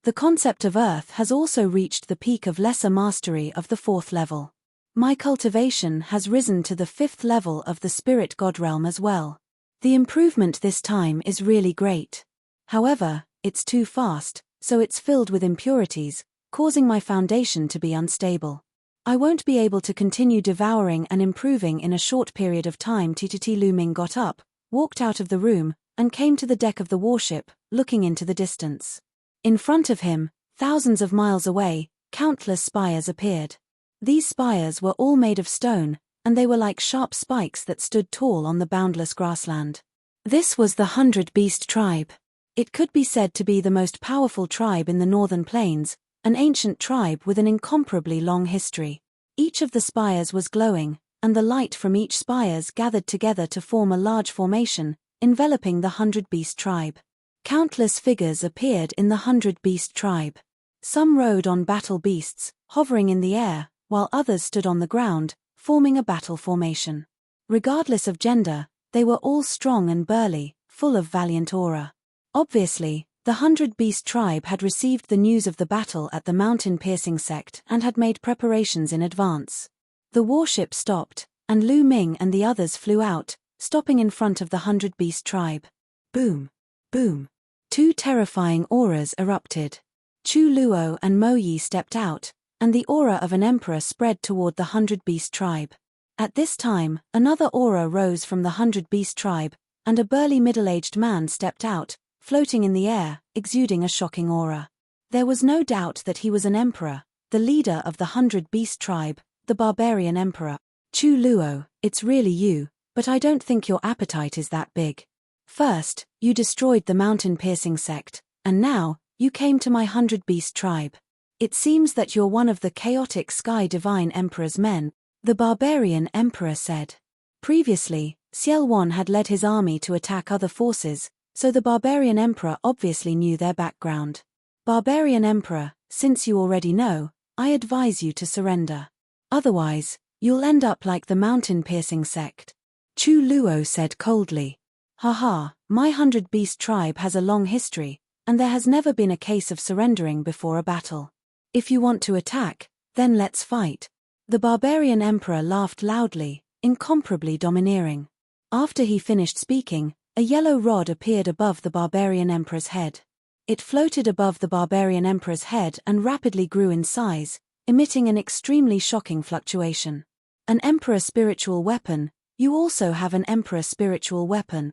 The concept of Earth has also reached the peak of lesser mastery of the 4th level. My cultivation has risen to the 5th level of the spirit god realm as well. The improvement this time is really great. However, it's too fast, so it's filled with impurities, causing my foundation to be unstable. I won't be able to continue devouring and improving in a short period of time. Lu Ming got up, walked out of the room, and came to the deck of the warship, looking into the distance. In front of him, thousands of miles away, countless spires appeared. These spires were all made of stone, and they were like sharp spikes that stood tall on the boundless grassland. This was the 100 Beast tribe. It could be said to be the most powerful tribe in the northern plains, an ancient tribe with an incomparably long history. Each of the spires was glowing, and the light from each spires gathered together to form a large formation, enveloping the 100 Beast tribe. Countless figures appeared in the 100 Beast tribe. Some rode on battle beasts, hovering in the air, while others stood on the ground, forming a battle formation. Regardless of gender, they were all strong and burly, full of valiant aura. Obviously, the 100 Beast tribe had received the news of the battle at the mountain-piercing sect and had made preparations in advance. The warship stopped, and Lu Ming and the others flew out, stopping in front of the 100 Beast tribe. Boom! Boom! 2 terrifying auras erupted. Chu Luo and Mo Yi stepped out, and the aura of an emperor spread toward the 100 Beast tribe. At this time, another aura rose from the 100 Beast tribe, and a burly middle-aged man stepped out, floating in the air, exuding a shocking aura. There was no doubt that he was an emperor, the leader of the 100 Beast tribe, the barbarian emperor. Chu Luo, it's really you, but I don't think your appetite is that big. First, you destroyed the mountain-piercing sect, and now, you came to my 100 Beast tribe. It seems that you're one of the chaotic Sky Divine Emperor's men, the barbarian emperor said. Previously, Xiel Wan had led his army to attack other forces, so the barbarian emperor obviously knew their background. Barbarian emperor, since you already know, I advise you to surrender. Otherwise, you'll end up like the mountain-piercing sect. Chu Luo said coldly. Haha, my 100 Beast tribe has a long history, and there has never been a case of surrendering before a battle. If you want to attack, then let's fight. The barbarian emperor laughed loudly, incomparably domineering. After he finished speaking, a yellow rod appeared above the barbarian emperor's head. It floated above the barbarian emperor's head and rapidly grew in size, emitting an extremely shocking fluctuation. An emperor spiritual weapon, you also have an emperor spiritual weapon.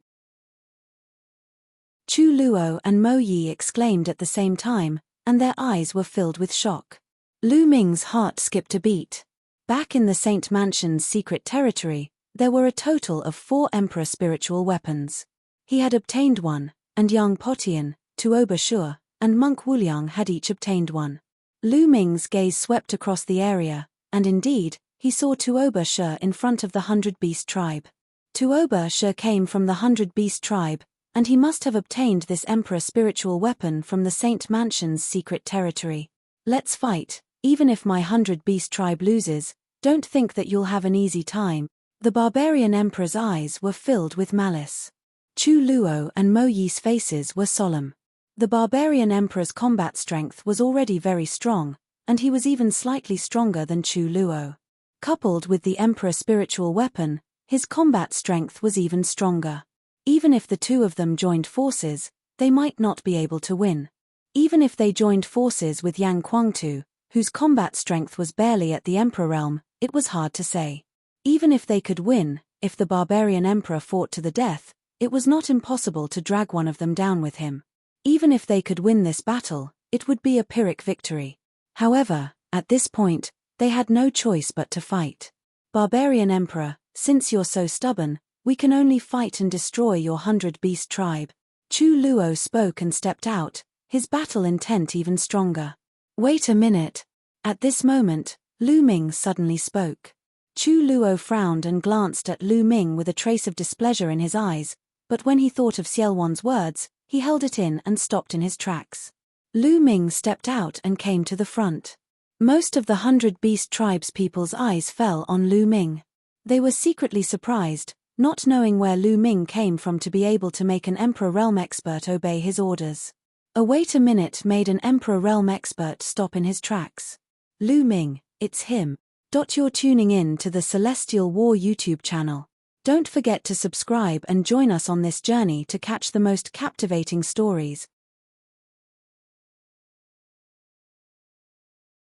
Chu Luo and Mo Yi exclaimed at the same time, and their eyes were filled with shock. Lu Ming's heart skipped a beat. Back in the Saint Mansion's secret territory, there were a total of 4 emperor spiritual weapons. He had obtained one, and Yang Potian, Tuoba Shur, and Monk Wuliang had each obtained one. Lu Ming's gaze swept across the area, and indeed, he saw Tuoba Shur in front of the 100 Beast tribe. Tuoba Shur came from the 100 Beast tribe, and he must have obtained this emperor spiritual weapon from the Saint Mansion's secret territory. Let's fight, even if my 100 Beast tribe loses, don't think that you'll have an easy time. The barbarian emperor's eyes were filled with malice. Chu Luo and Mo Yi's faces were solemn. The barbarian emperor's combat strength was already very strong, and he was even slightly stronger than Chu Luo. Coupled with the emperor spiritual weapon, his combat strength was even stronger. Even if the two of them joined forces, they might not be able to win. Even if they joined forces with Yang Guangtu, whose combat strength was barely at the emperor realm, it was hard to say. Even if they could win, if the barbarian emperor fought to the death, it was not impossible to drag one of them down with him. Even if they could win this battle, it would be a Pyrrhic victory. However, at this point, they had no choice but to fight. Barbarian emperor, since you're so stubborn, we can only fight and destroy your 100 Beast tribe. Chu Luo spoke and stepped out, his battle intent even stronger. Wait a minute. At this moment, Lu Ming suddenly spoke. Chu Luo frowned and glanced at Lu Ming with a trace of displeasure in his eyes, but when he thought of Xiel Wan's words, he held it in and stopped in his tracks. Lu Ming stepped out and came to the front. Most of the 100 Beast tribe's people's eyes fell on Lu Ming. They were secretly surprised, not knowing where Lu Ming came from to be able to make an Emperor Realm expert obey his orders. A wait a minute made an Emperor Realm expert stop in his tracks. Lu Ming, it's him. You're tuning in to the Celestial War YouTube channel. Don't forget to subscribe and join us on this journey to catch the most captivating stories.